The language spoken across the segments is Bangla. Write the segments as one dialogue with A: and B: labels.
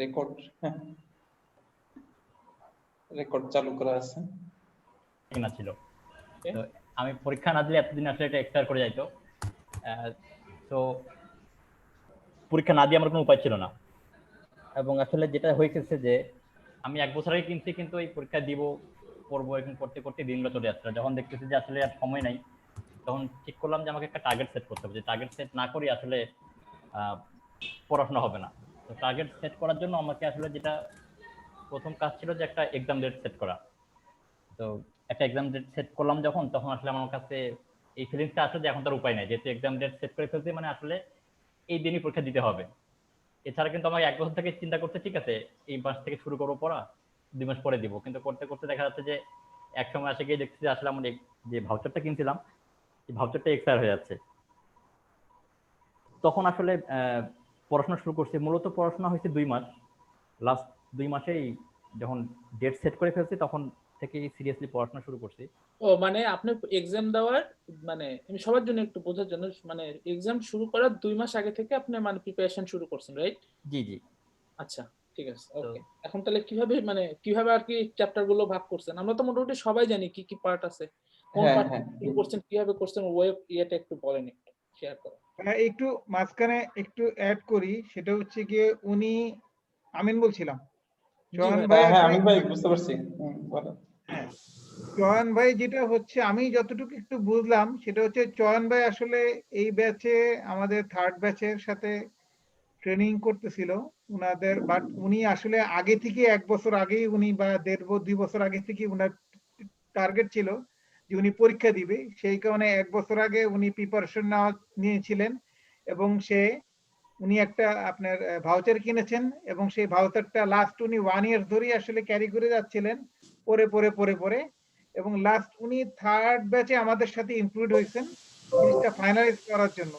A: রেকর্ড রেকর্ড চালু করা আছে
B: না ছিল। তো আমি পরীক্ষা না দিলে এতদিন আসলে এটা এক্সপায়ার করে যাইতো। তো পরীক্ষা না দিয়ে আমার কোনো উপায় ছিল না। এবং আসলে যেটা হয়েছে যে আমি 1 বছর আগে কিনছি, কিন্তু এই পরীক্ষা দিব পড়বো এরকম করতে করতে দিনগুলো চলে যাচ্ছে। যখন দেখতেছি যে আসলে আর সময় নাই, তখন ঠিক করলাম যে আমাকে একটা টার্গেট সেট করতে হবে। যে টার্গেট সেট না করি আসলে পড়াশোনা হবে না। তো টার্গেট সেট করার জন্য আমাকে আসলে যেটা প্রথম কাজ ছিল যে একটা এক্সাম ডেট সেট করা। তো একটা এক্সাম ডেট সেট করলাম যখন, তখন আসলে আমার কাছে এই ফিলিংসটা আসলে যে এখন তার উপায় নাই, যেহেতু এক্সাম ডেট সেট করে ফেলছি, মানে আসলে এই দিনই পরীক্ষা দিতে হবে। এছাড়া কিন্তু আমাকে 1 বছর থেকে চিন্তা করতে, ঠিক আছে এই মাস থেকে শুরু করবো পড়া, 2 মাস পরে দিব, কিন্তু করতে করতে দেখা যাচ্ছে যে এক সময় আসে গিয়ে দেখছি যে আসলে আমার যে ভাউচারটা কিনছিলাম এই ভাউচারটা এক্সপায়ার হয়ে যাচ্ছে। তখন আসলে পড়াশোনা শুরু করছি। মূলত পড়াশোনা হয়েছে 2 মাস। লাস্ট 2 মাসেই যখন ডেট সেট করে ফেলছি তখন থেকে সিরিয়াসলি পড়াশোনা শুরু করছি।
C: ও মানে আপনি এক্সাম দেওয়ার মানে আমি সবার জন্য একটু বোঝার জন্য, মানে এক্সাম শুরু করার 2 মাস আগে থেকে আপনি মানে প্রিপারেশন শুরু করছেন, রাইট?
B: জি জি।
C: আচ্ছা, ঠিক আছে, ওকে। এখন তাহলে কিভাবে আর কি চ্যাপ্টার গুলো ভাগ করছেন? আমরা তো মোটামুটি সবাই জানি কি কি পার্ট আছে, কোন পার্ট শুরু করছেন, কিভাবে করছেন, ওয়েব ইয়েটা একটু বলেন, একটু শেয়ার করেন।
D: একটু মাঝখানে একটু অ্যাড করি, সেটা হচ্ছে গিয়ে উনি আমিন বলছিলাম, চয়ন ভাই
A: আমি ভাই বুঝতে পারছি।
D: হ্যাঁ, চয়ন ভাই যেটা হচ্ছে আমি যতটুকু একটু বুঝলাম সেটা হচ্ছে চয়ন ভাই আসলে এই ব্যাচে আমাদের থার্ড ব্যাচের সাথে ট্রেনিং করতেছিল উনাদের, বাট উনি আসলে আগে থেকে 1 বছর আগেই উনি বা 1.5-2 বছর আগে থেকে উনার টার্গেট ছিল যে উনি পরীক্ষা দিবে। সেই কারণে 1 বছর আগে উনি প্রিপারেশন নিয়েছিলেন এবং উনি একটা আপনার ভাউচার কিনেছেন এবং সেই ভাউচারটা লাস্ট উনি 1 ইয়ার ধরেই আসলে ক্যারি করে যাচ্ছিলেন পরে এবং লাস্ট উনি থার্ড ব্যাচে আমাদের সাথে ইনক্লুড হয়েছেন জিনিসটা ফাইনালাইজ করার জন্য।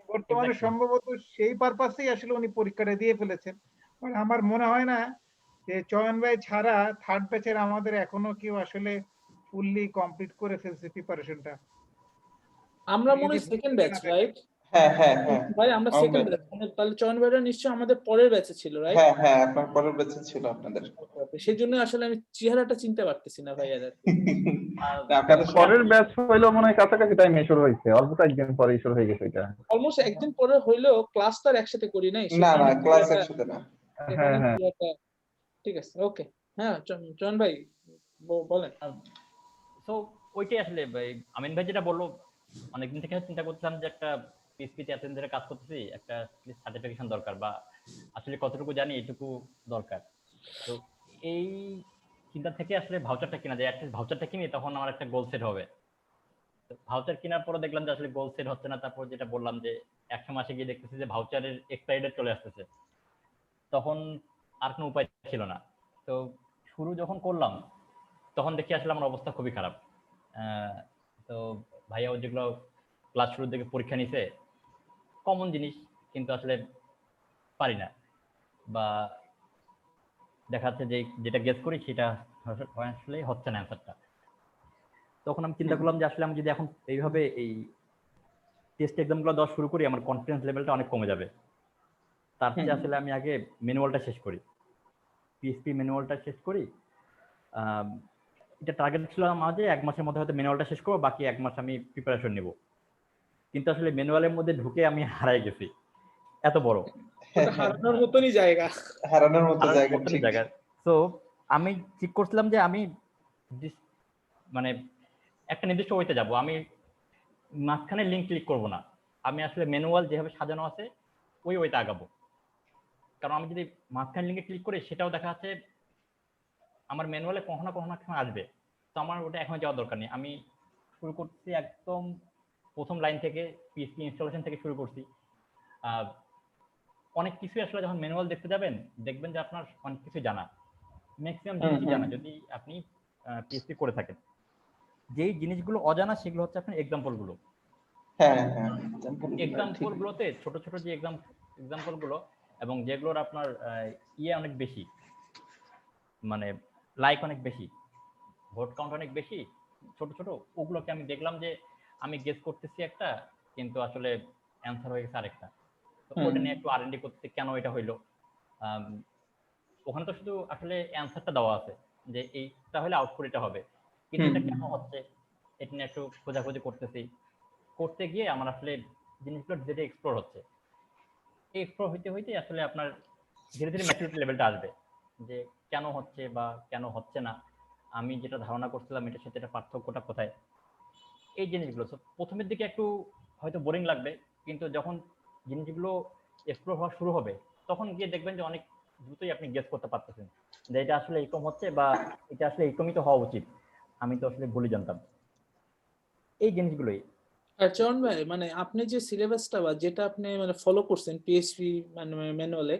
D: বর্তমানে সম্ভবত সেই পারপাসেই আসলে উনি পরীক্ষাটা দিয়ে ফেলেছেন। আমার মনে হয় না যে চয়ন ভাই ছাড়া থার্ড ব্যাচের আমাদের এখনো কেউ আসলে ফুললি কমপ্লিট করে ফেলছে প্রিপারেশনটা।
C: আমরা মনে হয় সেকেন্ড ব্যাচ, রাইট? ভাই আমরা সেকেন্ড ব্যাচ, তাহলে চয়ন ভাইরা নিশ্চয়ই আমাদের পরের ব্যাচে ছিল, রাইট?
A: হ্যাঁ আপনার পরের ব্যাচে ছিল আপনাদের।
C: সেজন্য আসলে আমি চেহারাটা চিনতে পারতেছি না ভাইয়াদের।
A: আপনাদের
E: পরের ব্যাচ হইলো মনে হয় কাছাকাছি টাইমে শুরু হয়েছে, অল্প কয়েকদিন পরেই শুরু হয়ে গেছে এটা।
C: অলমোস্ট একদিন পরে হইলেও ক্লাস তো একসাথে করি নাই।
A: না ক্লাস একসাথে না।
E: হ্যাঁ হ্যাঁ
C: ঠিক আছে, ওকে। হ্যাঁ চয়ন ভাই বলেন।
B: সো ওইটাই আসলে আমিন ভাই যেটা বললো, অনেকদিন থেকে চিন্তা করছিলাম যে একটা পিএইচপিতে এতদিন ধরে কাজ করতেছি, একটা সার্টিফিকেশন দরকার, বা আসলে কতটুকু জানি এটুকু দরকার। তো এই চিন্তা থেকে আসলে ভাউচারটা কিনা যায়, অ্যাটলিস্ট ভাউচারটা কিনি তখন আমার একটা গোল সেট হবে। তো ভাউচার কেনার পরে দেখলাম যে আসলে গোল সেট হচ্ছে না। তারপর যেটা বললাম যে 1 মাসে গিয়ে দেখতেছি যে ভাউচারের এক্সপায়ারি ডেট চলে আসতেছে, তখন আর কোনো উপায় ছিল না। তো শুরু যখন করলাম তখন দেখি আসলে আমার অবস্থা খুবই খারাপ। তো ভাইয়াও যেগুলো ক্লাস শুরুর দিকে পরীক্ষা নিছে কমন জিনিস, কিন্তু আসলে পারি না, বা দেখা যাচ্ছে যে যেটা গেস করি সেটা আসলে হচ্ছে না অ্যান্সারটা। তখন আমি চিন্তা করলাম যে আসলে আমি যদি এখন এইভাবে এই টেস্ট এক্সামগুলো দেওয়া শুরু করি আমার কনফিডেন্স লেভেলটা অনেক কমে যাবে। তার চেয়ে আসলে আমি আগে ম্যানুয়ালটা শেষ করি, পিএইচপি ম্যানুয়ালটা শেষ করি। এটা টার্গেট ছিল আমার যে 1 মাসের মধ্যে হয়তো ম্যানুয়ালটা শেষ করবো, বাকি 1 মাস আমি প্রিপারেশন নেব। কিন্তু আসলে ম্যানুয়ালের মধ্যে ঢুকে আমি হারাই গেছি, এত বড়
C: হারানোর মতনই জায়গা।
B: তো আমি ঠিক করছিলাম যে আমি মানে একটা নির্দিষ্ট ওয়েতে যাব, আমি মাঝখানে লিঙ্ক ক্লিক করব না, আমি আসলে ম্যানুয়াল যেভাবে সাজানো আছে ওই ওয়েতে আগাবো। কারণ আমি যদি মাঝখানে লিঙ্কে ক্লিক করি সেটাও দেখা যাচ্ছে আমার ম্যানুয়ালে কখনো কখনো আসবে, তো আমার ওটা এখন যাওয়ার দরকার নেই। আমি শুরু করছি একদম প্রথম লাইন থেকে, পিএইচপি ইনস্টলেশন থেকে শুরু করছি। অনেক কিছু আসলে যখন ম্যানুয়াল দেখতে যাবেন দেখবেন যে আপনার অনেক কিছু জানা, ম্যাক্সিমাম জিনিসই জানা যদি আপনি পিএইচপি করে থাকেন। যেই জিনিসগুলো অজানা সেগুলো হচ্ছে আপনার এক্সাম্পলগুলো। এক্সাম্পলগুলোতে ছোট ছোট যে এক্সাম্পলগুলো এবং যেগুলোর আপনার অনেক বেশি, মানে লাইক অনেক বেশি, ভোট কাউন্ট অনেক বেশি, ছোট ছোট ওগুলোকে আমি দেখলাম যে আমি গেস করতেছি একটা, কিন্তু আসলে অ্যান্সার হয়ে গেছে আরেকটা। তো ওটা নিয়ে একটু আর&ডি করতে কেন এটা হইলো, ওখানে তো শুধু আসলে অ্যান্সারটা দেওয়া আছে যে এইটা হলে আউটপুট এটা হবে, কিন্তু এটা কেন হচ্ছে এটা নিয়ে একটু খোঁজাখুঁজি করতেছি। করতে গিয়ে আমার আসলে জিনিসগুলো যেটা এক্সপ্লোর হচ্ছে, এই এক্সপ্লোর হইতে হইতে আসলে আপনার ধীরে ধীরে ম্যাচুরিটি লেভেলটা আসবে যে কেন হচ্ছে বা কেন হচ্ছে না, আমি যেটা ধারণা করছিলাম এটার সাথে এটা পার্থক্যটা কোথায়, এই জিনিসগুলো। তো প্রথমের দিকে একটু হয়তো বোরিং লাগবে, কিন্তু যখন জিনিসগুলো এক্সপ্লোর হওয়া শুরু হবে তখন গিয়ে দেখবেন যে অনেক দ্রুতই আপনি গেস করতে পারতেছেন যে এটা আসলে এরকম হচ্ছে বা এটা আসলে এরকমই তো হওয়া উচিত, আমি তো আসলে ভুলে জানতাম। এই জিনিসগুলোই।
C: আর চয়ন ভাই, মানে আপনি যে সিলেবাসটা বা যেটা আপনি মানে ফলো করছেন পিএইচপি মানে ম্যানুয়ালে,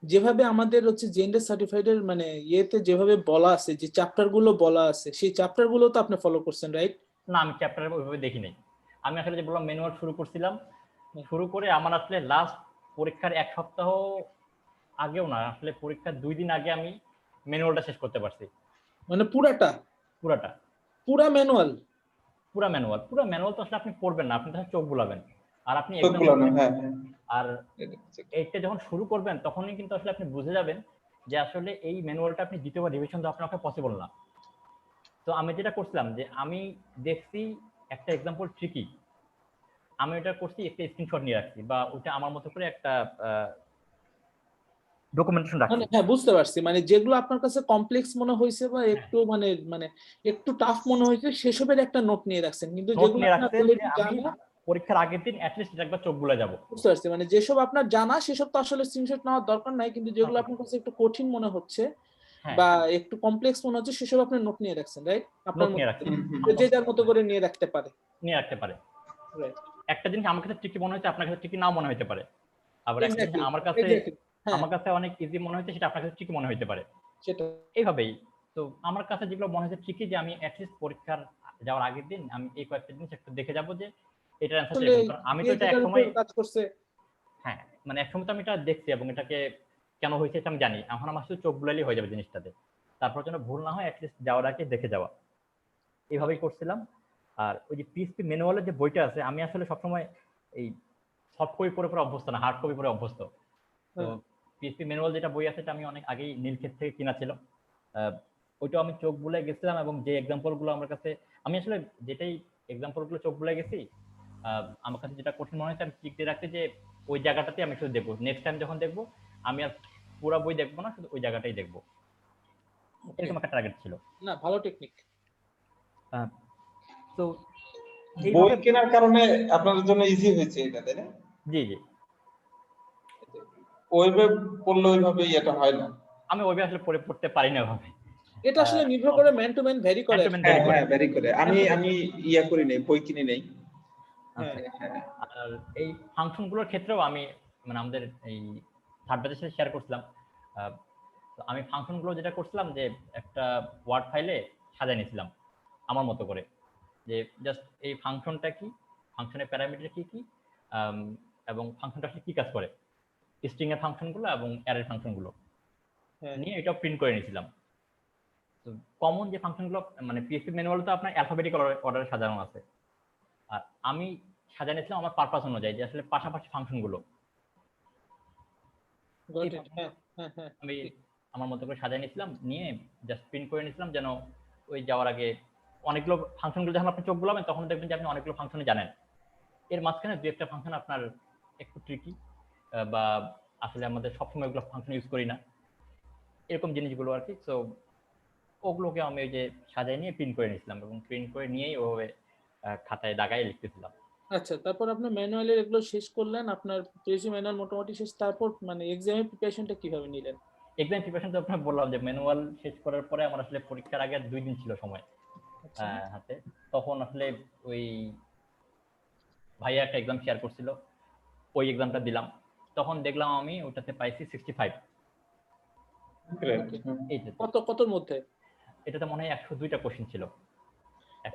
C: যেভাবে আমাদের হচ্ছে জেন্ডার সার্টিফাইডের মানে ইয়েতে যেভাবে বলা আছে, যে চ্যাপ্টার গুলো বলা আছে, সেই চ্যাপ্টার গুলো তো আপনি ফলো করছেন, রাইট?
B: না, আমি চ্যাপ্টার ওইভাবে দেখি নাই। আমি আসলে যে বললাম ম্যানুয়াল শুরু করছিলাম, শুরু করে আমার আসলে লাস্ট পরীক্ষার 1 সপ্তাহ আগেও না, আসলে পরীক্ষার 2 দিন আগে আমি ম্যানুয়ালটা শেষ করতে পারছি।
C: মানে পুরাটা
B: পুরাটা
C: পুরা ম্যানুয়াল?
B: পুরা ম্যানুয়াল তো আসলে আপনি পড়বেন না, আপনি তাহলে চোখ বুলাবেন আর আপনি
A: চোখ
B: এক্সাম
A: বুলানো,
B: করবেন।
A: হ্যাঁ হ্যাঁ,
B: আর
A: এটা হচ্ছে।
B: এইটা যখন শুরু করবেন তখনই কিন্তু আসলে আপনি বুঝে যাবেন যে আসলে এই ম্যানুয়ালটা আপনি দ্বিতীয়বার রিভিশন দেওয়া আপনার পসিবল না। তো আমি যেটা করছিলাম যে আমি দেখছি একটা এক্সাম্পল ট্রিকি, আমি ওটা করছি একটা স্ক্রিনশট নিয়ে রাখছি বা ওটা আমার মতো করে একটা ডকুমেন্টেশন রাখছি।
C: মানে হ্যাঁ, বুঝতে পারছি, মানে যেগুলো আপনার কাছে কমপ্লেক্স মনে হয়েছে বা একটু মানে মানে একটু টাফ মনে হয়েছে সেসবের একটা নোট নিয়ে রাখছেন, কিন্তু
B: নোট
C: যেগুলো
B: নিয়ে
C: আপনার
B: রাখছেন যে
C: অলরেডি
B: আমি
C: জানা।
B: পরীক্ষার আগের দিন অ্যাটলিস্ট একবার চোখ বুলে যাব।
C: বুঝতে পারছি, মানে যেসব আপনার জানা সেসব তো আসলে স্ক্রিনশট নেওয়ার দরকার নাই, কিন্তু যেগুলো আপনার কাছে একটু কঠিন মনে হচ্ছে
B: হ্যাঁ,
C: বা একটু কমপ্লেক্স মনে হচ্ছে সেসব আপনি নোট নিয়ে রাখছেন, রাইট? আপনার
B: নোট
C: মতো
B: নিয়ে রাখছি।
C: করে, যে যার মতো করে নিয়ে রাখতে পারে,
B: নিয়ে রাখতে পারে।
C: রাইট?
B: একটা জিনিস আমার কাছে ট্রিকি মনে হচ্ছে আপনার কাছে ট্রিকি নাও মনে হতে পারে, আবার একটা জিনিস
C: এক্স্যাক্টলি,
B: আমার কাছে
C: এক্স্যাক্টলি, হ্যাঁ,
B: আমার কাছে অনেক ইজি মনে হচ্ছে সেটা আপনার কাছে ট্রিকি মনে হতে পারে।
C: সেটা।
B: এইভাবেই। তো আমার কাছে যেগুলো মনে হচ্ছে ট্রিকি, যে আমি অ্যাটলিস্ট পরীক্ষার যাওয়ার আগের দিন আমি এই কয়েকটা জিনিস একটু দেখে যাব যে এটার অ্যান্সারটা
C: আসলে
B: এরকম, কারণ আমি তো
C: যে
B: এটা
C: যেটার উপর
B: একসময়,
C: কাজ করছে।
B: হ্যাঁ মানে একসময় তো আমি এটা দেখছি এবং এটাকে কেন হয়েছে এটা আমি জানি, এখন আমার শুধু চোখ বুলালেই হয়ে যাবে জিনিসটাতে। তারপর যেন ভুল না হয় অ্যাটলিস্ট যাওয়ার আগে দেখে যাওয়া, এইভাবেই করছিলাম। আর ওই যে পিএসপি ম্যানুয়ালের যে বইটা আছে, আমি আসলে সবসময় এই সফট কপি পড়ে পড়ে অভ্যস্ত না, হার্ড কপি পড়ে অভ্যস্ত। তো
C: হ্যাঁ।
B: পিএসপি ম্যানুয়াল যেটা বই আছে এটা আমি অনেক আগেই নীলক্ষেত থেকে কিনা ছিল। ওইটাও আমি চোখ বুলে গেছিলাম এবং যে এক্সাম্পল গুলো আমার কাছে, আমি আসলে যেটাই এক্সাম্পল গুলো চোখ বুলে গেছি, আমার কাছে যেটা কঠিন মনে হচ্ছে আমি টিক দিয়ে রাখতে যে ওই জায়গাটাতে আমি শুধু দেখবো, নেক্সট টাইম যখন দেখবো আমি আর পুরো বই দেখবো না, শুধু ওই জায়গাটাই দেখবো, এরকম একটা টার্গেট ছিল।
C: না, ভালো টেকনিক।
B: তো
A: বই
B: এইভাবে,
A: কেনার কারণে আপনার জন্য ইজি হয়েছে এটা, তাই না?
B: জি জি,
A: ওইভাবে পড়লে ওইভাবে এটা হয় না।
B: আমি ওইভাবে আসলে পড়তে পারি না ওইভাবে।
C: এটা আসলে নির্ভর করে, ম্যান টু ম্যান ভ্যারি করে।
B: ম্যান
A: হ্যাঁ
B: ভেরি করে।
A: হ্যাঁ, ভেরি করে। আমি ইয়া করি নাই, বই কিনে নেই। হ্যাঁ
B: আচ্ছা।
A: হ্যাঁ,
B: আর এই ফাংশন গুলোর ক্ষেত্রেও আমি মানে আমাদের এই থার্ড ব্যাচের সাথে শেয়ার করছিলাম। তো আমি ফাংশন গুলো যেটা করছিলাম যে একটা ওয়ার্ড ফাইলে সাজাই নিয়েছিলাম আমার মতো করে, যে জাস্ট এই ফাংশনটা কি, ফাংশনের প্যারামিটার কি কি, এবং ফাংশনটা আসলে কি কাজ করে, স্ট্রিং এর ফাংশন গুলো এবং অ্যারের ফাংশন গুলো
C: হ্যাঁ,
B: নিয়ে এটা প্রিন্ট করে নিয়েছিলাম। তো কমন যে ফাংশন গুলো মানে পিএইচপি ম্যানুয়াল তো আপনার অ্যালফাবেটিক্যাল অর্ডারে সাজানো আছে, আর আমি সাজাই নিয়েছিলাম আমার পারপাস অনুযায়ী যে আসলে পাশাপাশি ফাংশন গুলো
C: got it, হ্যাঁ হ্যাঁ হ্যাঁ,
B: আমি আমার মতো করে সাজাই নিয়েছিলাম, নিয়ে জাস্ট প্রিন্ট করে নিয়েছিলাম যেন ওই যাওয়ার আগে অনেকগুলো ফাংশনগুলো যখন আপনি চোখ বুলাবেন তখন দেখবেন যে আপনি অনেকগুলো ফাংশনে জানেন, এর মাঝখানে দু একটা ফাংশন আপনার একটু ট্রিকি বা আসলে আমাদের সবসময় ওগুলো ফাংশন ইউজ করি না, এরকম জিনিসগুলো আর কি। সো ওগুলোকে আমি ওই যে সাজাই নিয়ে প্রিন্ট করে নিয়েছিলাম এবং প্রিন্ট করে নিয়েই ওভাবে খাতায় দাগায় লিখতেছিলাম।
C: আচ্ছা, তারপর আপনি ম্যানুয়ালের এগুলো শেষ করলেন, আপনার পিএইচডি ম্যানুয়াল মোটামুটি শেষ, তারপর মানে এক্সামের প্রিপারেশনটা কিভাবে নিলেন?
B: এক্সাম প্রিপারেশন তো আপনার বললাম যে ম্যানুয়াল শেষ করার পরে আমার আসলে পরীক্ষার আগে 2 দিন ছিল সময়
C: আচ্ছা,
B: হাতে, তখন আসলে ওই ভাইয়া একটা এক্সাম শেয়ার করছিল, ওই এক্সামটা দিলাম, তখন দেখলাম আমি ওটাতে পাইছি 65।
A: গ্রেট।
B: এইটাতে
C: কতর মধ্যে?
B: এটাতে মনে হয় 102টা কোশ্চেন ছিল।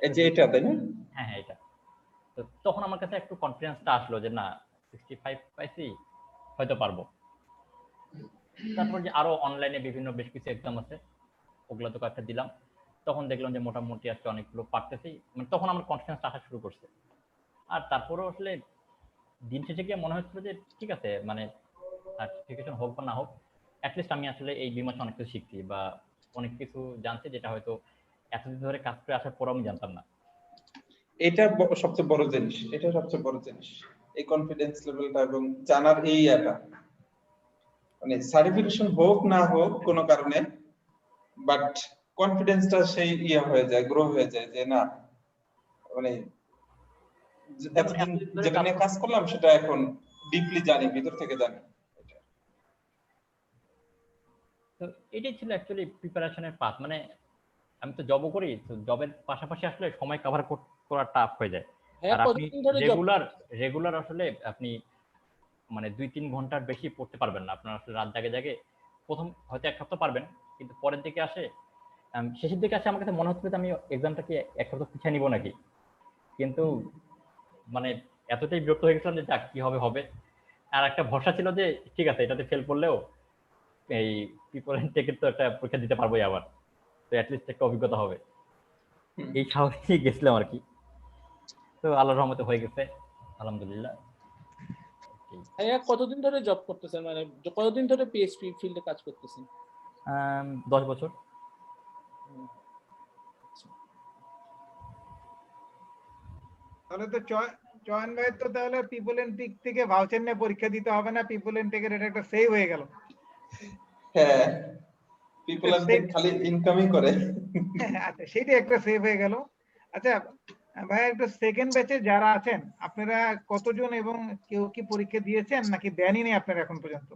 A: এই যে এটা, তাই না?
B: হ্যাঁ হ্যাঁ, এটা। তো তখন আমার কাছে একটু কনফিডেন্সটা আসলো যে না, 65 পাইছি, হয়তো পারবো। তারপর যে আরো অনলাইনে বিভিন্ন বেশ কিছু এক্সাম আছে, ওগুলো তো কয়েকটা দিলাম, তখন দেখলাম যে মোটামুটি আজকে অনেকগুলো পারতেছি, মানে তখন আমার কনফিডেন্সটা আসা শুরু করছে। আর তারপরেও আসলে দিন শেষে গিয়ে মনে হচ্ছিল যে ঠিক আছে, মানে সার্টিফিকেশন হোক বা না হোক, অ্যাটলিস্ট আমি আসলে এই 2 মাসে অনেক কিছু শিখছি বা অনেক কিছু জানছি যেটা হয়তো এতদিন ধরে কাজ করে আসার পর আমি জানতাম না।
A: এটা সবচেয়ে বড় জিনিস, এটা সবচেয়ে বড় জিনিস, এই কনফিডেন্স লেভেলটা এবং জানার এই ইয়াটা, মানে সার্টিফিকেশন হোক না হোক কোনো কারণে, বাট কনফিডেন্সটা সেই ইয়ে হয়ে যায়, গ্রো হয়ে যায় যে না মানে
B: যেমন
A: এতদিন
B: এতদিন ধরে
A: যেটা নিয়ে কাজ করলাম সেটা এখন ডিপলি জানি, ভিতর থেকে জানি।
B: তো এটাই ছিল অ্যাকচুয়ালি প্রিপারেশনের পাথ। মানে আমি তো জবও করি, তো জবের পাশাপাশি আসলে সময় কভার করা টাফ হয়ে যায়।
C: ভাইয়া
B: আর আপনি
C: কতদিন ধরে জব
B: রেগুলার আসলে আপনি মানে 2-3 ঘন্টার বেশি পড়তে পারবেন না। আপনার আসলে রাত জাগে জাগে প্রথম হয়তো 1 সপ্তাহ পারবেন, কিন্তু পরের দিকে আসে শেষের দিকে আসে আমার কাছে মনে হচ্ছে যে আমি এক্সামটাকে 1 সপ্তাহ পিছিয়ে নিব নাকি। কিন্তু মানে এতটাই বিরক্ত হয়ে গেছিলাম যে যাক কি হবে হবে। আর একটা ভরসা ছিল যে ঠিক আছে এটাতে ফেল করলেও এই পিপল এন্ড টেকের তো একটা পরীক্ষা দিতে পারবোই আবার, তো অ্যাটলিস্ট একটা অভিজ্ঞতা হবে। এই সাহসেই গেছিলাম আর কি। তো আল্লাহর রহমতে হয়ে গেছে আলহামদুলিল্লাহ।
C: ভাইয়া কতদিন ধরে জব করতেছেন, মানে কতদিন ধরে পিএইচপি ফিল্ডে কাজ করতেছেন?
B: 10 বছর।
D: তাহলে তো চয়ন ভাইয়ের তো তাহলে পিপল এন্ড টেক থেকে ভাউচার নিয়ে পরীক্ষা দিতে হবে না, পিপল এন্ড টেকের এটা একটা সেভ হয়ে গেল।
A: হ্যাঁ, পিপল এন্ড টেক খালি ইনকামই করে।
D: আচ্ছা, সেটা একটা সেভ হয়ে গেল। আচ্ছা ভাই, একটু সেকেন্ড ব্যাচে যারা আছেন আপনারা কতজন এবং কেউ কি পরীক্ষা দিয়েছেন নাকি দেনই নেই আপনারা এখন পর্যন্ত?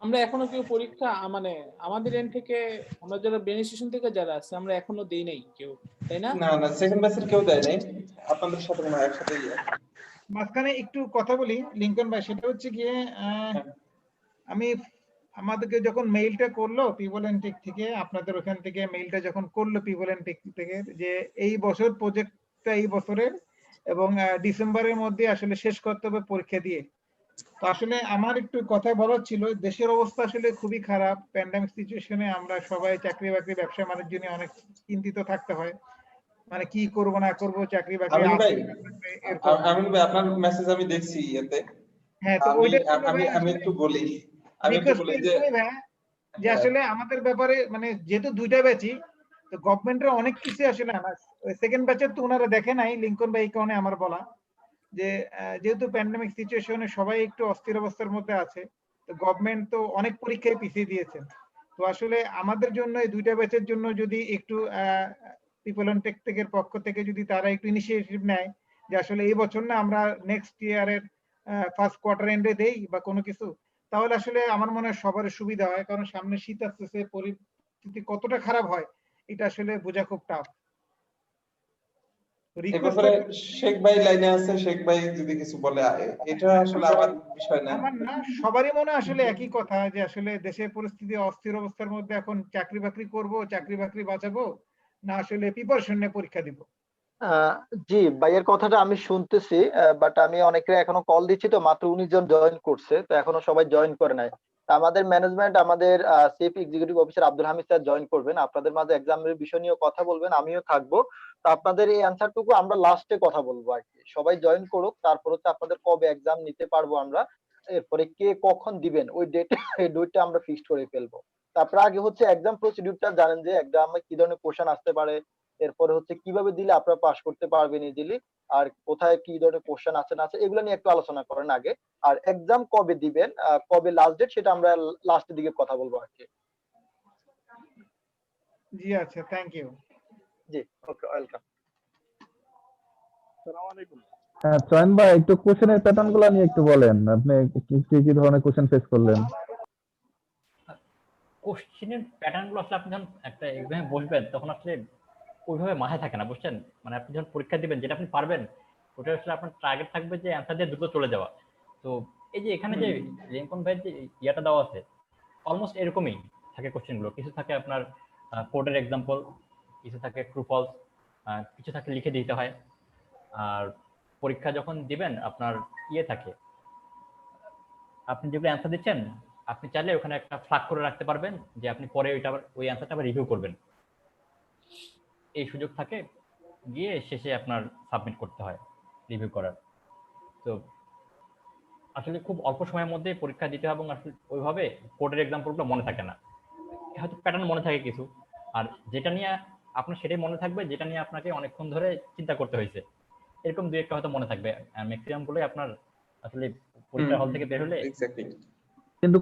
C: আমরা এখনো কেউ পরীক্ষা মানে আমাদের এন্ড থেকে আমরা যারা বেনিফিশিয়ারি থেকে যারা আছে আমরা এখনো দেই নাই কেউ, তাই না?
A: না না, সেকেন্ড ব্যাচের কেউ দেয় নাই, আপনাদের সাথে মনে হয় একসাথে ইয়ে।
D: মাঝখানে একটু কথা বলি লিংকন ভাই, সেটা হচ্ছে গিয়ে আমি আমাদেরকে যখন মেইলটা করলো পিপল এন্ড টেক থেকে, আপনাদের ওখান থেকে মেইলটা যখন করলো পিপল এন্ড টেক থেকে যে এই বছর প্রজেক্টটা এই বছরের এবং ডিসেম্বরের মধ্যে আসলে শেষ করতে হবে পরীক্ষা দিয়ে। তো আসলে আমার একটু কথা বলার ছিল, দেশের অবস্থা আসলে খুবই খারাপ, প্যান্ডামিক সিচুয়েশনে আমরা সবাই চাকরি বাকরি ব্যবসা বাণিজ্য নিয়ে অনেক চিন্তিত থাকতে হয়, মানে কি করব না করব, চাকরি বাকরি
A: আমিন ভাই,
D: আছে এরকম।
A: আমিন ভাই আপনার মেসেজ আমি দেখছি ইয়েতে।
D: হ্যাঁ, তো
A: আমি
D: ওইটার জন্য
A: আমি
D: ভাই
A: আমি
D: আসলে
A: একটু বলি, আমি একটু
D: রিকোয়েস্ট
A: বলি যে
D: করি ভাই যে
A: হ্যাঁ,
D: আসলে আমাদের ব্যাপারে মানে যেহেতু দুইটা ব্যাচই, তো গভর্নমেন্টের অনেক কিছু আসলে সেকেন্ড ব্যাচের তো ওনারা দেখে নাই, লিংকন ভাই এই কারণে আমার বলা যে যেহেতু প্যান্ডেমিক সিচুয়েশনে সবাই একটু অস্থির অবস্থার মধ্যে আছে, তো গভর্নমেন্ট তো অনেক পরীক্ষায় পিছিয়ে দিয়েছেন। তো আসলে আমাদের জন্য এই দুইটা ব্যাচের জন্য যদি একটু পিপল অন টেক টেকের পক্ষ থেকে যদি তারা একটু ইনিশিয়েটিভ নেয় যে আসলে এই বছর না আমরা নেক্সট ইয়ারের ফার্স্ট কোয়ার্টার এন্ডে দেই বা কোনো কিছু, তাহলে আসলে আমার মনে হয় সবার সুবিধা হয়, কারণ সামনে শীত আসতেছে, পরিস্থিতি কতটা খারাপ হয় এটা আসলে বোঝা খুব টাফ।
A: এই
D: রিকোয়েস্ট
A: ব্যাপারে শেখ ভাই লাইনে আছে, শেখ ভাই যদি কিছু বলে, এটা আসলে আমার বিষয় না।
D: আমার না, সবারই মনে আসলে একই কথা যে আসলে দেশের পরিস্থিতি অস্থির অবস্থার মধ্যে, এখন চাকরি বাকরি করব, চাকরি বাকরি বাঁচাবো না আসলে প্রিপারেশন নিয়ে পরীক্ষা দিব।
F: আহ, জি ভাইয়ের কথাটা আমি শুনতেছি, বাট আমি অনেকে এখনো কল দিচ্ছি, তো মাত্র 19 জন জয়েন করছে, তো এখনো সবাই জয়েন করে নাই। তা আমাদের ম্যানেজমেন্ট, আমাদের chief executive officer Abdul Hamid sir join করবেন, আপনাদের মাঝে এক্সামের বিষয় নিয়ে কথা বলবেন, আমিও থাকবো। তো আপনাদের এই অ্যান্সারটুকু আমরা লাস্টে কথা বলবো আর কি। সবাই জয়েন করুক, তারপর হচ্ছে আপনাদের কবে এক্সাম নিতে পারবো আমরা, এরপরে কে কখন দিবেন ওই ডেট, এই ডেটটা আমরা ফিক্সড করে ফেলবো। তারপর আগে হচ্ছে এক্সাম প্রসিডিউরটা জানেন যে এক্সামে কি ধরনের কোশ্চেন আসতে পারে, এরপরে হচ্ছে কিভাবে দিলে আপনারা পাস করতে পারবেন ইজিলি, আর কোথায় কি ধরনের কোশ্চেন আছে না আছে এগুলো নিয়ে একটু আলোচনা করেন আগে। আর এক্সাম কবে দিবেন, কবে লাস্ট ডেট, সেটা আমরা লাস্টের দিকে কথা বলবো আর কি।
D: জি আচ্ছা, থ্যাংক ইউ।
F: জি, ওকে, ওয়েলকাম।
E: হ্যাঁ চয়ন ভাই, একটু কোশ্চেনের প্যাটার্ন গুলো নিয়ে একটু বলেন, আপনি কি কি কি ধরনের কোশ্চেন ফেস করলেন?
B: কোশ্চেনের প্যাটার্ন গুলো আসলে আপনি যখন একটা এক্সামে বসবেন তখন আসলে ওইভাবে মাথায় থাকে না, বুঝছেন? মানে আপনি যখন পরীক্ষা দিবেন যেটা আপনি পারবেন ওটা আসলে আপনার টার্গেট থাকবে যে অ্যান্সার দিয়ে দ্রুত চলে যাওয়া। তো এই যে এখানে যে লিঙ্কন ভাইয়ের যে ইয়াটা দেওয়া আছে অলমোস্ট এরকমই থাকে কোশ্চেন গুলো। কিছু থাকে আপনার কোডের এক্সাম্পল, কিছু থাকে ট্রু ফলস, কিছু থাকে লিখে দিতে হয়। আর পরীক্ষা যখন দিবেন আপনার ইয়ে থাকে, আপনি যেগুলো অ্যান্সার দিচ্ছেন আপনি চাইলে ওখানে একটা ফ্ল্যাগ করে রাখতে পারবেন যে আপনি পরে ওইটা ওই অ্যান্সারটা আবার রিভিউ করবেন, এই সুযোগ থাকে। গিয়ে শেষে আপনার সাবমিট করতে হয় রিভিউ করার। তো আসলে খুব অল্প সময়ের মধ্যে পরীক্ষা দিতে হবে এবং আসলে ওইভাবে কোডের এক্সাম্পলগুলো মনে থাকে না, হয়তো প্যাটার্ন মনে থাকে কিছু, আর যেটা নিয়ে আপনার সেটাই মনে থাকবে যেটা নিয়ে আপনাকে অনেকক্ষণ ধরে চিন্তা করতে হয়েছে, এরকম দুই একটা হয়তো মনে থাকবে। ম্যাক্সিমাম গুলোই আপনার আসলে পরীক্ষার হল থেকে বের হলে
A: এক্স্যাক্টলি।
E: কিন্তু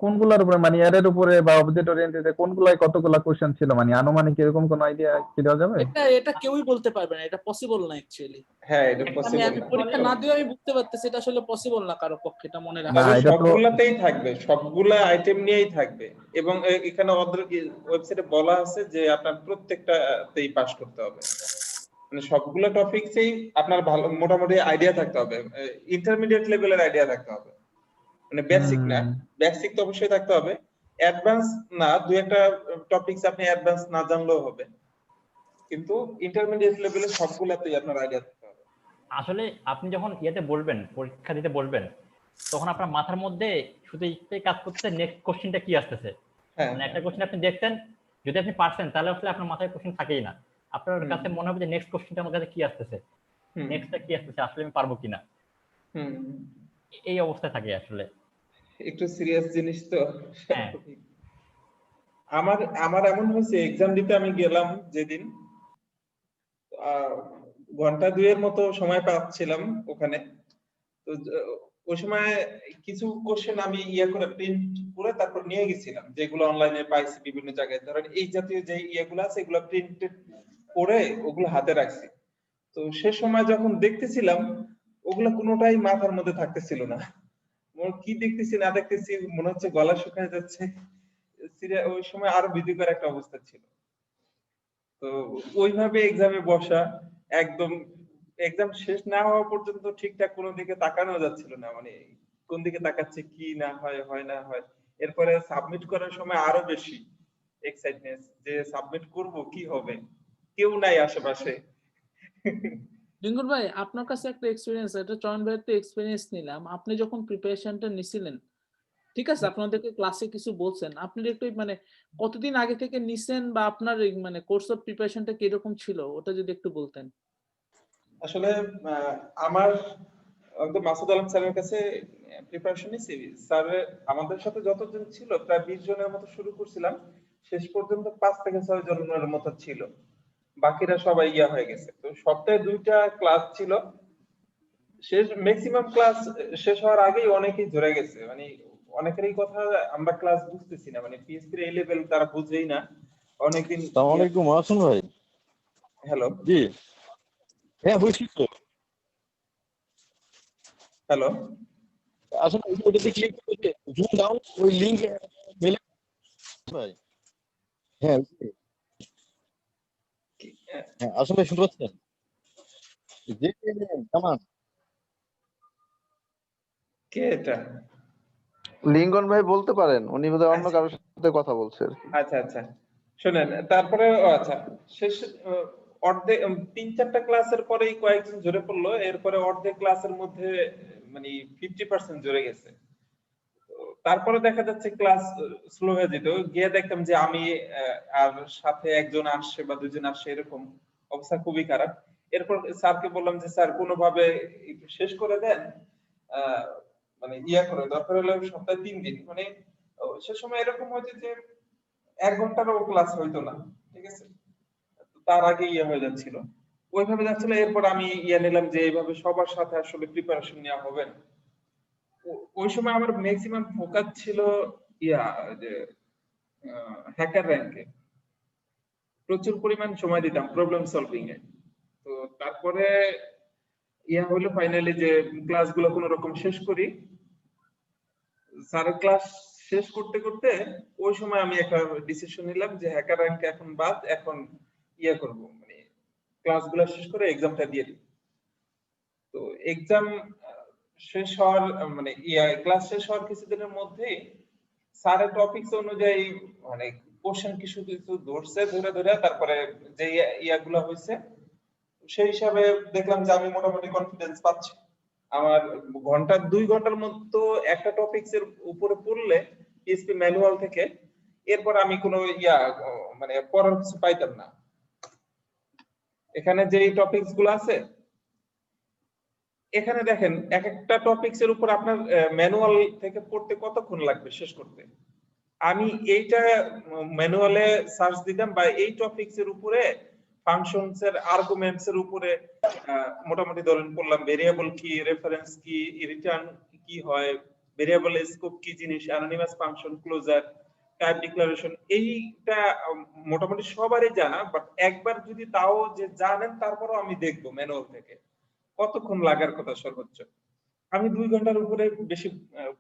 E: কোনগুলোর উপরে মানে এর উপরে বা অবজেক্ট ওরিয়েন্টেড কোনগুলাই কতগুলা কোশ্চেন ছিল মানে আনুমানিক এরকম কোন আইডিয়া কি দেওয়া যাবে?
C: এটা কেউই বলতে পারবে না, এটা পসিবল না অ্যাকচুয়ালি।
A: হ্যাঁ, এটা
C: আমি
A: পসিবল না।
C: পরীক্ষা না দিয়ে আমি বুঝতে পারতেছি এটা আসলে পসিবল না কারো পক্ষে এটা মনে রাখা।
E: না,
A: তবে
E: এটা তো
A: সবগুলাতেই থাকবে, সবগুলা আইটেম নিয়েই থাকবে, এবং এখানে ওদের ওয়েবসাইটে বলা আছে যে আপনার প্রত্যেকটাতেই পাস করতে হবে, মানে সবগুলো টপিকসেই আপনার ভালো মোটামুটি আইডিয়া থাকতে হবে, ইন্টারমিডিয়েট লেভেলের আইডিয়া থাকতে হবে, মানে বেসিক না, বেসিক তো অবশ্যই থাকতে হবে, অ্যাডভান্স না, দুই একটা টপিকস আপনি অ্যাডভান্স না জানলেও হবে, কিন্তু ইন্টারমিডিয়েট লেভেলে সবগুলাতেই আপনার আইডিয়া থাকতে হবে।
B: আসলে আপনি যখন ইয়েতে বলবেন, পরীক্ষা দিতে বলবেন, তখন আপনার মাথার মধ্যে শুধু একটাই কাজ করতেছে, নেক্সট কোশ্চেনটা কি আসতেছে।
A: হ্যাঁ,
B: মানে একটা কোশ্চেন আপনি দেখছেন, যদি আপনি পারছেন তাহলে আসলে আপনার মাথায় কোশ্চেন থাকেই না, আপনার কাছে মনে হবে যে নেক্সট কোশ্চেনটা আমার কাছে কি আসতেছে, নেক্সটটা কি আসতেছে, আসলে আমি পারবো কিনা, এই অবস্থায় থাকে আসলে।
A: একটু সিরিয়াস জিনিস তো।
B: হ্যাঁ।
A: আমার আমার এমন হয়েছে, এক্সাম দিতে আমি গেলাম যেদিন, ঘন্টা দুয়ের মতো সময় পাচ্ছিলাম ওখানে, তো ওই সময় কিছু কোশ্চেন আমি করে প্রিন্ট করে তারপর নিয়ে গেছিলাম, যেগুলো অনলাইনে পাইছি বিভিন্ন জায়গায়, ধরেন এই জাতীয় যে ইয়েগুলো আছে এগুলো প্রিন্টেড করে ওগুলো হাতে রাখছি। তো সে সময় যখন দেখতেছিলাম ওগুলো কোনোটাই মাথার মধ্যে থাকতেছিল না, কি দেখতেছি না দেখতেছি মনে হচ্ছে গলা শুকায় যাচ্ছে, ওই সময় আরো ভীতিকর একটা অবস্থা ছিল। তো ওইভাবে এক্সামে বসা, একদম এক্সাম শেষ না হওয়া পর্যন্ত ঠিকঠাক কোনো দিকে তাকানো যাচ্ছিল না, মানে কোন দিকে তাকাচ্ছে কি না হয়, হয় না হয়। এরপরে সাবমিট করার সময় আরো বেশি এক্সাইটনেস যে সাবমিট করব, কি হবে, কেউ নাই আশেপাশে।
C: লিঙ্গন ভাই আপনার কাছে একটা এক্সপিরিয়েন্স, এটা চয়ন ভাইয়ের তো এক্সপিরিয়েন্স নিলাম, আপনি যখন প্রিপারেশনটা নিছিলেন, ঠিক আছে আপনাদেরকে ক্লাসে কিছু বলছেন, আপনি একটু মানে কতদিন আগে থেকে নিছেন বা আপনার মানে কোর্স অফ প্রিপারেশনটা কিরকম ছিল ওটা যদি একটু বলতেন।
A: আসলে আমার একদম মাসুদ আলম স্যারের কাছে প্রিপারেশন নিয়েছি। স্যার আমাদের সাথে যতজন ছিল প্রায় 20 জনের মতো শুরু করছিলাম, শেষ পর্যন্ত 5 থেকে 6 জনের মতো ছিল, বাকিরা সবাই হয়ে গেছে। তো সপ্তাহে 2টা ক্লাস ছিল, শেষ ম্যাক্সিমাম ক্লাস শেষ হওয়ার আগেই অনেকেই ধরে গেছে, মানে অনেকেরই কথা আমরা ক্লাস বুঝতেছি না, মানে পিএইচডি এই লেভেল তারা বুঝেই না অনেকদিন।
G: আসসালামু আলাইকুম আসুন ভাই।
A: হ্যালো,
G: জি হ্যাঁ বুঝছি তো।
A: হ্যালো,
G: আসলে ওটাতে ক্লিক করে জুম ডাউন ওই লিংক মেলে ভাই। হ্যাঁ হ্যাঁ আসলে শুনতে পাচ্ছেন জি কেমন
A: কে এটা?
H: লিঙ্কন ভাই বলতে পারেন, উনি বোধহয় অন্য কারোর সাথে কথা বলছে।
A: আচ্ছা আচ্ছা, শুনেন, তারপরে আচ্ছা শেষ অর্ধেক 3-4টা ক্লাসের পরেই কয়েকজন জোরে পড়লো, এরপরে অর্ধেক ক্লাসের মধ্যে মানে 50% জোরে গেছে। তারপরে দেখা যাচ্ছে ক্লাস স্লো হয়ে যেত, গিয়ে দেখতাম যে আমি আর সাথে একজন আসছে বা দুজন আসছে, এরকম অবস্থা খুবই খারাপ। এরপর স্যারকে বললাম যে স্যার কোনোভাবে একটু শেষ করে দেন, মানে করে দরকার হলে সপ্তাহে 3 দিন, মানে সে সময় এরকম হয়েছে যে 1 ঘন্টারও ক্লাস হইতো না, ঠিক আছে, তার আগে হয়ে যাচ্ছিল, ওইভাবে যাচ্ছিল। এরপর আমি নিলাম যে এইভাবে সবার সাথে আসলে প্রিপারেশন নেওয়া হবে না। ওই সময় আমার ম্যাক্সিমাম ফোকাস ছিল যে হ্যাকার র্যাঙ্কে, প্রচুর পরিমাণ সময় দিতাম প্রবলেম সলভিং এ। তো তারপরে হলো ফাইনালি যে ক্লাসগুলো কোনো রকম শেষ করি, স্যারের ক্লাস শেষ করতে করতে ওই সময় আমি একটা ডিসিশন নিলাম যে হ্যাকার র্যাঙ্ক এখন বাদ, এখন করব, মানে ক্লাসগুলো শেষ করে এক্সামটা দিয়ে দিই। তো এক্সাম শেষ হওয়ার মানে ক্লাস শেষ হওয়ার কিছুদিনের মধ্যেই স্যারের টপিকস অনুযায়ী মানে কোশ্চেন কিছু কিছু ধরছে, ধরে ধরে তারপরে যে ইয়াগুলো হয়েছে সেই হিসাবে দেখলাম যে আমি মোটামুটি কনফিডেন্স পাচ্ছি। আমার 2 ঘন্টার মতো একটা টপিকস এর উপরে পড়লে পিএইচপি ম্যানুয়াল থেকে, এরপর আমি কোনো মানে পড়ার কিছু পাইতাম না। এখানে যে টপিকস গুলো আছে এখানে দেখেন এক একটা টপিকস এর উপর আপনার ম্যানুয়াল থেকে পড়তে কতক্ষণ লাগবে শেষ করতে। আমি এইটা ম্যানুয়ালে সার্চ দিতাম বা এই টপিকস এর উপরে ফাংশনস এর আর্গুমেন্টস এর উপরে মোটামুটি ধরেন পড়লাম ভেরিয়েবল কি, রেফারেন্স কি, রিটার্ন কি হয়, ভেরিয়েবল স্কোপ কি জিনিস, anonymous function, closure, type declaration, এইটা মোটামুটি সবারই জানা, বাট একবার যদি তাও যে জানেন তারপরও আমি দেখবো ম্যানুয়াল থেকে কতক্ষণ লাগার কথা সর্বোচ্চ। আমি 2 ঘন্টার উপরে বেশি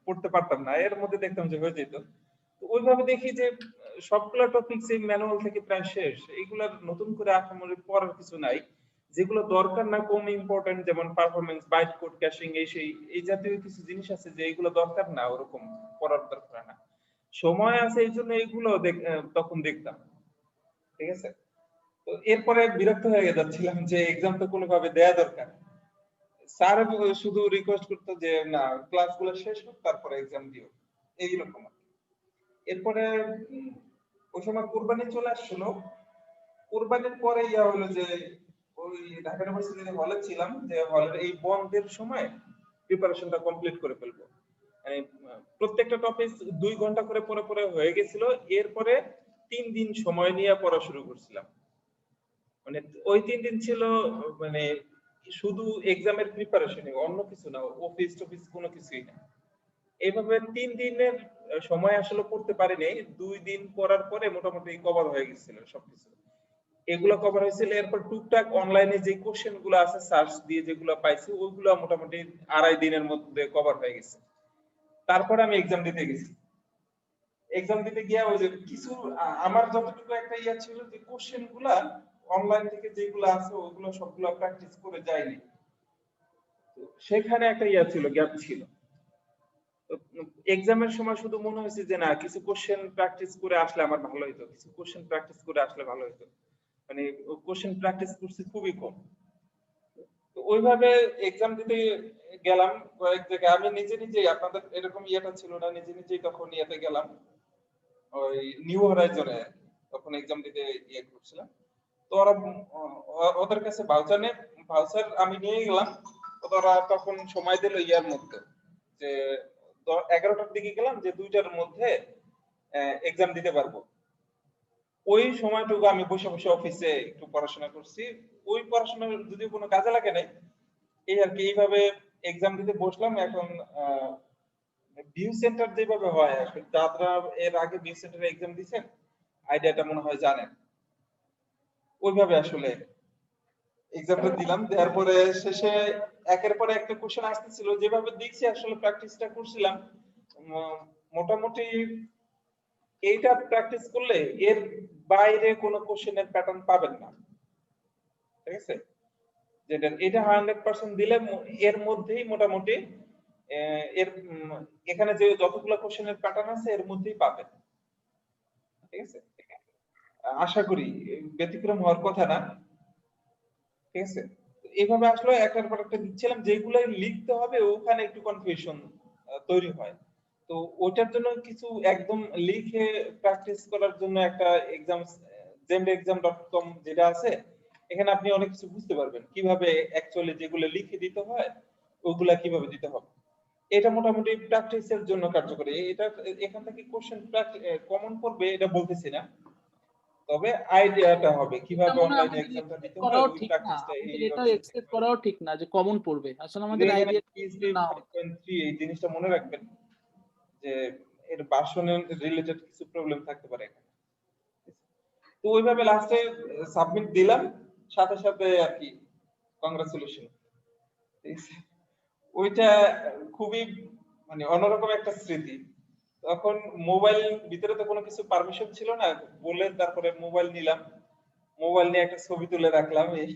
A: পড়তে পারতাম না, এর মধ্যে দেখতাম যে হয়ে যেত। তো ওইভাবে দেখি যে সবগুলা টপিকস এই ম্যানুয়াল থেকে প্রায় শেষ, এইগুলা নতুন করে আহামরি পড়ার কিছু নাই। যেগুলো দরকার না, কম ইম্পর্টেন্ট, যেমন পারফরম্যান্স, বাইট কোড ক্যাশিং, এই জাতীয় কিছু জিনিস আছে যে এইগুলো দরকার না, ওরকম পড়ার দরকার না, সময় আছে এই জন্য এইগুলো তখন দেখতাম। ঠিক আছে, তো এরপরে বিরক্ত হয়ে যাচ্ছিলাম যে এক্সাম তো কোনোভাবে দেয়া দরকার। স্যার শুধু রিকোয়েস্ট করতো যে না, ক্লাসগুলো শেষ হোক তারপরে এক্সাম দিও, এইরকম। এরপরে ওই সময় কুরবানি চলে আসছিল। কুরবানির পরে ইয়া হলো যে ওই ঢাকা ইউনিভার্সিটিতে হলে ছিলাম, যে হলের এই বন্ধের সময় প্রিপারেশনটা কমপ্লিট করে ফেলবো। মানে প্রত্যেকটা টপিক 2 ঘন্টা করে পড়ে পড়ে হয়ে গেছিল। এরপরে 3 দিন সময় নিয়ে পড়া শুরু করছিলাম। মানে ওই 3 দিন ছিল মানে শুধু এক্সামের প্রিপারেশনই, অন্য কিছু না, অফিস টফিস কোনো কিছুই না। এইভাবে 3 দিনের সময় আসলে পড়তে পারিনি। 2 দিন পড়ার পরে মোটামুটি কভার হয়ে গেছিল সবকিছু। এগুলো কভার হয়েছিল। এরপর টুকটাক অনলাইনে যে কোশ্চেন গুলো আছে সার্চ দিয়ে যেগুলো পাইছি ওইগুলো মোটামুটি 2.5 দিনের মধ্যে কভার হয়ে গেছে। তারপরে আমি এক্সাম দিতে গেছি। এক্সাম দিতে গিয়ে ওই যে কিছু আমার যতটুকু একটা ইয়া ছিল যে কোশ্চেন গুলা অনলাইন থেকে যেগুলো আছে ওগুলো সবগুলো প্র্যাকটিস করে যায়নি। তো সেখানে একটা ইয়া ছিল, গ্যাপ ছিল। এক্সামের সময় শুধু মনে হয়েছে যে না, কিছু কোশ্চেন প্র্যাকটিস করে আসলে আমার ভালো হতো, কিছু কোশ্চেন প্র্যাকটিস করে আসলে ভালো হতো। মানে কোশ্চেন প্র্যাকটিস করছি খুবই কম। তো ওইভাবে এক্সাম দিতে গেলাম কয়েক জায়গায়। আমি নিজে নিজেই, আপনাদের এরকম ইয়েটা ছিল না, নিজে নিজেই তখন ইয়েতে গেলাম ওই নিউ হরাইজনে, তখন এক্সাম দিতে ইয়ে করছিলাম। তো ওরা ওদের কাছে ভাউচার আমি নিয়ে গেলাম। ওরা তখন সময় দিল ইয়ার মধ্যে যে 11টার দিকে গেলাম, যে 2টার মধ্যে এক্সাম দিতে পারবো। ওই সময়টুকু আমি বসে বসে অফিসে একটু পড়াশোনা করছি। ওই পড়াশোনা যদি কোনো কাজে লাগে নাই, এই আর কি। এইভাবে এক্সাম দিতে বসলাম। এখন ভিউ সেন্টার যেভাবে হয়, আসলে যারা এর আগে ভিউ সেন্টারে এক্সাম দিয়েছেন আইডিয়াটা মনে হয় জানেন। ওইভাবে আসলে এক্সামটা দিলাম। দেওয়ার পরে শেষে একের পর একটা কোশ্চেন আসতেছিল, যেভাবে দেখছি আসলে প্র্যাকটিসটা করছিলাম মোটামুটি। এইটা প্র্যাকটিস করলে এর বাইরে কোনো কোশ্চেনের প্যাটার্ন পাবেন না। ঠিক আছে, যেটা এটা 100% দিলে এর মধ্যেই মোটামুটি এর এখানে যে যতগুলো কোশ্চেনের প্যাটার্ন আছে এর মধ্যেই পাবেন। ঠিক আছে, আশা করি ব্যতিক্রম হওয়ার কথা না। ঠিক আছে, এইভাবে আসলে একটার পর একটা দিচ্ছিলাম, যেগুলো লিখতে হবে ওখানে একটু কনফিউশন তৈরি হয়। তো ওটার জন্য কিছু একদম লিখে প্র্যাকটিস করার জন্য একটা এক্সাম, zemexam.com যেটা আছে, এখানে আপনি অনেক কিছু বুঝতে পারবেন কিভাবে অ্যাকচুয়ালি যেগুলো লিখে দিতে হয় ওগুলা কিভাবে দিতে হবে। এটা মোটামুটি প্র্যাকটিসের জন্য কার্যকরী। এটা এখান থেকে কোশ্চেন কমন পড়বে এটা বলতেছি না, তবে আইডিয়াটা হবে কিভাবে অনলাইনে এক্সামটা দিতে হয়।
C: করাও
A: ওই
C: ঠিক না,
A: প্র্যাকটিসটা
C: আমাদের এটা এক্সপেক্ট করাও ঠিক না যে কমন পড়বে। আসলে আমাদের আইডিয়া না।
A: 5.3 এই জিনিসটা মনে রাখবেন যে এর ভার্সনের রিলেটেড কিছু প্রবলেম থাকতে পারে এখানে। তো ওইভাবে লাস্টে সাবমিট দিলাম, সাথে সাথে আর কি কংগ্রাচুলেশন। ওইটা খুবই মানে অন্যরকম একটা স্মৃতি। তখন মোবাইল ভিতরে তো কোনো কিছু পারমিশন ছিল না, বলে তারপরে মোবাইল নিলাম, মোবাইল নিয়ে একটা ছবি তুলে রাখলাম এই।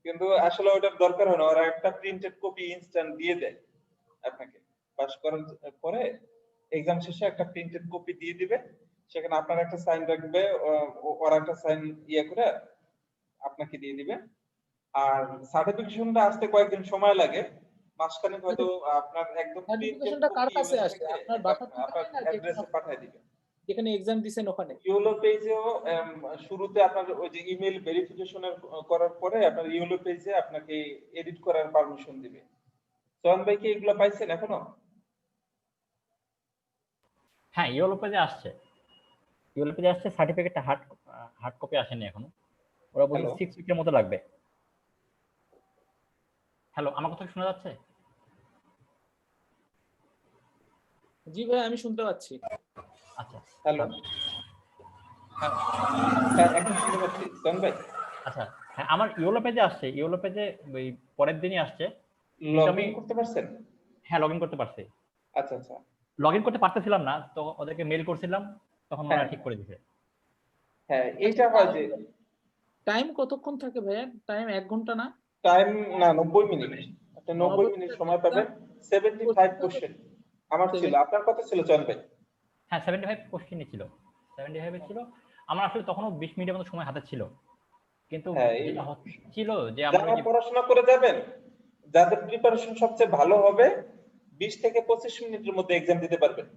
A: কিন্তু আসলে ওটার দরকার হয় না, ওরা একটা প্রিন্টেড কপি ইনস্ট্যান্ট দিয়ে দেয় আপনাকে। পাস করার পরে এক্সাম শেষে একটা প্রিন্টেড কপি দিয়ে দিবে, সেখানে আপনার একটা সাইন রাখবে, ওরা একটা সাইন ইয়ে করে আপনাকে দিয়ে দিবে। আর সার্টিফিকেশনটা আসতে কয়েকদিন সময় লাগে, মাসখানেক হয়তো আপনার একদম প্রিন্টেড
C: সার্টিফিকেশনটা কার
A: কপি
C: কাছে
A: ইমেল
C: আসে?
A: থেকে
C: আপনার বাসার
A: আপনার
C: ঠিকানায় না
A: অ্যাড্রেসে পাঠিয়ে দিবে।
C: যেখানে এক্সাম দিবেন ওখানে?
A: ইউলো পেজেও শুরুতে আপনার ওই যে ইমেল ভেরিফিকেশন করার পরে আপনার ইউলো পেজে আপনাকে এডিট করার পারমিশন দিবে। সোহান ভাই কি এগুলো পাইছেন এখনো?
B: হ্যাঁ, ইয়েলো পেজে আসছে, ইয়েলো পেজে আসছে, সার্টিফিকেটটা হার্ড কপি আসেনি এখনো। ওরা বলছে
A: হ্যালো
B: 6 উইকের মতো লাগবে। হ্যালো, আমার কথা কি শোনা যাচ্ছে?
C: জি ভাই, আমি শুনতে পাচ্ছি।
B: আচ্ছা
A: হ্যালো,
B: হ্যাঁ,
A: হ্যাঁ এখন শুনতে পাচ্ছি সোহান ভাই।
B: আচ্ছা হ্যাঁ, আমার ইয়েলো পেজে আসছে, ইয়েলো পেজে ওই পরের দিনই আসছে, কিন্তু
A: লগ
B: আমি
A: ইন করতে পারছেন?
B: হ্যাঁ লগ ইন করতে পারছি।
A: আচ্ছা আচ্ছা।
B: লগ ইন করতে পারতেছিলাম না, তো ওদেরকে মেল করছিলাম, তখন
A: হ্যাঁ
B: ওরা ঠিক করে দিছে।
A: হ্যাঁ,
C: আচ্ছা,
A: এইটা হয় যে
C: টাইম কতক্ষণ থাকে ভাইয়া? টাইম 1 ঘন্টা না?
A: টাইম না 90 মিনিট, আপনি 90
C: 90
A: মিনিট
C: মিনিট
A: সময় পাবেন। 75 কোশ্চেন আমার ছিল, আপনার কত ছিল চয়ন ভাই?
B: হ্যাঁ 75 কোশ্চেনই ছিল, 75 ছিল। আমার আসলে তখনও 20 মিনিটের মতো সময় হাতে ছিল, কিন্তু
A: হ্যাঁ
B: যেটা হচ্ছিল যে আমার ওই
A: যারা
B: যে
A: পড়াশোনা করে যাবেন, যাদের প্রিপারেশন সবচেয়ে ভালো হবে, 20 থেকে 25 মিনিটের মধ্যে এক্সাম দিতে পারবেন।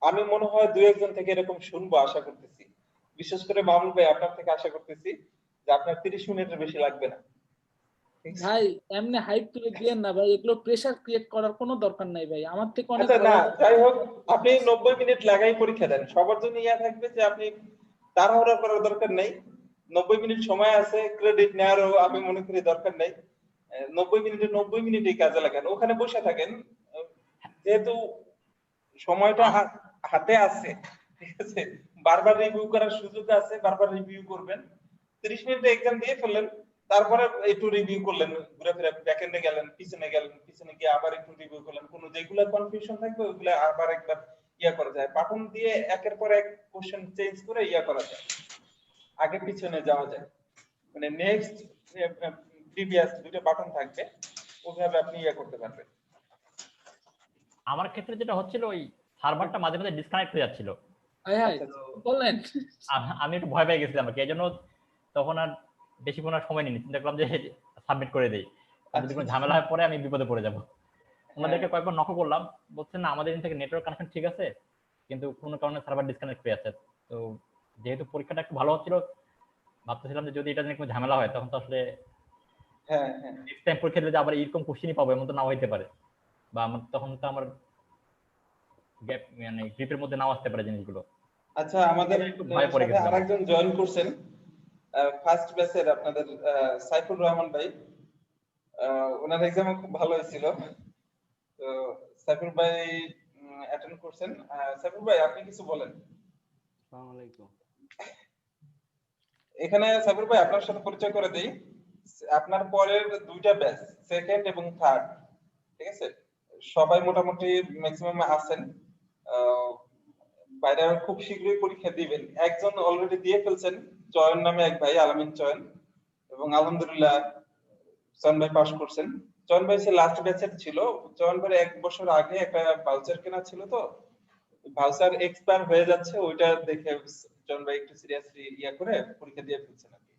A: আমি মনে হয় দুই একজন থেকে এরকম শুনবো, আশা করতেছি। বিশেষ করে মামুন ভাই আপনার থেকে আশা করতেছি যে আপনার 30 মিনিটের বেশি লাগবে না। ঠিক আছে?
C: ভাই এমনি হাইপ তুলে দিয়েন না ভাই, এগুলো প্রেসার ক্রিয়েট করার কোনো দরকার নাই ভাই, আমার থেকে অনেক
A: আচ্ছা না,
C: ভালো।
A: যাই হোক, আপনি 90 মিনিট লাগাই পরীক্ষা দেন, সবার জন্য ইয়া থাকবে যে আপনি তাড়াহুড়া করার দরকার নেই। 90 মিনিট সময় আছে, ক্রেডিট নেওয়ারও আমি মনে করি দরকার নেই। 90 মিনিটে 90 মিনিটই কাজে লাগান, ওখানে বসে থাকেন। যেহেতু সময়টা হাতে আছে, ঠিক আছে, বারবার রিভিউ করার সুযোগ আছে, বারবার রিভিউ করবেন। 30 মিনিটে এক্সাম দিয়ে ফেললেন, তারপরে একটু রিভিউ করলেন, ঘুরে ফিরে ব্যাকএন্ডে গেলেন, পিছনে গিয়ে আবার একটু রিভিউ করলেন, কোন যেগুলা কনফিউশন থাকবে ওগুলো আবার একবার ইয়া করা যায়, বাটন দিয়ে একের পর এক কোশ্চেন চেঞ্জ করে ইয়া করা যায়, আগে পিছনে যাওয়া যায়। মানে নেক্সট প্রিভিয়াস দুটো বাটন থাকবে, ওভাবে আপনি ইয়া করতে পারবেন।
B: আমার ক্ষেত্রে যেটা হচ্ছিল, ওই সার্ভারটা মাঝে মাঝে ডিসকানেক্ট হয়ে যাচ্ছিল।
C: হাই হাই
A: আচ্ছা, আচ্ছা।
C: বললেন।
B: আমি একটু ভয় পেয়ে গেছিলাম আর কি, এই জন্য তখন আর বেশিক্ষণ আর সময় নিইনি, চিন্তা করলাম যে সাবমিট করে দেই, যদি কোনো ঝামেলা হয় পরে আমি বিপদে পড়ে যাব। ওনাদেরকে কয়েকবার নক করলাম, বলছেন না আমাদের এখান থেকে নেটওয়ার্ক কানেকশন ঠিক আছে, কিন্তু কোনো কারণে সার্ভার ডিসকানেক্ট হয়ে আছে। তো যেহেতু পরীক্ষাটা একটু ভালো হচ্ছিল, ভাবতেছিলাম যে যদি এটা নিয়ে কোনো ঝামেলা হয় তখন তো আসলে
A: হ্যাঁ হ্যাঁ
B: নেক্সট টাইম পরীক্ষা দিলে আবার এরকম কোশ্চেনই পাবো, এমন তো নাও হইতে পারে, বা আমার তখন তো আমার গ্যাপ মানে গ্রিপের মধ্যে নাও আসতে পারে জিনিসগুলো।
A: আচ্ছা, আমাদের
B: একটু ভয় পড়ে
A: সাথে
B: গেছিলাম।
A: আরেকজন জয়েন করছেন ফার্স্ট ব্যাচের, আপনাদের সাইফুর রহমান ভাই। ওনার এক্সাম খুব ভালো হয়েছিল। তো সাইফুর ভাই অ্যাটেন্ড করছেন। সাইফুর ভাই আপনি কিছু বলেন।
I: আসসালামু আলাইকুম।
A: এখানে সাইফুর ভাই আপনার সাথে পরিচয় করে দেই। আপনার পরের দুইটা ব্যাচ, সেকেন্ড এবং থার্ড, ঠিক আছে, সবাই মোটামুটি ম্যাক্সিমাম আছেন। বাইরে খুব শীঘ্রই পরীক্ষা দিবেন। একজন অলরেডি দিয়ে ফেলছেন, চয়ন নামে এক ভাই, আলামিন চয়ন, এবং আলহামদুলিল্লাহ চয়ন ভাই পাস করছেন। চয়ন ভাই সে লাস্ট ব্যাচের ছিল। চয়ন ভাই 1 বছর আগে একটা ভাউচার কেনা ছিল, তো ভাউচার এক্সপায়ার হয়ে যাচ্ছে, ওইটা দেখে চয়ন ভাই একটু সিরিয়াসলি ইয়া করে পরীক্ষা দিয়ে ফেলছেন আর কি।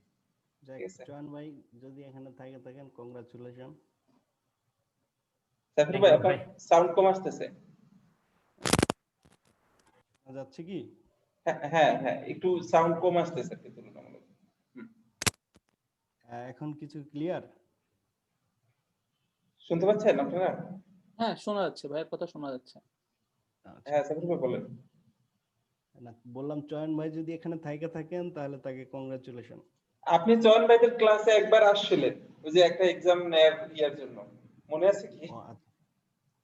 I: যাক,
A: ঠিক আছে,
I: চয়ন ভাই যদি এখানে থাকেন কংগ্রাচুলেশন।
A: সাইফুর ভাই আপনার সাউন্ড কম আসতেছে।
I: যাচ্ছে কি?
A: হ্যাঁ হ্যাঁ হ্যাঁ, একটু সাউন্ড কম আসতেছে তুলনামূলক।
I: এখন কিছু ক্লিয়ার
A: শুনতে পাচ্ছেন আপনারা?
C: হ্যাঁ শোনা যাচ্ছে, ভাইয়ের কথা শোনা যাচ্ছে।
A: হ্যাঁ সাইফুর ভাই বলেন।
I: না, বললাম চয়ন ভাই যদি এখানে থাকেন তাহলে তাকে কংগ্রাচুলেশন।
A: আপনি চয়ন ভাইদের ক্লাসে একবার আসছিলেন, ওই যে একটা এক্সাম নেয়ার ইয়ার জন্য, মনে আছে কি?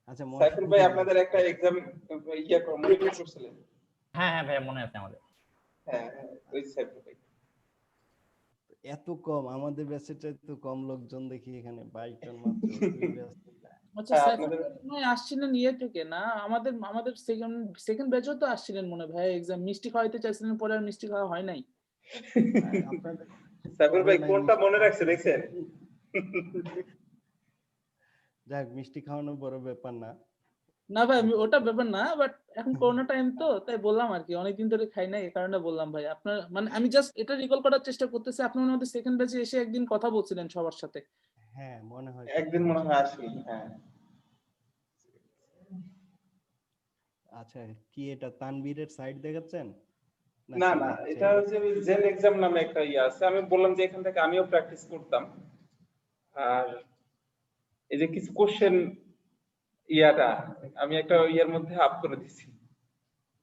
I: আচ্ছা,
A: সাইফুর ভাই আপনাদের একটা এক্সাম ইয়া মনিটর করছিলেন।
B: হ্যাঁ হ্যাঁ ভাইয়া মনে আছে আমাদের।
A: হ্যাঁ ওই সাইফুর ভাই।
I: এত কম, আমাদের ব্যাচের চাইতে কম লোকজন দেখি এখানে, 22 জন মাত্র। দুই ব্যাচ।
C: আচ্ছা সাইফুল ভাই আসছিলেন ইয়ে থেকে না? আমাদের সেকেন্ড ব্যাচও তো আসছিলেন মনে ভাই, এক্সাম মিষ্টি খাওয়াইতে চাইছিলেন, পরে আর মিষ্টি খাওয়া হয় নাই।
A: সাইফুর ভাই কোনটা মনে রাখছে দেখছেন?
I: যাক, মিষ্টি খাওয়ানো বড় ব্যাপার না।
C: না ভাই ওটা ব্যাপার না, বাট এখন করোনা টাইম তো তাই বললাম আর কি, অনেকদিন ধরে খাই নাই এই কারণে বললাম ভাই। আপনার মানে আমি জাস্ট এটা রিকল করার চেষ্টা করতেছি, আপনি আমাদের সেকেন্ড ব্যাচে এসে একদিন কথা বলছিলেন সবার সাথে।
I: হ্যাঁ মনে হয়,
A: একদিন মনে হয় আসলেন। হ্যাঁ
I: আচ্ছা, কি এটা তানভীরের সাইড দেখাচ্ছেন?
A: না না, এটা হচ্ছে জেন এক্সাম নামে একটা ইয়ে আছে। আমি বললাম যে এখান থেকে আমিও প্র্যাকটিস করতাম, আর এই যে কিছু কোশ্চেন ইয়াটা আমি একটা ইয়ার মধ্যে আপ করে দিছি,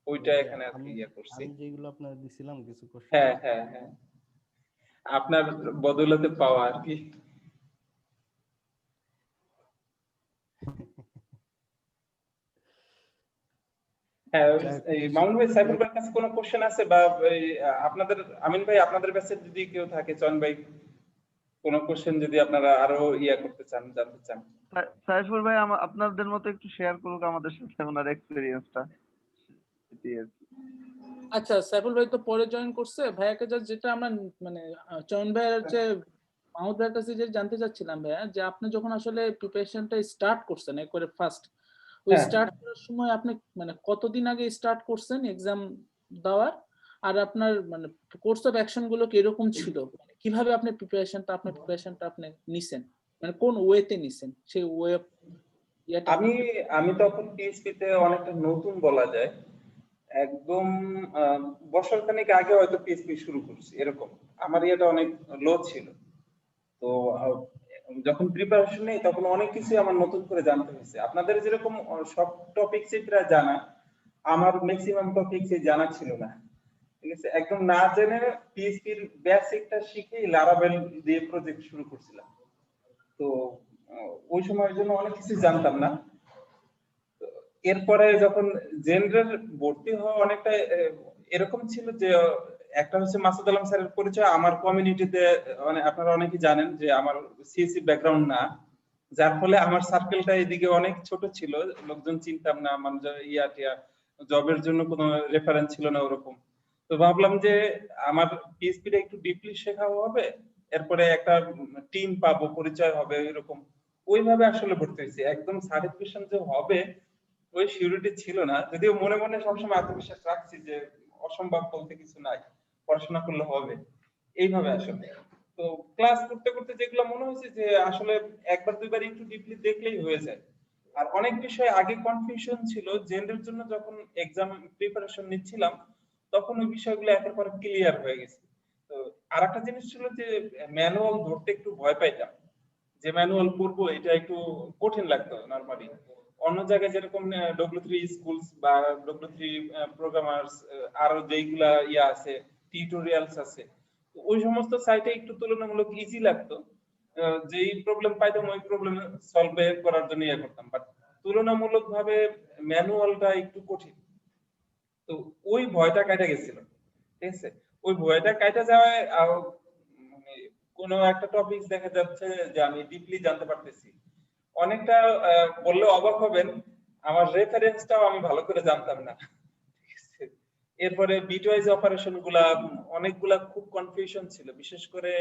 A: ওইটা
I: যে
A: এখানে আর কি
I: আমি
A: ইয়া করছি।
I: আমি যেগুলো আপনার দিছিলাম কিছু কোশ্চেন,
A: হ্যাঁ হ্যাঁ হ্যাঁ, আপনার বদৌলতে পাওয়া আর কি। হ্যাঁ, এই মামুন ভাই, সাইফুল ভাইয়ের কাছে কোনো কোশ্চেন আছে বা এই, আপনাদের আমিন ভাই আপনাদের কাছে যদি কেউ থাকে, চয়ন ভাই কোনো কোশ্চেন যদি আপনারা আরো ইয়া করতে চান, জানতে চান।
H: সাইফুল ভাই আপনাদের মতো একটু শেয়ার করুক আমাদের সাথে ওনার এক্সপেরিয়েন্সটা।
C: আচ্ছা, সাইফুল ভাই তো পরে জয়েন করছে, ভাইয়াকে যেটা আমরা মানে চয়ন ভাইয়ের যে মাহমুদ ভাইয়ের কাছে যে জানতে চাচ্ছিলাম ভাইয়া, যে আপনি যখন আসলে প্রিপারেশনটা স্টার্ট করছেন একবারে ফার্স্ট, ওই
A: হ্যাঁ।
C: স্টার্ট করার সময় আপনি মানে কতদিন আগে স্টার্ট করছেন এক্সাম দেওয়ার, আর আপনার মানে কোর্স অফ অ্যাকশন গুলো কিরকম ছিল, মানে কিভাবে আপনি প্রিপারেশনটা আপনি নিছেন, মানে কোন ওয়েতে নিছেন, সেই ওয়ে ইয়াটা
A: আমি তখন পিএইচপি তে অনেকটা নতুন বলা যায়, একদম বছর খানেক আগে হয়তো পিএইচপি শুরু করছি এরকম। আমার ইয়েটা অনেক লো ছিল, তো যখন প্রিপারেশন নেই তখন অনেক কিছু আমার নতুন করে জানতে হয়েছে। আপনাদের যেরকম সব টপিকসই প্রায় জানা, আমার ম্যাক্সিমাম টপিকসই জানা ছিল না, ঠিক আছে। একদম না জেনে পিএইচপির বেসিকটা শিখে লারাভেল দিয়ে প্রজেক্ট শুরু করছিলাম। তো ওই সময়ের জন্য অনেক কিছু জানতাম না। এরপরে যখন জেনারেল ভর্তি হওয়া অনেকটা এরকম ছিল যে, একটা হচ্ছে মাসুদ আলম স্যারের পরিচয় আমার কমিউনিটিতে, মানে আপনারা অনেকেই জানেন যে আমার সিএসসি ব্যাকগ্রাউন্ড না, যার ফলে আমার সার্কেলটা এদিকে অনেক ছোট ছিল, লোকজন চিনতাম না, মানুষ ইয়া টিয়া, জবের জন্য কোনো রেফারেন্স ছিল না ওরকম। তো ভাবলাম যে আমার পিএইচপিটা একটু ডিপলি শেখা হবে, এরপরে একটা টিম পাবো, পরিচয় হবে, এরকম ওইভাবে আসলে ভর্তি হয়েছি। একদম সার্টিফিকেশন যে হবে ওই সিউরিটি ছিল না, যদিও মনে মনে সবসময় আত্মবিশ্বাস রাখছি যে অসম্ভব বলতে কিছু নাই, পড়াশোনা করলে হবে, এইভাবে আসলে। তো ক্লাস করতে করতে যেগুলো মনে হয়েছে যে আসলে একবার দুইবার একটু ডিপলি দেখলেই হয়ে যায়। আর অনেক বিষয় আগে কনফিউশন ছিল, জেনারেল জন্য যখন এক্সাম প্রিপারেশন নিচ্ছিলাম তখন ওই বিষয়গুলো একের পর ক্লিয়ার হয়ে গেছে। তো আরেকটা জিনিস ছিল যে ম্যানুয়াল ধরতে একটু ভয় পাইতাম, যে ম্যানুয়াল পড়বো এটা একটু কঠিন লাগতো নরমালি। অন্য জায়গায় যেরকম W3 স্কুলস বা W3 প্রোগ্রামার্স, আরো যেইগুলা ইয়া আছে, টিউটোরিয়ালস আছে, তো ওই সমস্ত সাইটে একটু তুলনামূলক ইজি লাগতো। যেই প্রবলেম পাইতাম ওই প্রবলেম সলভ করার জন্য ইয়ে করতাম, বাট তুলনামূলক ভাবে ম্যানুয়ালটা একটু কঠিন। তো ওই ভয়টা কাটা গেছিল, ঠিক আছে। ওই ভয়টা কাটা যাওয়ায় মানে কোনো একটা টপিক দেখা যাচ্ছে যে আমি ডিপলি জানতে পারতেছি অনেকটা। বললে অবাক হবেন, আমার রেফারেন্সটাও আমি ভালো করে জানতাম না, ঠিক আছে। এরপরে বিটওয়াইজ অপারেশন গুলা অনেকগুলা খুব কনফিউশন ছিল, বিশেষ করে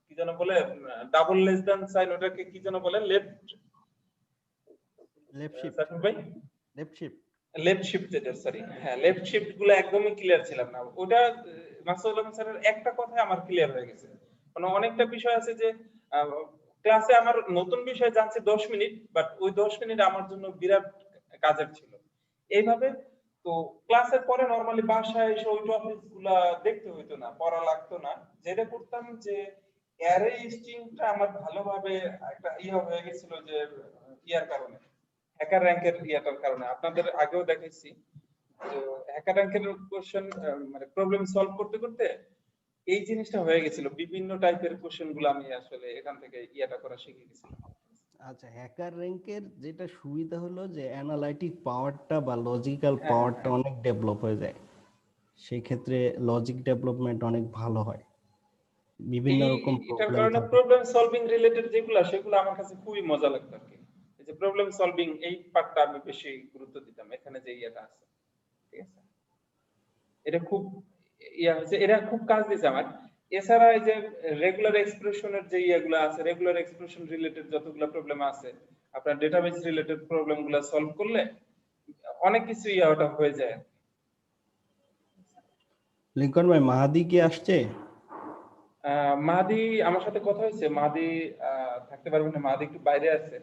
A: কি যেন বলে, ডাবল লেস দ্যান সাইন, ওটাকে কি যেন বলে, লেফট ভাই, লেফট শিফট, যেটা সরি, হ্যাঁ লেফট শিফট গুলো একদমই ক্লিয়ার ছিলাম না। ওটা মাসুদ আলম স্যারের একটা কথায় আমার ক্লিয়ার হয়ে গেছে। মানে অনেকটা বিষয় আছে যে ক্লাসে আমার নতুন বিষয় জানছি 10 মিনিট, বাট ওই 10 মিনিট আমার জন্য বিরাট কাজের ছিল এইভাবে। তো ক্লাসের পরে নরমালি বাসায় এসে ওই টপিকস গুলা দেখতে হইতো না, পড়া লাগতো না। যেটা করতাম যে অ্যারে স্ট্রিংটা আমার ভালোভাবে একটা ইয়ে হয়ে গেছিল, যে ইয়ার কারণে, হ্যাকার র্যাঙ্কের ইয়াটার কারণে। আপনাদের আগেও দেখাইছি, তো হ্যাকার র্যাঙ্কের কোশ্চেন মানে প্রবলেম সলভ করতে করতে এই জিনিসটা হয়ে গেছিল। বিভিন্ন টাইপের কোশ্চেন গুলো আমি আসলে এখান থেকে ইয়াটা করা শিখে গেছিলাম।
I: আচ্ছা, হ্যাকার র্যাঙ্কের যেটা সুবিধা হলো যে অ্যানালাইটিক পাওয়ারটা বা লজিক্যাল
A: হ্যাঁ,
I: পাওয়ারটা অনেক ডেভেলপ হয়ে যায়, সেই ক্ষেত্রে লজিক ডেভেলপমেন্ট অনেক ভালো হয়, বিভিন্ন রকম
A: এটার
I: প্রবলেম
A: কারণে
I: থাকে।
A: প্রবলেম সলভিং রিলেটেড যেগুলো, সেগুলো আমার কাছে খুবই মজা লাগতো আর কি। এই যে প্রবলেম সলভিং, এই পার্টটা আমি বেশি গুরুত্ব দিতাম এখানে যে ইয়েটা আছে, ঠিক আছে। এটা খুব ইয়া হচ্ছে, এটা খুব কাজ দিয়েছে আমার। এছাড়া এই যে রেগুলার এক্সপ্রেশনের যে ইয়েগুলো আছে, রেগুলার এক্সপ্রেশন রিলেটেড যতগুলো প্রবলেম আছে, আপনার ডেটাবেস রিলেটেড প্রবলেম গুলো সলভ করলে অনেক কিছু ইয়া ওটা হয়ে যায়।
I: লিঙ্কন ভাই, মাহাদি কি আসছে?
A: মাহাদি আমার সাথে কথা হয়েছে, মাহাদি থাকতে পারবে না, মাহাদি একটু বাইরে আছে।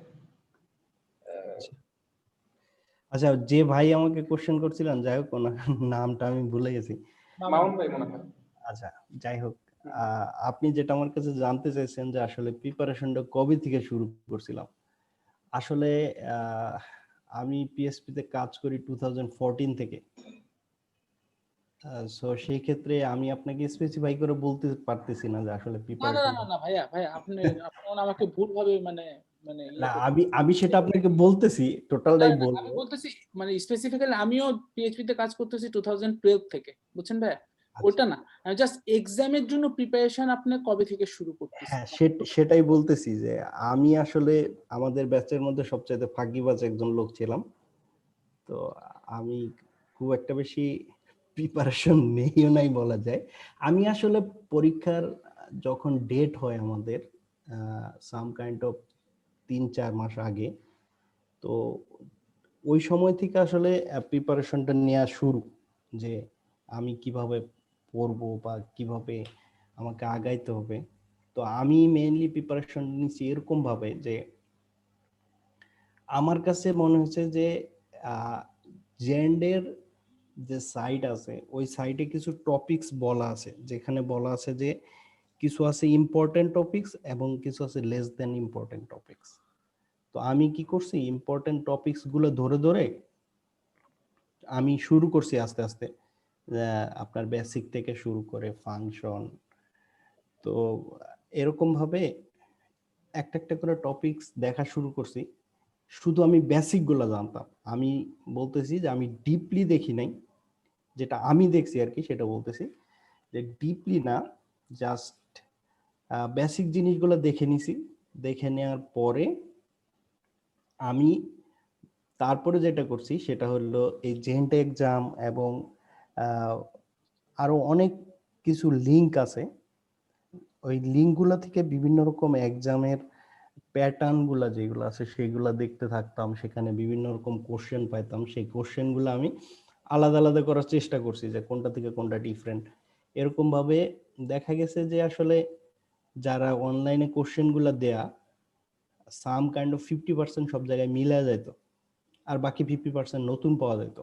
I: আচ্ছা, যে ভাই আমাকে কোশ্চেন করছিলেন, যাই হোক ওনার নামটা আমি ভুলে গেছি।
A: মামুন ভাই মনে হয়।
I: আচ্ছা, যাই হোক, আপনি যেটা আমার কাছে জানতে চাইছেন যে আসলে প্রিপারেশনটা কবে থেকে শুরু করছিলাম, আসলে আমি পিএসপি তে কাজ করি 2014 থেকে। সো সেই ক্ষেত্রে আমি আপনাকে স্পেসিফাই করে বলতে পারতেছি না যে আসলে
C: না না
I: প্রিপারেশন।
C: না না ভাইয়া ভাইয়া আপনি আপনি আমাকে ভুলভাবে মানে মানে
I: না, আমি সেটা আপনাকে বলতেছি, টোটালটাই
C: আমি
I: বলবো।
C: বলতেছি মানে স্পেসিফিক্যালি আমিও পিএইচপি তে কাজ করতেছি 2012 থেকে, বুঝছেন ভাইয়া?
I: আচ্ছা।
C: ওটা না, জাস্ট এক্সামের জন্য প্রিপারেশন আপনি কবে থেকে শুরু করতেছেন?
I: হ্যাঁ, সেটাই বলতেছি যে আমি আসলে আমাদের ব্যাচের মধ্যে সবচাইতে ফাঁকিবাজ একজন লোক ছিলাম। তো আমি খুব একটা বেশি প্রিপারেশন নেইও নাই বলা যায়। আমি আসলে পরীক্ষার যখন ডেট হয় আমাদের সাম কাইন্ড অফ 3-4 মাস আগে, তো ওই সময় থেকে আসলে প্রিপারেশনটা নেওয়া শুরু, যে আমি কিভাবে পড়বো বা কিভাবে আমাকে আগাইতে হবে। তো আমি মেইনলি প্রিপারেশন নিচ্ছি এরকম ভাবে যে আমার কাছে মনে হচ্ছে যে জেন্ডের যে সাইট আছে ওই সাইটে কিছু টপিকস বলা আছে, যেখানে বলা আছে যে কিছু আছে ইম্পর্টেন্ট টপিকস এবং কিছু আছে লেস দেন ইম্পর্টেন্ট টপিকস। তো আমি কি করছি, ইম্পর্টেন্ট টপিকস গুলো ধরে ধরে আমি শুরু করছি আস্তে আস্তে, আপনার বেসিক থেকে শুরু করে ফাংশন। তো এরকম ভাবে একটা একটা করে টপিকস দেখা শুরু করছি। শুধু আমি বেসিক গুলো জানতাম, আমি বলতেছি যে আমি ডিপলি দেখি নাই, যেটা আমি দেখছি আর কি সেটা বলতেছি, যে ডিপলি না, জাস্ট বেসিক জিনিসগুলো দেখে নিছি। দেখে নেওয়ার পরে আমি তারপরে যেটা করছি সেটা হলো এই জেন্ট এক্সাম এবং আরো অনেক কিছু লিংক আছে, ওই লিঙ্কগুলো থেকে বিভিন্ন রকম এক্সামের প্যাটার্ন গুলা যেগুলো আছে সেগুলা দেখতে থাকতাম। সেখানে বিভিন্ন রকম কোশ্চেন পাইতাম, সেই কোশ্চেন গুলো আমি আলাদা আলাদা করার চেষ্টা করছি যে কোনটা থেকে কোনটা ডিফারেন্ট। এরকম ভাবে দেখা গেছে যে আসলে যারা অনলাইনে কোশ্চেন গুলা দেয়া, সাম কাইন্ড অফ 50% সব জায়গায় মিলা যেত, আর বাকি 50% নতুন পাওয়া যেত।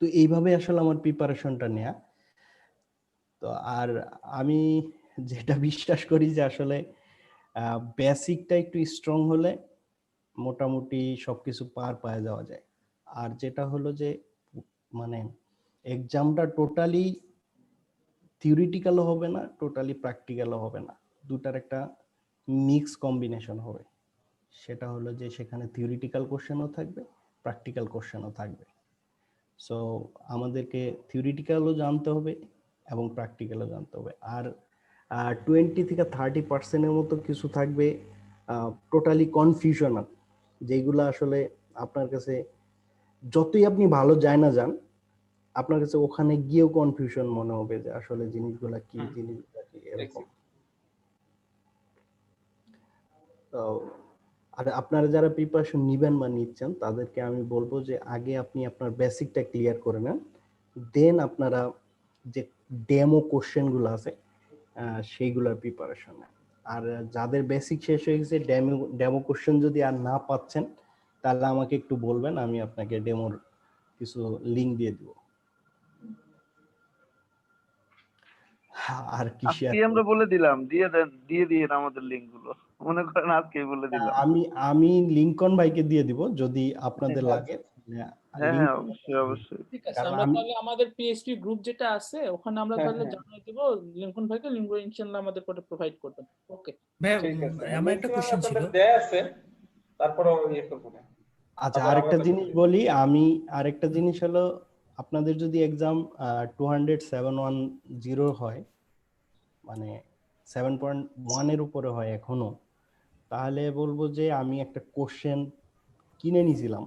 I: তো এইভাবে আসলে আমার প্রিপারেশনটা নেয়া। তো আর আমি যেটা বিশ্বাস করি যে আসলে বেসিকটা একটু স্ট্রং হলে মোটামুটি সবকিছু পার পাওয়া যাওয়া যায়। আর যেটা হলো যে মানে এক্সামটা টোটালি থিওরিটিক্যালও হবে না, টোটালি প্র্যাকটিক্যালও হবে না, দুটার একটা মিক্স কম্বিনেশন হবে। সেটা হলো যে সেখানে থিওরিটিক্যাল কোশ্চেনও থাকবে, প্র্যাকটিক্যাল কোশ্চেনও থাকবে। সো আমাদেরকে থিওরিটিক্যালও জানতে হবে এবং প্র্যাকটিক্যালও জানতে হবে। আর 20-30% মতো কিছু থাকবে টোটালি কনফিউশনাল, যেগুলো আসলে আপনার কাছে যতই আপনি ভালো যায় না যান, আপনার কাছে ওখানে গিয়েও কনফিউশন মনে হবে যে আসলে জিনিসগুলা কি এরকম। তো আর আপনারা যারা প্রিপারেশন নিবেন বা নিচ্ছেন তাদেরকে আমি বলবো যে আগে আপনি আপনার বেসিকটা ক্লিয়ার করে নেন, দেন আপনারা যে ডেমো কোশ্চেন গুলো আছে সেইগুলোর প্রিপারেশন নেন। আর যাদের বেসিক শেষ হয়ে গেছে, ডেমো কোশ্চেন যদি আর না পাচ্ছেন তাহলে আমাকে একটু বলবেন, আমি আপনাকে ডেমোর কিছু লিংক দিয়ে দিব। আর কি শেয়ার
H: আমরা বলে দিলাম, দিয়ে দেন, দিয়ে দিন আমাদের লিংক গুলো, মনে করেন আজকেই বলে দিলাম।
I: আমি লিংকন ভাইকে দিয়ে দিব যদি আপনাদের লাগে।
H: হ্যাঁ অবশ্যই অবশ্যই।
C: ঠিক আছে, আমরা তাহলে আমাদের পিএইচডি গ্রুপ যেটা আছে ওখানে আমরা তাহলে জানিয়ে দেব লিংকন ভাইকে, লিংক ইনশাআল্লাহ আমাদের পরে প্রোভাইড করবেন। ওকে
A: ঠিক আছে, আমার একটা কোশ্চেন ছিল, দেয়া আছে তারপরে ইয়ে করব না।
I: আচ্ছা, আরেকটা জিনিস বলি আমি, আরেকটা জিনিস হলো আপনাদের যদি এক্সাম 20710 হয়, মানে 7.1 এর উপরে হয় এখনো, তাহলে বলবো যে আমি একটা কোশ্চেন কিনে নিয়েছিলাম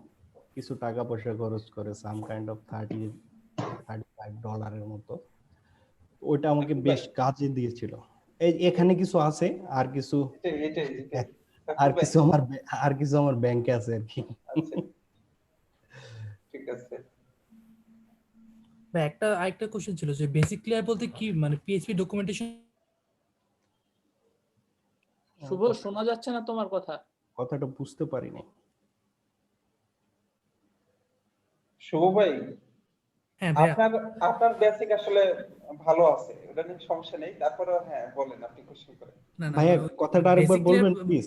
I: কিছু টাকা পয়সা খরচ করে, সাম কাইন্ড অফ $35 মতো। ওটা আমাকে বেশ কাজে দিয়েছিল। এখানে কিছু আছে, আর কিছু আমার ব্যাংকে আছে আর কি।
A: ঠিক আছে
J: ভাই আরেকটা কোশ্চেন ছিল যে বেসিক ক্লিয়ার বলতে কি, মানে পিএইচপি ডকুমেন্টেশন।
C: শুভ, শোনা যাচ্ছে না তোমার কথা,
I: কথাটা বুঝতে পারি নাই।
A: শুভ ভাই,
J: হ্যাঁ ভাই,
A: আপনার বেসিক আসলে ভালো আছে, ওটা নিয়ে সমস্যা নেই। তারপরে হ্যাঁ বলেন, আপনি কোশ্চেন করেন।
I: ভাইয়া কথাটা আরেকবার বলবেন প্লিজ।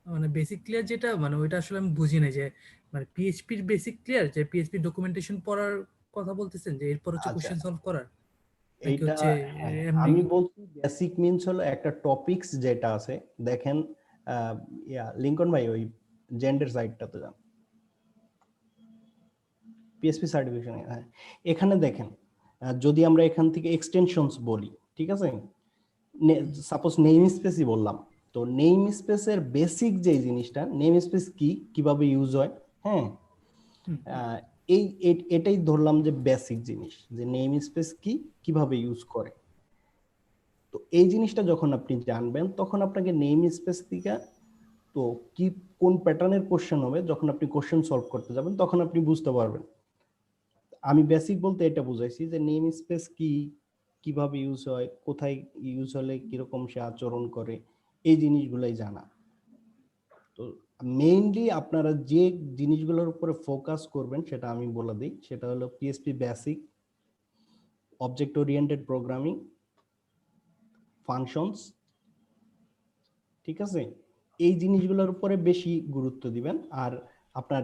J: মানে বেসিক ক্লিয়ার যেটা মানে ওইটা আসলে আমি বুঝি না যে মানে পিএইচপির বেসিক ক্লিয়ার যে পিএইচপি ডকুমেন্টেশন পড়ার কথা বলতেছেন যে এরপর হচ্ছে
I: আচ্ছা,
J: কোশ্চেন সলভ করার নাকি
I: এইটা
J: হচ্ছে
I: হ্যাঁ,
J: এমনি?
I: আমি বলছি বেসিক মিনস হলো একটা টপিকস যেটা আছে, দেখেন লিংকন ভাই ওই জেন্ডার সাইটটাতে যান, পিএসপি সার্টিফিকেশন, হ্যাঁ এখানে দেখেন যদি আমরা এখান থেকে এক্সটেনশনস বলি, ঠিক আছে, সাপোজ নেম স্পেসই বললাম, তো নেম স্পেসের বেসিক যে জিনিসটা, নেম স্পেস কি, কিভাবে ইউজ হয়, হ্যাঁ এটাই ধরলাম যে বেসিক জিনিস, যে নেম স্পেস কি, কিভাবে ইউজ করে। তো এই জিনিসটা যখন আপনি জানবেন তখন আপনাকে নেম স্পেস থেকে তো কি কোন প্যাটার্নের কোশ্চেন হবে, যখন আপনি কোশ্চেন সলভ করতে যাবেন তখন আপনি বুঝতে পারবেন। আমি বেসিক বলতে এটা বুঝাইছি যে নেম স্পেস কি, কিভাবে ইউজ হয়, কোথায় ইউজ হলে কিরকম সে আচরণ করে, এই জিনিসগুলাই জানা। তো মেইনলি আপনারা যে জিনিসগুলোর উপরে ফোকাস করবেন সেটা আমি বলে দিই, সেটা হলো PSP basic, object oriented programming, functions, ঠিক আছে, এই জিনিসগুলোর উপরে বেশি গুরুত্ব দিবেন। আর আপনার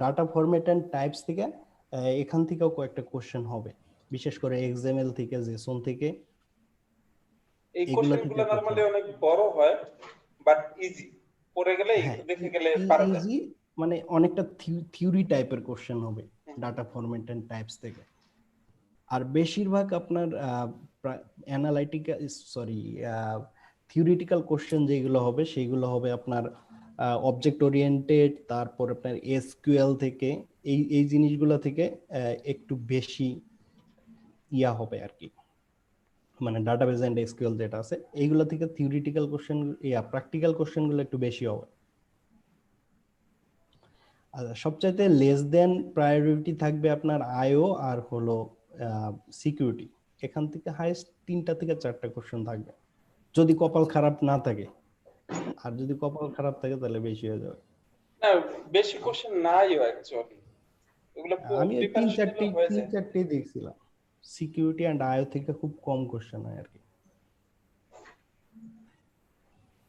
I: ডাটা ফরম্যাট এন্ড টাইপস থেকে এখান থেকেও কয়েকটা কোশ্চেন হবে, বিশেষ করে এক্সএমএল থেকে, জেসন থেকে,
A: এই
I: এগুলো
A: কোশ্চেনগুলো
I: থেকে
A: নরমালি অনেক বড় হয় বাট ইজি, পড়ে গেলে
I: হ্যাঁ
A: দেখে গেলে পারা যায়।
I: ইজি, মানে অনেকটা থিওরি টাইপের কোশ্চেন হবে ডাটা ফরম্যাট এন্ড টাইপস থেকে। আর বেশিরভাগ আপনার অ্যানালাইটিক্যাল সরি থিওরিটিক্যাল কোশ্চেন যেগুলো হবে সেগুলো হবে আপনার অবজেক্ট ওরিয়েন্টেড, তারপর আপনার এসকিউএল থেকে, এই জিনিসগুলো থেকে একটু বেশি ইয়া হবে আর কি, মানে ডাটাবেজ এন্ড এসকিউএল যেটা আছে এইগুলো থেকে থিওরিটিক্যাল কোশ্চেন, প্র্যাকটিক্যাল কোশ্চেনগুলো একটু বেশি হবে। সবচাইতে লেস দেন প্রায়োরিটি থাকবে আপনার আইও আর হলো সিকিউরিটি, এখান থেকে হাইয়েস্ট 3টা থেকে 4টা কোশ্চেন থাকবে যদি কপাল খারাপ না থাকে, আর যদি কপাল খারাপ থাকে তাহলে বেশি হয়ে যাবে।
A: না বেশি কোশ্চেন নাইও অ্যাকচুয়ালি, এগুলো
I: আমি
A: প্রিপারেশন দিলে হয়ে যায়।
I: 3-4টেই দেখছিলাম, সিকিউরিটি এন্ড আইও থেকে খুব কম কোশ্চেন হয় আর কি।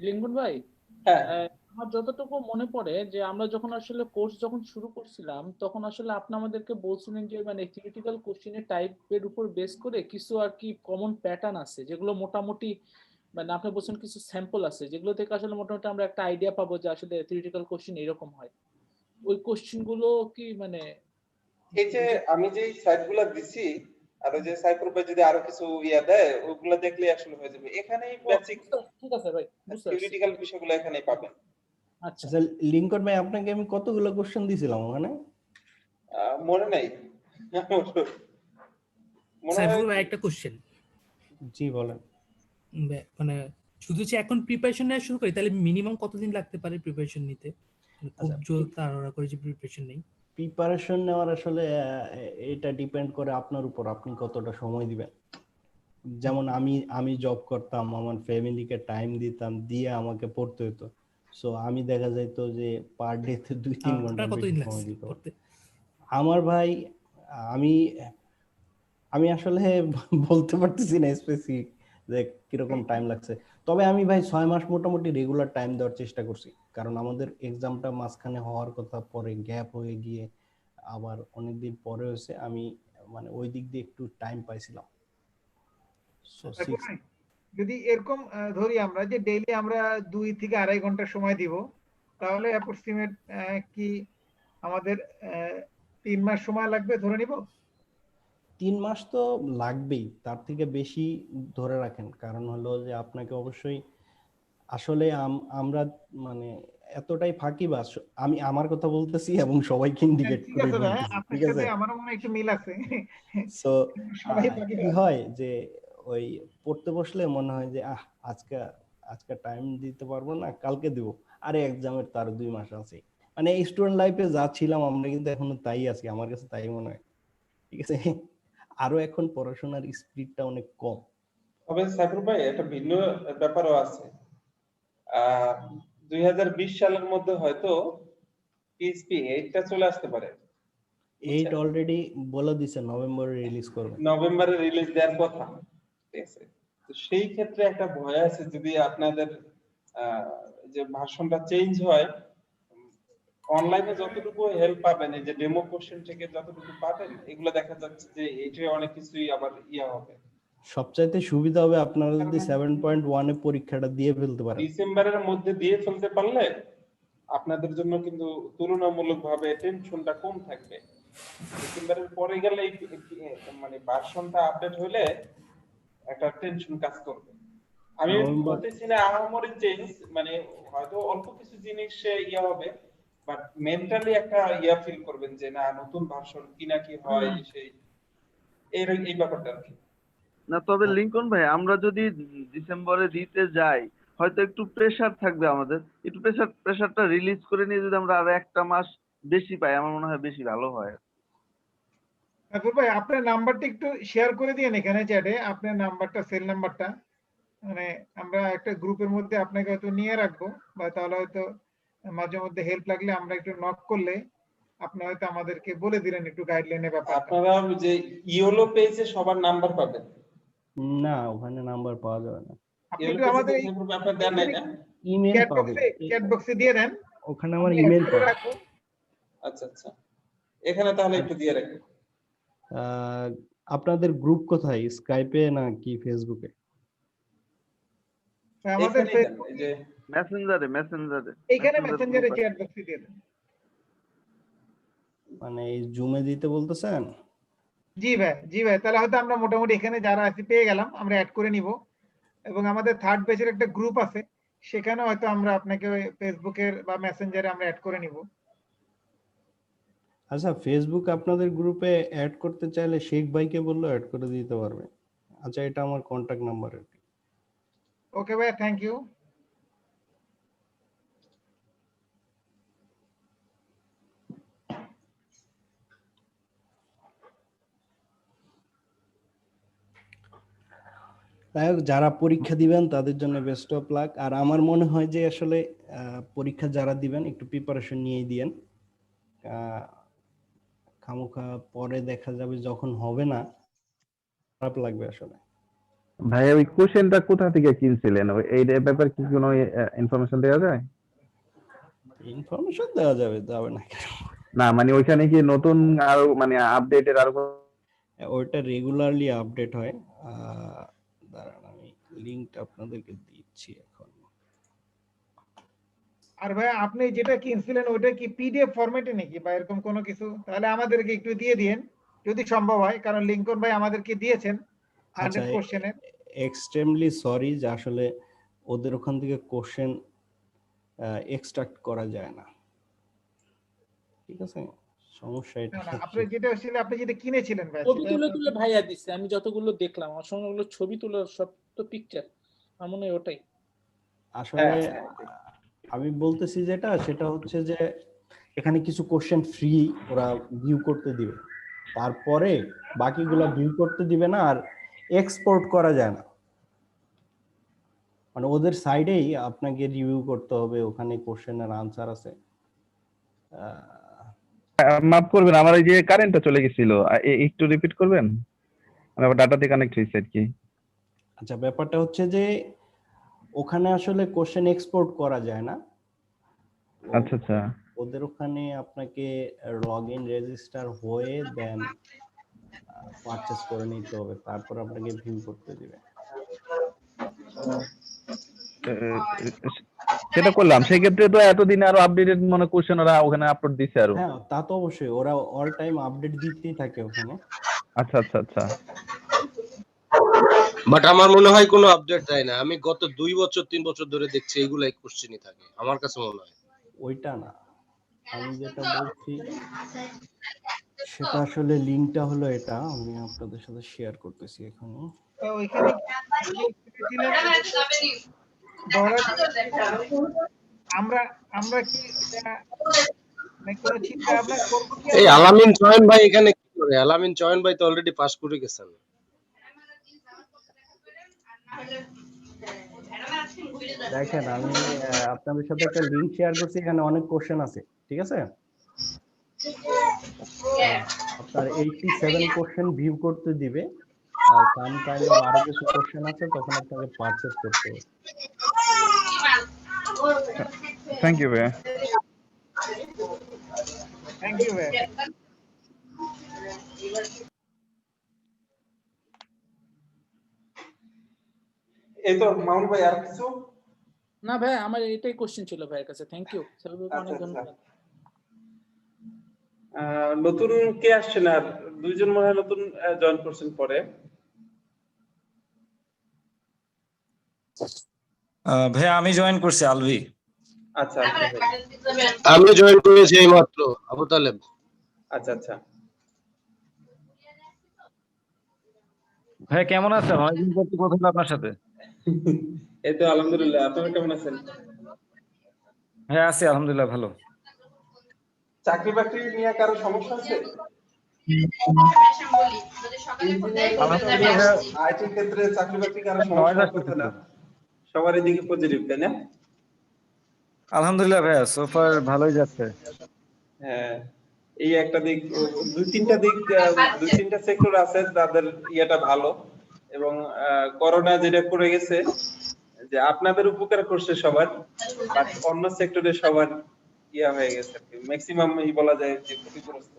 C: লিঙ্কন ভাই,
A: হ্যাঁ
C: আমার যতটুকু মনে পড়ে যে আমরা যখন আসলে কোর্স যখন শুরু করছিলাম তখন আসলে আপনি আমাদেরকে বলছিলেন যে মানে থিওরিটিক্যাল কোশ্চেনের টাইপের উপর বেস করে কিছু আর কি কমন প্যাটার্ন আছে যেগুলো মোটামুটি মানে আপনি বলছেন কিছু স্যাম্পল আছে যেগুলো থেকে আসলে মোটামুটি আমরা একটা আইডিয়া পাবো যে আসলে থিওরিটিক্যাল কোশ্চেন এরকম হয়। ওই কোশ্চেন গুলো কি মানে
A: এই যে আমি যে সাইটগুলো দিছি আর ওই যে সাইফার ভাই যদি আরো কিছু ইয়া দেয় ওগুলো দেখলে আসলে হয়ে যাবে, এখানেই বেসিক
C: ঠিক আছে ভাই, বুঝতে পারছি।
A: থিওরিটিক্যাল বিষয়গুলো এখানেই পাবেন।
C: আচ্ছা
I: আচ্ছা লিংকন ভাই, আপনাকে আমি কতগুলো কোশ্চেন দিয়েছিলাম ওখানে?
A: মনে নাই মনে হয়
J: সাইফুল ভাই একটা কোশ্চেন,
I: জি বলেন।
J: মানে শুধু যে এখন প্রিপারেশন নেওয়া শুরু করি তাহলে মিনিমাম কতদিন লাগতে পারে প্রিপারেশন নিতে? মানে খুব
I: আচ্ছা,
J: জোর তাড়াহুড়া করে যে প্রিপারেশন নেই।
I: প্রিপারেশন নেওয়ার আসলে এটা ডিপেন্ড করে আপনার উপর, আপনি কতটা সময় দিবেন। যেমন আমি জব করতাম, আমার ফ্যামিলিকে টাইম দিতাম, দিয়ে আমাকে পড়তে হতো, সো আমি দেখা যাইতো যে পার ডে তে 2-3
J: আপনার
I: ঘন্টার বেশি
J: কতদিন
I: সময়
J: লাগছে
I: দিতে হতো।
J: পড়তে?
I: আমার ভাই, আমি আমি আসলে বলতে পারতেছি না স্পেসিফিক যে কিরকম টাইম লাগছে, তবে আমি ভাই 6 মাস মোটামুটি রেগুলার টাইম দেওয়ার চেষ্টা করছি, কারণ আমাদের এক্সামটা মাঝখানে হওয়ার কথা, পরে গ্যাপ হয়ে গিয়ে আবার অনেকদিন পরে হয়েছে, আমি মানে ওই দিক দিয়ে একটু টাইম পাইছিলাম। So,
D: সাইফুল ভাই, যদি এরকম ধরি আমরা যে ডেইলি আমরা 2 থেকে 2.5 ঘন্টা সময় দিব, তাহলে অ্যাপ্রক্সিমেট কি আমাদের 3 মাস সময় লাগবে ধরে নিব?
I: 3 মাস তো লাগবেই, তার থেকে বেশি ধরে রাখেন, কারণ হলো যে আপনাকে অবশ্যই আসলে আমরা মানে এতটাই ফাঁকিবাজ, আমি আমার কথা বলতেছি এবং সবাইকে ইন্ডিকেট
D: ঠিক
I: করে
D: আছে ভাই,
I: বলতেছি,
D: আপনার
I: ঠিক
D: সাথে
I: আছে।
D: আমারও মনে হয় একটু মিল আছে।
I: সো
D: সবাই
I: কি
D: ফাঁকিবাজ।
I: হয় যে ওই পড়তে বসলে মনে হয় যে আজকে আজকে টাইম দিতে পারবো না, কালকে দিব, আরে এক্সামের তার 2 মাস আছে। মানে স্টুডেন্ট লাইফে যা ছিলাম আমরা কিন্তু এখনো তাই আছি, আমার কাছে তাই মনে হয়, ঠিক আছে। আরো এখন পড়াশোনার স্পিডটা অনেক কম।
A: তবে সাইফুল ভাই একটা ভিন্ন ব্যাপারও আছে। 2020 সালের মধ্যে হয়তো পিএইচপি 8টা চলে আসতে পারে,
I: 8 অলরেডি বলে দিছে নভেম্বরে রিলিজ করবে।
A: নভেম্বরে রিলিজ দেওয়ার কথা, ঠিক আছে। তো সেই ক্ষেত্রে একটা ভয় আছে যদি আপনাদের যে ভার্সনটা চেঞ্জ হয়, অনলাইনে যতটুকু হেল্প পাবেন, এই যে ডেমো কোশ্চেন থেকে যতটুকু পাবেন, এগুলো দেখা যাচ্ছে যে এটা অনেক কিছুই আবার হবে।
I: সবচাইতে সুবিধা হবে আপনারা যদি 7.1 এ পরীক্ষাটা দিয়ে ফেলতে পারেন।
A: ডিসেম্বরের মধ্যে দিয়ে ফেলতে পারলে আপনাদের জন্য কিন্তু তুলনামূলকভাবে টেনশনটা কম থাকবে। ডিসেম্বরের পরে গেলে মানে ভার্সনটা আপডেট হলে একটা টেনশন কাজ করবে। আমি বলতেছি না আহামরি চেঞ্জ, মানে হয়তো অল্প কিছু জিনিস হবে, বাট মেন্টালি একটা ফিল করবেন যে না নতুন ভার্সন কি না কি হয়, সেই এই ব্যাপারটা আর কি।
H: না তবে লিংকন ভাই, আমরা যদি ডিসেম্বরে দিতে যাই হয়তো একটু প্রেসার থাকবে আমাদের, একটু প্রেসারটা রিলিজ করে নিয়ে যদি আমরা আরো একটা মাস বেশি পাই, আমার মনে হয় বেশি ভালো হয়।
D: তারপর ভাই আপনার নাম্বারটা একটু শেয়ার করে দিন এখানে চ্যাটে, আপনার নাম্বারটা, সেল নাম্বারটা, মানে আমরা একটা গ্রুপের মধ্যে আপনাকে হয়তো নিয়ে রাখবো, বা তাহলে হয়তো মাঝে মধ্যে হেল্প লাগলে আমরা একটু নক করলে আপনি হয়তো আমাদেরকে বলে দিলেন একটু গাইডলাইনের ব্যাপারে।
A: আপনারা যে ইয়োলো পেজে সবার নাম্বার পাবেন
I: না, ওখানে নাম্বার পাওয়া যাবে না।
D: আপনি একটু আমাদের
A: আপনার দেন না এটা
I: ইমেল পাবেন,
D: চ্যাট বক্সে দিয়ে দেন,
I: ওখানে আমার ইমেল পাবেন।
A: আচ্ছা আচ্ছা, এখানে তাহলে একটু দিয়ে রাখুন।
I: আপনাদের গ্রুপ কোথায়, স্কাইপে না কি ফেসবুকে?
D: আমাদের
A: যে
H: মেসেঞ্জারে
D: এখানে মেসেঞ্জারে চ্যাট বক্সে দিয়ে দেন।
I: মানে এই জুমে দিতে বলতেছেন?
D: জি ভাই, তাহলে হয়তো আমরা মোটামুটি এখানে যারা আছি পেয়ে গেলাম, আমরা অ্যাড করে নিব। এবং আমাদের থার্ড ব্যাচের একটা গ্রুপ আছে, সেখানে হয়তো আমরা আপনাকে ফেসবুকের বা মেসেঞ্জারে আমরা অ্যাড করে নিব।
I: আচ্ছা, ফেসবুক আপনাদের গ্রুপে অ্যাড করতে চাইলে শেখ ভাইকে বললে অ্যাড করে দিতে পারবে। আচ্ছা, এটা আমার কন্টাক্ট নাম্বার আর কি।
D: ওকে ভাই, থ্যাংক ইউ।
I: যারা পরীক্ষা দিবেন তাদের জন্য বেস্ট অফ লাক। আর আমার মনে হয় যে আসলে পরীক্ষা যারা দিবেন একটু প্রিপারেশন নিয়েই দিয়েন, খামোখা পরে দেখা যাবে যখন হবে না, খারাপ লাগবে আসলে।
E: ভাই ওই কোশ্চেনটা কোথা থেকে কিনছিলেন, এই ব্যাপারে কি কোনো ইনফরমেশন দেওয়া যায়?
I: ইনফরমেশন দেওয়া যাবে না কেন?
E: না মানে ওইখানে কি নতুন আরো মানে আপডেটের আরো
I: ওইটা রেগুলারলি আপডেট হয়। দাঁড়ান আমি লিংকটা আপনাদেরকে দিচ্ছি এখন।
D: আর ভাই আপনি যেটা কিনছিলেন ওইটা কি পিডিএফ ফরম্যাটে নাকি বা এরকম কোনো কিছু? তাহলে আমাদেরকে একটু দিয়ে দিন যদি সম্ভব হয়, কারণ লিংকন ভাই আমাদেরকে দিয়েছেন 100 কোশ্চেনের।
I: এক্সট্রিমলি সরি যে আসলে ওদের ওখান থেকে কোশ্চেন এক্সট্রাক্ট করা যায় না, ঠিক আছে? সমস্যা এটা।
D: না আপনি যেটা কিনেছিলেন ভাই,
C: ছবি তুলে ভাইয়া দিচ্ছে, আমি যতগুলো দেখলাম আমার সঙ্গে ওগুলো ছবি তুলে, সব তো পিকচার, আমার মনে হয় ওটাই
I: আসলে। আমি বলতেছি যেটা, সেটা হচ্ছে যে এখানে কিছু কোশ্চেন ফ্রি ওরা ভিউ করতে দিবে, তারপরে বাকিগুলো ভিউ করতে দিবে না, আর এক্সপোর্ট করা যায় না। মানে ওদের সাইডেই আপনাকে রিভিউ করতে হবে, ওখানে কোশ্চেনের আনসার আছে।
E: মাফ করবেন, আমার এই যে কারেন্টটা চলে গেছিল, একটু রিপিট করবেন? আমার ডাটা দিয়ে কানেক্ট হইছে আর কি।
I: আচ্ছা, ব্যাপারটা হচ্ছে যে ওখানে আসলে কোশ্চেন এক্সপোর্ট করা যায় না।
E: আচ্ছা আচ্ছা,
I: ওদের ওখানে আপনাকে লগইন রেজিস্টার হয়ে দেন পারচেজ করে নিতে হবে, তারপর আপনাকে ভিউ করতে দিবে।
E: সেটা করলাম, সেক্ষেত্রে তো এতদিনে আরো আপডেটেড মনে কোশ্চেন ওরা ওখানে আপলোড দিছে আরো।
I: হ্যাঁ, তা তো অবশ্যই, ওরা অল টাইম আপডেট দিতেই থাকে ওখানে।
E: আচ্ছা আচ্ছা আচ্ছা,
G: বাট আমার মনে হয় কোনো আপডেট দেয় না। আমি গত 2 বছর 3 বছর ধরে দেখছি এইগুলাই কোশ্চেনই থাকে, আমার কাছে মনে হয়।
I: ওইটা না, আমি যেটা বলছি সেটা আসলে লিংকটা হলো এটা, আমি আপনাদের সাথে শেয়ার করতেছি এখন।
D: ওইখানে আমরা কি কোনো চিন্তা ভাবনা করব কি?
G: এই আলামিন চয়ন ভাই এখানে কি করে? আলামিন চয়ন ভাই তো অলরেডি পাস করে গেছেন।
I: দেখেন, আমি আপনাদের সাথে একটা লিংক শেয়ার করছি, এখানে অনেক কোশ্চেন আছে, ঠিক আছে? আপনার 87 কোশ্চেন ভিউ করতে দিবে, আর সাম কাইন্ড অফ আরো কিছু কোশ্চেন আছে, তখন আপনাকে পারচেজ করতে হবে।
E: থ্যাংক ইউ ভাইয়া।
D: থ্যাংক ইউ ভাই।
A: এই তো মামুন ভাই, আর কিছু?
C: না ভাই, আমার এটাই কোশ্চেন ছিল ভাইয়ের কাছে। থ্যাংক ইউ সবাইকে,
A: আচ্ছা
C: অনেক
A: আচ্ছা।
C: ধন্যবাদ।
A: নতুন কে আসছেন? আর দুইজন মনে হয় নতুন জয়েন করছেন পরে।
K: ভাইয়া আমি জয়েন করছি, আলভি।
A: আচ্ছা আচ্ছা ভাই।
G: আমি জয়েন করেছি এইমাত্র, আবু তালেব।
A: আচ্ছা আচ্ছা।
K: ভাইয়া কেমন আছেন? অনেকদিন পর কথা হলো আপনার সাথে।
A: এই তো আলহামদুলিল্লাহ, আপনারা কেমন আছেন?
K: হ্যাঁ আছি আলহামদুলিল্লাহ ভালো।
A: চাকরি বাকরি নিয়ে কারো সমস্যা আছে? আইটি ক্ষেত্রে চাকরি বাকরি কারো সমস্যা হচ্ছে না? সবার এদিকে পজিটিভ, তাই না?
K: আলহামদুলিল্লাহ ভাইয়া, সোফার ভালোই যাচ্ছে।
A: হ্যাঁ, এই একটা দিক, দুই তিনটা সেক্টর আছে তাদের ইয়েটা ভালো, এবং করোনা যেটা করে গেছে যে আপনাদের উপকার করছে সবার, বাট অন্য সেক্টরে সবার ইয়া হয়ে গেছে, ম্যাক্সিমাম বলা যায় যে ক্ষতিগ্রস্ত।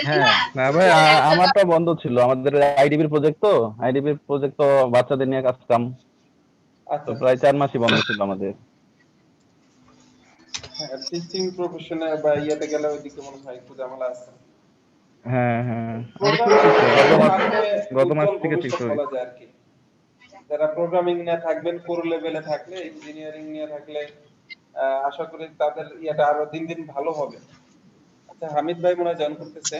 K: হ্যাঁ
E: না ভাই, আমারটা বন্ধ ছিল, আমাদের আইডিবির প্রজেক্ট তো বাচ্চাদের নিয়ে কাজ কাম, তো
A: আচ্ছা
E: প্রায় 4 মাসই বন্ধ ছিল আমাদের।
A: টিচিং প্রফেশনে বা ইয়াতে গেলে ওইদিকে মনে হয় একটু ঝামেলা আছে।
E: হ্যাঁ হ্যাঁ, গত মাস
A: উজ্জ্বল
E: থেকে ঠিক
A: ভবিষ্যৎ
E: হয়ে
A: বলা
E: গেছে।
A: যায় আর কি। যারা প্রোগ্রামিং নিয়ে থাকবেন, কোর লেভেলে থাকলে, ইঞ্জিনিয়ারিং নিয়ে থাকলে আশা করি তাদের ইয়েটা আরো দিন দিন ভালো হবে। আচ্ছা, হামিদ ভাই মনে হয় জয়েন করতেছে।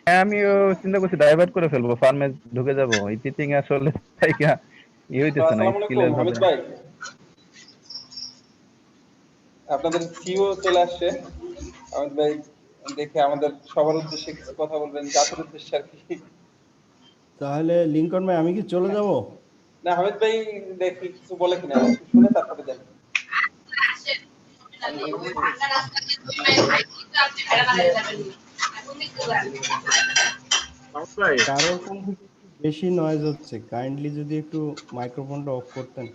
E: হ্যাঁ, আমিও চিন্তা করছি ডাইভার্ট করে ফেলবো, ফার্মে ঢুকে যাবো। এই টিচিং আসলে তাইকা হইতেছে না,
A: আসসালামু আলাইকুম
E: স্কিলের ভাবে।
A: হামিদ ভাই, আপনাদের সিও চলে আসছে। হামিদ ভাই দেখে আমাদের সবার উদ্দেশ্যে কিছু কথা বলবেন, জাতির উদ্দেশ্যে আর কি।
I: তাহলে লিংকন ভাই আমি কি চলে যাব?
A: না, হামিদ ভাই দেখি কিছু বলে কিনা, একটু শুনে তারপরে দেন।
I: কারোর ফোন থেকে একটু বেশি নয়েজ হচ্ছে, কাইন্ডলি যদি একটু মাইক্রোফোনটা অফ করতেন।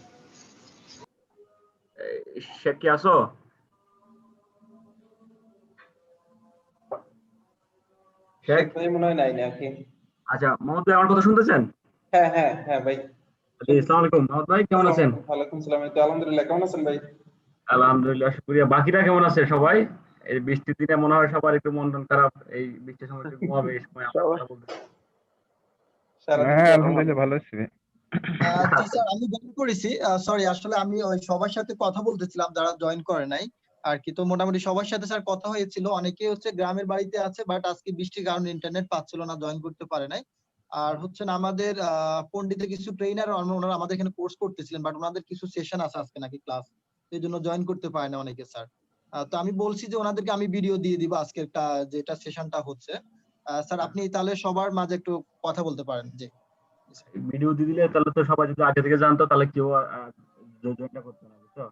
L: শেখ কি আছো?
A: শেখ ভাই মনে হয় নাই নাকি?
L: আচ্ছা, মোহাম্মদ ভাই আমার কথা শুনতেছেন?
A: হ্যাঁ হ্যাঁ হ্যাঁ ভাই।
L: আসসালামু আলাইকুম মোহাম্মদ ভাই, কেমন আছেন?
A: ওয়ালাইকুম সালাম। এই তো আলহামদুলিল্লাহ, কেমন আছেন ভাই?
L: আলহামদুলিল্লাহ, শুকরিয়া। বাকিরা কেমন আছে সবাই? এই বৃষ্টির দিনে মনে হয় সবার একটু মন টন খারাপ, এই বৃষ্টির সময় একটু ঘুমাবে, এই সময় আমরা কথা বলতে।
E: হ্যাঁ আলহামদুলিল্লাহ ভালো আছি।
F: জি স্যার, আমি জয়েন করেছি। সরি, আসলে আমি ওই সবার সাথে কথা বলতেছিলাম যারা জয়েন করে নাই আর কি। তো মোটামুটি সবার সাথে স্যার কথা হয়েছিল, অনেকে হচ্ছে গ্রামের বাড়িতে আছে, বাট আজকে বৃষ্টির কারণে ইন্টারনেট পাচ্ছিল না, জয়েন করতে পারে নাই। আর হচ্ছে না, আমাদের পন্ডিতে কিছু ট্রেনার ওনারা আমাদের এখানে কোর্স করতেছিলেন, বাট ওনাদের কিছু সেশন আছে আজকে নাকি ক্লাস, এই জন্য জয়েন করতে পারে না অনেকে স্যার। তো আমি বলছি যে ওনাদেরকে আমি ভিডিও দিয়ে দিব আজকে একটা, যেটা সেশনটা হচ্ছে। স্যার আপনি তাহলে সবার মাঝে একটু কথা বলতে পারেন। জি
L: ভিডিও দিয়ে দিলে তাহলে তো সবাই যদি আগে থেকে জানতো তাহলে কেউ জয়েনটা করতো না, বুঝছো?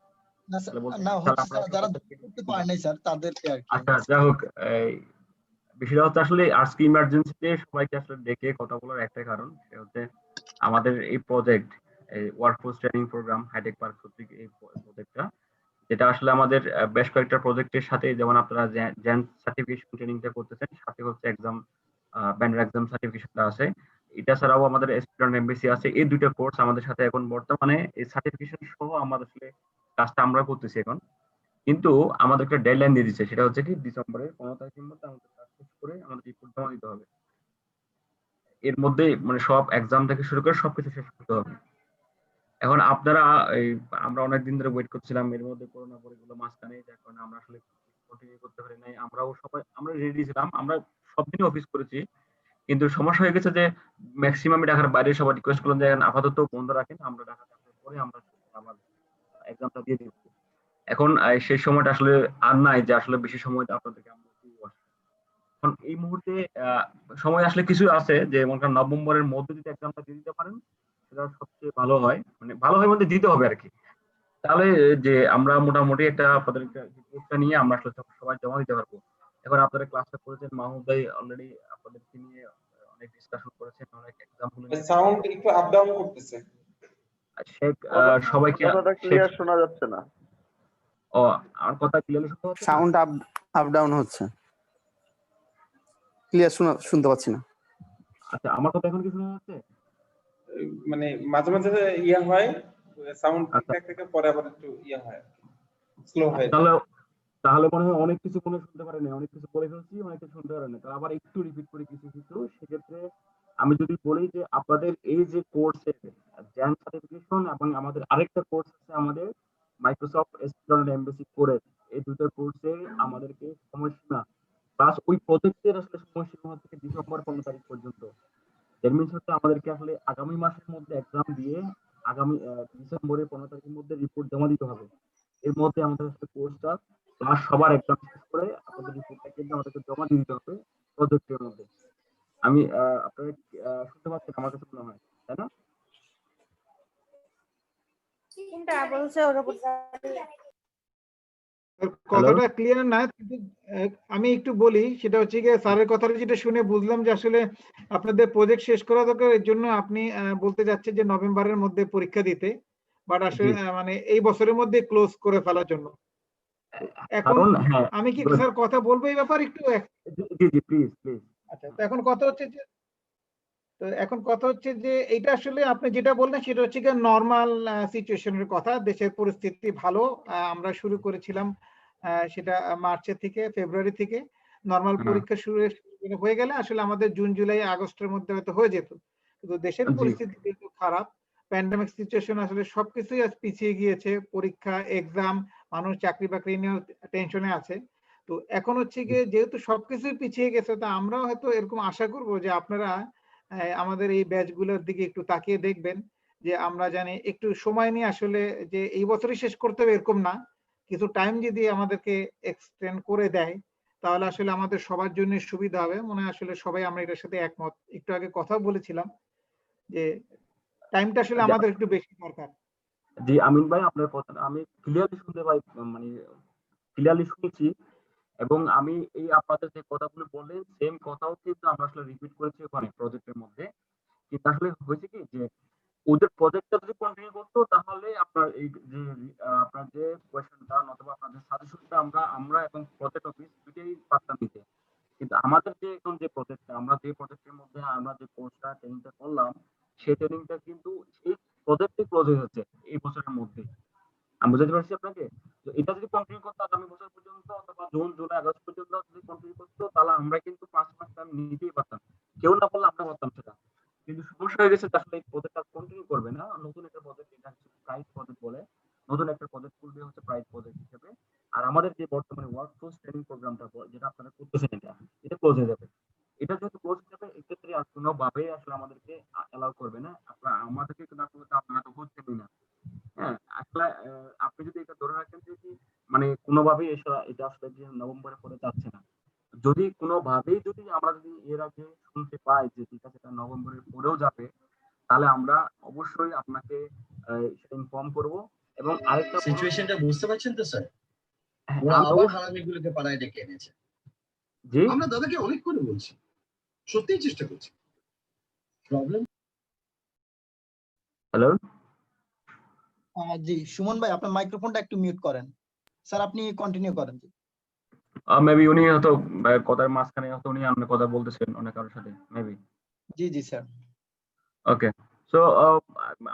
F: না
L: তাহলে বলতে
F: না,
L: স্যার
F: হচ্ছে
L: আপনারা
F: যারা করতে পারে নাই স্যার তাদেরকে আর কি।
L: আচ্ছা যাই হোক, এই বিষয়টা হচ্ছে আসলে আজকে ইমার্জেন্সিতে সবাইকে আসলে ডেকে কথা বলার একটাই কারণ, সেটা হচ্ছে আমাদের এই প্রজেক্ট, এই workforce training programme hitech park কর্তৃক এই প্রজেক্টটা, যেটা আসলে আমাদের বেশ কয়েকটা প্রজেক্টের সাথে, যেমন আপনারা জেন সার্টিফিকেশন ট্রেনিংটা করতেছেন, সাথে হচ্ছে এক্সাম ব্যান্ডার এক্সাম সার্টিফিকেশনটা আছে। এটা ছাড়াও আমাদের স্টুডেন্ট এমবিসি আছে। এই দুইটা কোর্স আমাদের সাথে এখন বর্তমানে এই সার্টিফিকেশন সহ আমাদের আসলে কাজটা আমরা করতেছি এখন। কিন্তু আমাদের একটা ডেডলাইন দিয়ে দিচ্ছে, সেটা হচ্ছে কি ডিসেম্বরের 15 তারিখের মধ্যে আমাদের কাজ শেষ করে আমাদের রিপোর্ট জমা দিতে হবে। এর মধ্যে মানে সব এক্সাম থেকে শুরু করে সবকিছু শেষ করতে হবে। এখন আপনারা এই, আমরা অনেক দিন ধরে ওয়েট করছিলাম, এর মধ্যে করোনা পরে গেলো মাঝখানে, যার কারণে আমরা আসলে কন্টিনিউ করতে পারি নাই। আমরাও সবাই আমরা রেডি ছিলাম, আমরা সব দিনই অফিস করেছি, কিন্তু সমস্যা হয়ে গেছে যে ম্যাক্সিমাম ঢাকার বাইরে সবাই রিকোয়েস্ট করলাম যে আপাতত বন্ধ রাখেন, আমরা ঢাকাতে আসার পরে আমরা আবার এক্সামটা দিয়ে দিব। এখন সেই সময়টা আসলে আর নাই যে আসলে বেশি সময় আপনাদেরকে আমরা দিব। এখন এই মুহূর্তে সময় আসলে কিছু আছে, যে মনে করেন নভেম্বরের মধ্যে যদি এক্সামটা দিয়ে দিতে পারেন সেটা সবচেয়ে ভালো হয়, মানে ভালো হয় মধ্যে দিতে হবে আর কি। তাহলে যে আমরা মোটামুটি একটা আপনাদের রিপোর্টটা নিয়ে আমরা আসলে সবাই জমা দিতে পারবো। এখন আপনারা ক্লাসটা করেছেন, মাহমুদ ভাই অলরেডি আপনাদেরকে নিয়ে অনেক ডিসকাশন করেছেন, অনেক এক্সাম্পল নিয়ে।
A: সাউন্ড একটু আপ ডাউন করতেছে।
L: শেখ সবাইকে
H: কথাটা ক্লিয়ার শোনা যাচ্ছে না।
L: ও আর কথা ক্লিয়ারলি শুনতে পাচ্ছেন?
M: সাউন্ড আপ ডাউন হচ্ছে, ক্লিয়ার শুনতে পাচ্ছি না।
L: আচ্ছা, আমার কথা এখন কি শোনা যাচ্ছে?
A: মানে মাঝে মাঝে ইয়া হয়, সাউন্ড ঠিকঠাক থেকে পরে আবার একটু ইয়া হয়, স্লো হয়।
L: তাহলে মনে হয় অনেক কিছু কোনো শুনতে পারেন না, অনেক কিছু বলে ফেলছি, অনেক কিছু শুনতে পারেন না। তাহলে আবার একটু রিপিট করি কিছু কিছু। সেক্ষেত্রে আমি যদি বলি যে আপনাদের এই যে কোর্সের জ্যাম সার্টিফিকেশন এবং আমাদের আরেকটা কোর্স আছে আমাদের মাইক্রোসফট স্টুডেন্ট এমবেসি কোর্স, এই দুটো কোর্সে আমাদেরকে সময়সীমা প্লাস ওই প্রজেক্টের আসলে সময়সীমা থেকে ডিসেম্বর 15 তারিখ পর্যন্ত। এর মিনস হচ্ছে আমাদেরকে আসলে আগামী মাসের মধ্যে এক্সাম দিয়ে আগামী ডিসেম্বরের 15 তারিখের মধ্যে রিপোর্ট জমা দিতে হবে। এর মধ্যে আমাদের আসলে কোর্সটা প্লাস সবার এক্সাম শেষ করে আপনাদের রিপোর্টটা কিন্তু আমাদেরকে জমা দিয়ে দিতে হবে প্রজেক্টের মধ্যে। আমি আপনারা শুনতে পাচ্ছেন আমার কাছে মনে হয়, তাই না?
D: কথাটা ক্লিয়ার না, কিন্তু আমি একটু বলি, সেটা হচ্ছে গিয়ে স্যারের কথাটা যেটা শুনে বুঝলাম যে আসলে আপনাদের প্রজেক্ট শেষ করা দরকার, এর জন্য আপনি বলতে যাচ্ছেন যে নভেম্বরের মধ্যে পরীক্ষা দিতে, বাট আসলে মানে এই বছরের মধ্যে ক্লোজ করে ফেলার জন্য। এখন আমি কি স্যার কথা বলবো এই ব্যাপারে একটু?
L: জি জি প্লিজ প্লিজ।
D: আচ্ছা, তো এখন কথা হচ্ছে যে এটা আসলে আপনি যেটা বললেন সেটা হচ্ছে গিয়ে নর্মাল সিচুয়েশনের কথা। দেশের পরিস্থিতি ভালো, আমরা শুরু করেছিলাম সেটা মার্চের থেকে, ফেব্রুয়ারি থেকে নর্মাল পরীক্ষা শুরু হয়ে গেলে আসলে আমাদের জুন জুলাই আগস্টের মধ্যে হয়তো হয়ে যেত, কিন্তু দেশের পরিস্থিতি যেহেতু খারাপ, প্যান্ডেমিক সিচুয়েশন, আসলে সবকিছুই আজ পিছিয়ে গিয়েছে, পরীক্ষা এক্সাম, মানুষ চাকরি বাকরি নিয়ে টেনশনে আছে। তো এখন হচ্ছে গিয়ে যেহেতু সবকিছুই পিছিয়ে গেছে, তা আমরাও হয়তো এরকম আশা করব যে আপনারা আমাদের এই ব্যাচগুলোর দিকে একটু তাকিয়ে দেখবেন, যে আমরা জানি একটু সময় নিয়ে আসলে যে এই বছরই শেষ করতে হবে এরকম না, কিছু টাইম যদি আমাদেরকে এক্সটেন্ড করে দেয় তাহলে আসলে আমাদের সবার জন্য সুবিধা হবে। মনে হয় আসলে সবাই আমরা এটার সাথে একমত। একটু আগে কথা বলেছিলাম যে টাইমটা আসলে আমাদের একটু বেশি দরকার।
L: জি আমিন ভাই, আপনার কথা আমি ক্লিয়ারলি শুনতে পাই, মানে ক্লিয়ারলি শুনছি, এবং আমি এই আপনাদের যে কথাগুলো বললেন সেম কথাও কিন্তু আমরা আসলে রিপিট করেছি ওখানে প্রজেক্টের মধ্যে। কিন্তু আসলে হয়েছে কি যে ওদের প্রজেক্টটা যদি কন্টিনিউ করতো তাহলে আপনার এই যে আপনার যে কোয়েশ্চেনটা অথবা আপনাদের সাজেশনটা আমরা এবং প্রজেক্ট অফিস দুটোই পারতাম নিতে। কিন্তু আমাদের যে এখন যে প্রজেক্টটা, আমরা যে প্রজেক্টের মধ্যে আমরা যে কোর্সটা ট্রেনিংটা করলাম, সেই ট্রেনিংটা কিন্তু এই প্রজেক্টে ক্লোজ হয়ে যাচ্ছে এই বছরের মধ্যে। আমি বুঝাতে পারছি আপনাকে? তো এটা যদি কন্টিনিউ করতো আগামী বছর পর্যন্ত অথবা জুন জুলাই আগস্ট পর্যন্ত যদি কন্টিনিউ করতো, তাহলে আমরা কিন্তু 5 মাস টাইম নিতেই পারতাম, কেউ না বললে আমরা পারতাম সেটা। কিন্তু সমস্যা হয়ে গেছে আসলে এই প্রজেক্টটা কন্টিনিউ করবে না, নতুন একটা প্রজেক্ট, এটা হচ্ছে প্রাইড প্রজেক্ট বলে, নতুন একটা প্রজেক্ট খুলবে হচ্ছে প্রাইড প্রজেক্ট হিসেবে। আর আমাদের যে বর্তমানে ওয়ার্কফোর্স ট্রেনিং প্রোগ্রামটা যেটা আপনারা করতেছেন, এটা ক্লোজ হয়ে যাবে। এটা যেহেতু ক্লোজ হয়ে যাবে, এক্ষেত্রে আর কোনোভাবে আসলে আমাদেরকে অ্যালাউ করবে না। আপনারা আমাদেরকে না করলে আপনারা তো হচ্ছেনই না। হ্যাঁ, আসলে আপনি যদি এটা ধরে রাখেন যে মানে কোনোভাবেই এটা আসলে যে নভেম্বরের পরে যাচ্ছে না, যদি কোনোভাবেই যদি আমরা যদি এর আগে শুনতে পাই যে ঠিক আছে এটা নভেম্বরের পরেও যাবে, তাহলে আমরা অবশ্যই আপনাকে সেটা ইনফর্ম করব। এবং আরেকটা
N: সিচুয়েশনটা বুঝতে পারছেন তো স্যার?
L: হ্যাঁ,
N: ওরা আবার হারামিগুলোকে পাড়ায় ডেকে এনেছে।
L: জি,
N: আমরা দাদাকে অনেক করে বলছি, সত্যিই চেষ্টা করছি। প্রবলেম।
L: হ্যালো
F: জি সুমন ভাই, আপনার মাইক্রোফোনটা একটু মিউট করেন। স্যার আপনি কন্টিনিউ করেন। জি
L: মেবি উনি হয়তো কথার মাঝখানে হয়তো উনি অন্য কথা বলতেছেন অনেক কারোর সাথে মেবি।
F: জি স্যার।
L: ওকে, সো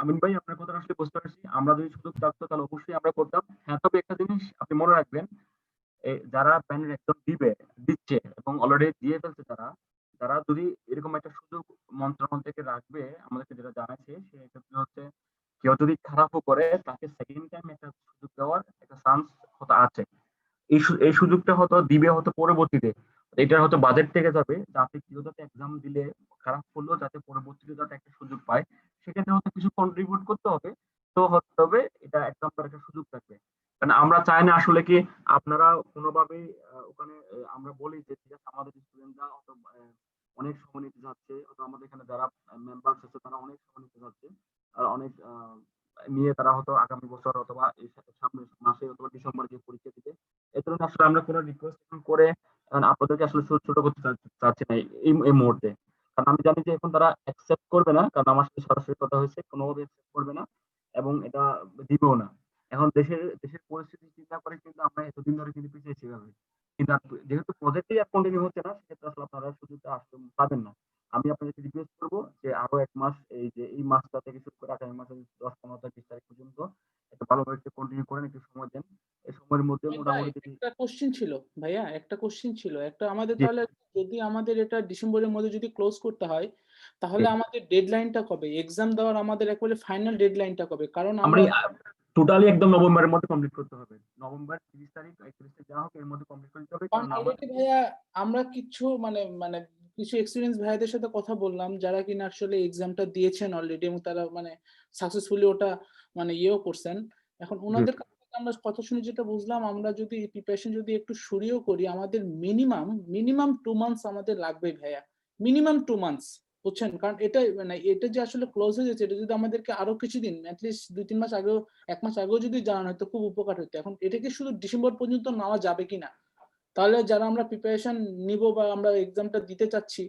L: আমিন ভাই আপনার কথা আসলে বুঝতে পারছি। আমরা যদি সুযোগ থাকতো তাহলে অবশ্যই আমরা করতাম। হ্যাঁ, তবে একটা জিনিস আপনি মনে রাখবেন, যারা প্যানেল একদম দিচ্ছে এবং অলরেডি দিয়ে ফেলছে, তারা যদি এরকম একটা সুযোগ মন্ত্রণালয় থেকে রাখবে, আমাদেরকে যেটা জানাচ্ছে সেক্ষেত্রে হচ্ছে কেউ যদি খারাপও করে তাকে সেকেন্ড টাইম একটা সুযোগ দেওয়ার একটা চান্স হয়তো আছে। এই সুযোগটা হয়তো দিবে হয়তো পরবর্তীতে, এটা হয়তো বাজেট থেকে যাবে, যাতে কেউ যাতে এক্সাম দিলে খারাপ করলেও যাতে পরবর্তীতে যাতে একটা সুযোগ পায়, সেক্ষেত্রে হয়তো কিছু কন্ট্রিবিউট করতে হবে। তো হতে হবে এটা একদম একটা সুযোগ থাকবে। কারণ আমরা চাই না আসলে কি আপনারা কোনোভাবেই ওখানে আমরা বলি যে ঠিক আছে আমাদের স্টুডেন্টরা অনেক সময় নিতে যাচ্ছে, অথবা আমাদের এখানে যারা মেম্বার আছে তারা অনেক সময় নিতে যাচ্ছে, আর অনেক নিয়ে তারা হয়তো আগামী বছর অথবা এই সামনের মাসে অথবা ডিসেম্বরে যে পরীক্ষা দিবে, এই ধরনের আসলে আমরা কোনো রিকোয়েস্ট করে আপনাদেরকে আসলে ছোট করতে চাচ্ছি না এই মুহূর্তে। কারণ আমি জানি যে এখন তারা অ্যাকসেপ্ট করবে না, কারণ আমার সাথে সরাসরি কথা হয়েছে, কোনোভাবে অ্যাকসেপ্ট করবে না। এবং এটা দিবেও না। এখন দেশের পরিস্থিতি চিন্তা করে কিন্তু আমরা এতদিন ধরে কিন্তু পিছিয়ে সেভাবে। কিন্তু যেহেতু প্রজেক্টই আর কন্টিনিউ হচ্ছে না, সেক্ষেত্রে আসলে আপনারা সুযোগটা আসলে পাবেন না। আমি আপনাদেরকে রিকোয়েস্ট করবো যে আরো 1 মাস, এই মাসটা থেকে শুরু করে আগামী মাসের 10, 15 তারিখ, 20 তারিখ পর্যন্ত একটা ভালোভাবে একটু কন্টিনিউ করেন, একটু সময় দেন। এই সময়ের মধ্যে মোটামুটি যদি
C: একটা কোশ্চেন ছিল ভাইয়া, একটা কোশ্চেন ছিল একটা আমাদের,
L: জি,
C: তাহলে যদি আমাদের এটা ডিসেম্বরের মধ্যে যদি ক্লোজ করতে হয়,
L: জি।
C: তাহলে আমাদের ডেডলাইনটা কবে? এক্সাম দেওয়ার আমাদের একবারে ফাইনাল ডেডলাইনটা কবে? কারণ
L: আমরা
C: আমরা
L: টোটালি একদম নভেম্বরের মধ্যে কমপ্লিট করতে হবে। নভেম্বর 30 তারিখ, 31 তারিখ যা হোক এর মধ্যে কমপ্লিট করতে হবে।
C: কারণ
L: কারণ আমার
C: অলরেডি ভাইয়া আমরা কিছু মানে মানে কিছু এক্সপিরিয়েন্স ভাইয়াদের সাথে কথা বললাম, যারা কিনা আসলে এক্সামটা দিয়েছেন অলরেডি এবং তারা মানে সাকসেসফুলি ওটা মানে ইয়েও করছেন। এখন
L: জি,
C: ওনাদের কাছ থেকে আমরা কথা শুনে যেটা বুঝলাম, আমরা যদি প্রিপারেশন যদি একটু শুরুও করি, আমাদের মিনিমাম 2 মান্থস আমাদের লাগবে ভাইয়া, মিনিমাম 2 মান্থস, বুঝছেন? কারণ এটা মানে এটা যে আসলে ক্লোজ হয়ে যাচ্ছে, এটা যদি আমাদেরকে আরো কিছুদিন অ্যাটলিস্ট 2-3 মাস আগেও, 1 মাস আগেও যদি জানানো হতো খুব উপকার হতো। এখন এটা কি শুধু ডিসেম্বর পর্যন্ত নেওয়া যাবে কিনা? তাহলে যারা আমরা প্রিপারেশন নিব বা আমরা এক্সামটা দিতে চাচ্ছি,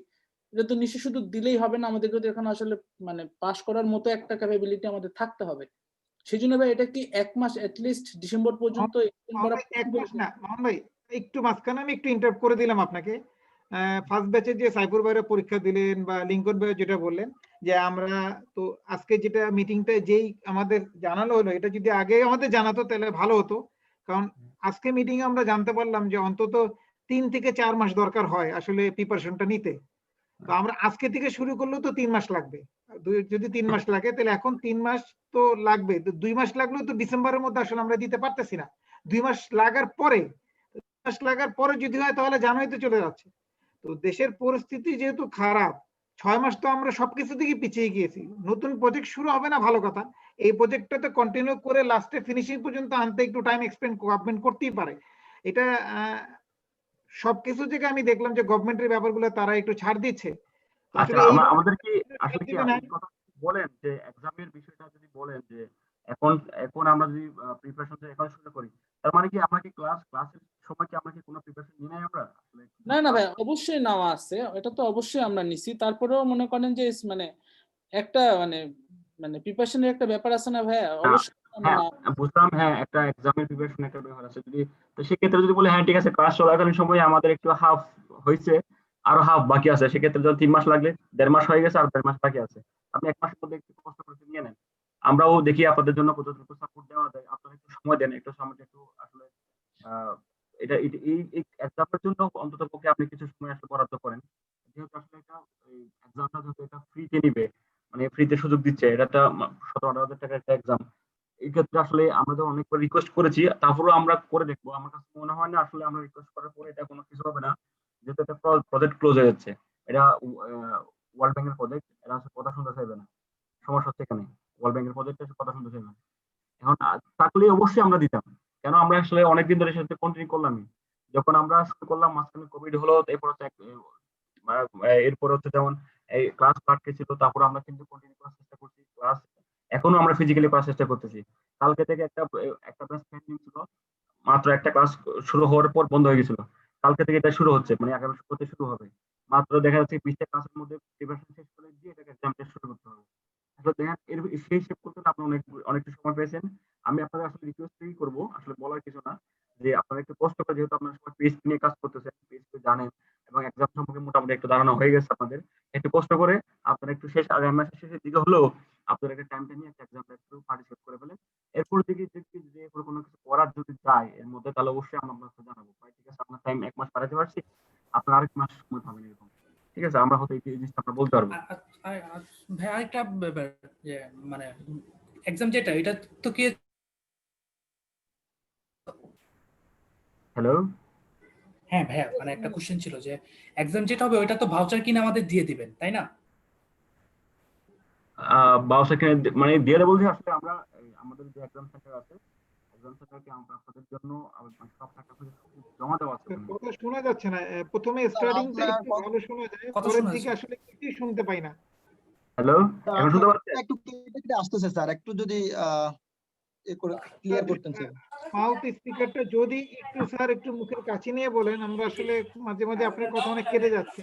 C: এটা তো নিশ্চয়ই শুধু দিলেই হবে না, আমাদেরকে তো এখন আসলে মানে পাস করার মতো একটা ক্যাপাবিলিটি আমাদের থাকতে হবে। সেই জন্য ভাই এটা কি 1 মাস অ্যাটলিস্ট ডিসেম্বর পর্যন্ত এক্সটেন্ড করা
D: এক
C: possible
D: মাস
C: কিনা?
D: না মামুন ভাই, একটু মাঝখানে আমি একটু ইন্টারাপ্ট করে দিলাম আপনাকে। ফার্স্ট ব্যাচে যে সাইফুর ভাইরা পরীক্ষা দিলেন বা লিঙ্কন ভাই যেটা বললেন, যে আমরা তো আজকে যেটা মিটিংটা যেই আমাদের জানালো হলো, এটা যদি আগে আমাদের জানাতো তাহলে ভালো হতো। কারণ আজকে মিটিং এ আমরা জানতে পারলাম যে অন্তত 3 থেকে 4 মাস দরকার হয় আসলে প্রিপারেশনটা নিতে। তো আমরা আজকে থেকে শুরু করলেও তো 3 মাস লাগবে। যদি 3 মাস লাগে তাহলে এখন 3 মাস তো লাগবে, 2 মাস লাগলেও তো ডিসেম্বরের মধ্যে আসলে আমরা দিতে পারতেছি না। 2 মাস লাগার পরে যদি হয় তাহলে জানুয়ারিতে চলে যাচ্ছে। তো দেশের পরিস্থিতি যেহেতু খারাপ, 6 মাস তো আমরা সবকিছু দিকে পিছিয়ে গিয়েছি। নতুন প্রজেক্ট শুরু হবে না ভালো কথা, এই প্রজেক্টটাতে কন্টিনিউ করে লাস্টে ফিনিশিং পর্যন্ত আনতে একটু টাইম এক্সপেন্ড গভর্নমেন্ট করতেই পারে। এটা সবকিছু থেকে আমি দেখলাম যে গভর্নমেন্টের ব্যাপারগুলো তারা একটু ছাড় দিচ্ছে। তো
L: আচ্ছা,
D: আসলে এই
L: আমাদের কি আসলে কি
D: দিবে না।
L: এই কথা বলেন যে এক্সামের বিষয়টা যদি বলেন যে এখন এখন আমরা যদি প্রিপারেশন এখন শুরু করি, তার মানে কি আমরা কি ক্লাসের সময় কি আমরা কি কোনো প্রিপারেশন নিই নাই আমরা আসলে
C: না না ভাই, অবশ্যই নেওয়া আছে, এটা তো অবশ্যই আমরা নিছি। তারপরেও মনে করেন যে মানে একটা মানে মানে প্রিপারেশনের একটা ব্যাপার আছে না ভাইয়া, অবশ্যই আমরা
L: হ্যাঁ বুঝলাম, হ্যাঁ একটা এক্সামের প্রিপারেশন একটা ব্যাপার আছে। যদি তো সেক্ষেত্রে যদি বলে হ্যাঁ ঠিক আছে ক্লাস চলাকালীন সময় আমাদের একটু হাফ হয়েছে, আরো হাফ বাকি আছে, সেক্ষেত্রে ধর 3 মাস লাগলে 1.5 মাস হয়ে গেছে আর 1.5 মাস বাকি আছে, আপনি 1 মাসের মধ্যে একটু কষ্ট করে নিয়ে নেন। আমরাও দেখি আপনাদের জন্য কতটুকু সাপোর্ট দেওয়া যায়, আপনারা একটু সময় দেন, একটু সময় একটু আসলে আহ এই এক্সামের জন্য অন্তত পক্ষে আপনি কিছু সময় আসলে বরাদ্দ করেন। যেহেতু আসলে এটা এক্সামটা যেহেতু এটা ফ্রিতে নিবে, মানে ফ্রিতে সুযোগ দিচ্ছে, এটা একটা 17-18 হাজার টাকার একটা এক্সাম। এই ক্ষেত্রে আসলে আমরা তো অনেকবার রিকোয়েস্ট করেছি, তারপরেও আমরা করে দেখবো। আমার কাছে মনে হয় না আসলে আমরা রিকোয়েস্ট করার পরে এটা কোনো কিছু হবে না, যেহেতু একটা প্রজেক্ট ক্লোজ হয়ে যাচ্ছে। এটা ওয়ার্ল্ড ব্যাংকের প্রজেক্ট, এরা হচ্ছে কথা শুনতে চাইবে না, সমস্যা হচ্ছে এখানে। ওয়ার্ল্ড ব্যাংকের প্রজেক্ট এসে কথা শুনতে চাইবে না। এখন থাকলে অবশ্যই আমরা দিতাম, কেন আমরা আসলে অনেকদিন ধরে সাথে কন্টিনিউ করলামই। যখন আমরা শুরু করলাম মাঝখানে কোভিড হলো, এরপর হচ্ছে এরপর হচ্ছে যেমন এই ক্লাস আটকে ছিল, তারপর আমরা কিন্তু কন্টিনিউ করার চেষ্টা করছি ক্লাস, এখনো আমরা ফিজিক্যালি করার চেষ্টা করতেছি। কালকে থেকে একটা ব্যাচ পেন্ডিং ছিল, মাত্র একটা ক্লাস শুরু হওয়ার পর বন্ধ হয়ে গেছিল, কালকে থেকে এটা শুরু হচ্ছে, মানে আগামী সপ্তাহে শুরু হবে। মাত্র দেখা যাচ্ছে 20টা ক্লাসের মধ্যে প্রিপারেশন শেষ করে দিয়ে এটাকে এক্সাম টেস্ট শুরু করতে হবে। আসলে দেখেন সেই হিসেব করতে আপনি অনেকটা সময় পেয়েছেন। আমি আপনাদের আসলে রিকোয়েস্টই করবো, আসলে বলার কিছু না, যে আপনারা একটু কষ্ট করে, যেহেতু আপনারা সবাই পিএইচপি নিয়ে কাজ করতেছেন, পিএইচপি জানেন এবং এক্সাম সম্পর্কে মোটামুটি একটু ধারণা হয়ে গেছে আপনাদের, একটু কষ্ট করে আপনারা একটু আগামী মাসের শেষের দিকে হলেও আপনারা একটা টাইমটা নিয়ে একটা এক্সামটা একটু পার্টিসিপেট করে ফেলেন। এরপর থেকে যে এরপর কোনো কিছু করার যদি যায় এর মধ্যে, তাহলে অবশ্যই আমরা আপনাকে জানাবো, ভাই ঠিক আছে আপনার টাইম 1 মাস বাড়াতে পারছি, আপনার আরেক মাস সময় পাবেন এরকম, ঠিক আছে? আমরা হয়তো এই জিনিসটা আমরা বলতে পারবো।
J: ভাই আরেকটা ব্যাপার, যে মানে এক্সাম যেটা এটা তো কি,
L: হ্যালো
J: হ্যাঁ ভাইয়া মানে একটা কোশ্চেন ছিল যে এক্সাম যেটা হবে ওটা তো ভাউচার কিনে আমাদের দিয়ে দিবেন তাই না?
L: বাউসার মানে দিয়ে দেবো বলতে আসলে আমরা আমাদের যে এক্সাম সেন্টার আছে, এক্সাম সেন্টারকে আমরা আপনাদের জন্য সব টাকা জমা দেওয়া আছে ওখানে।
D: কথা শোনা যাচ্ছে না, প্রথমে স্টার্টিংটা একটু ভালো শোনা যায়, পরের দিকে আসলে কিছুই শুনতে পাই না।
L: হ্যালো, এখন শুনতে পাচ্ছেন?
F: একটু কেটে কেটে আসতেছে স্যার, একটু যদি ক্লিয়ার করতেন স্যার।
D: মাউথ স্পিকারটা যদি একটু স্যার একটু মুখের কাছে নিয়ে বলেন, আমরা আসলে মাঝে মাঝে আপনার কথা অনেক কেটে যাচ্ছে।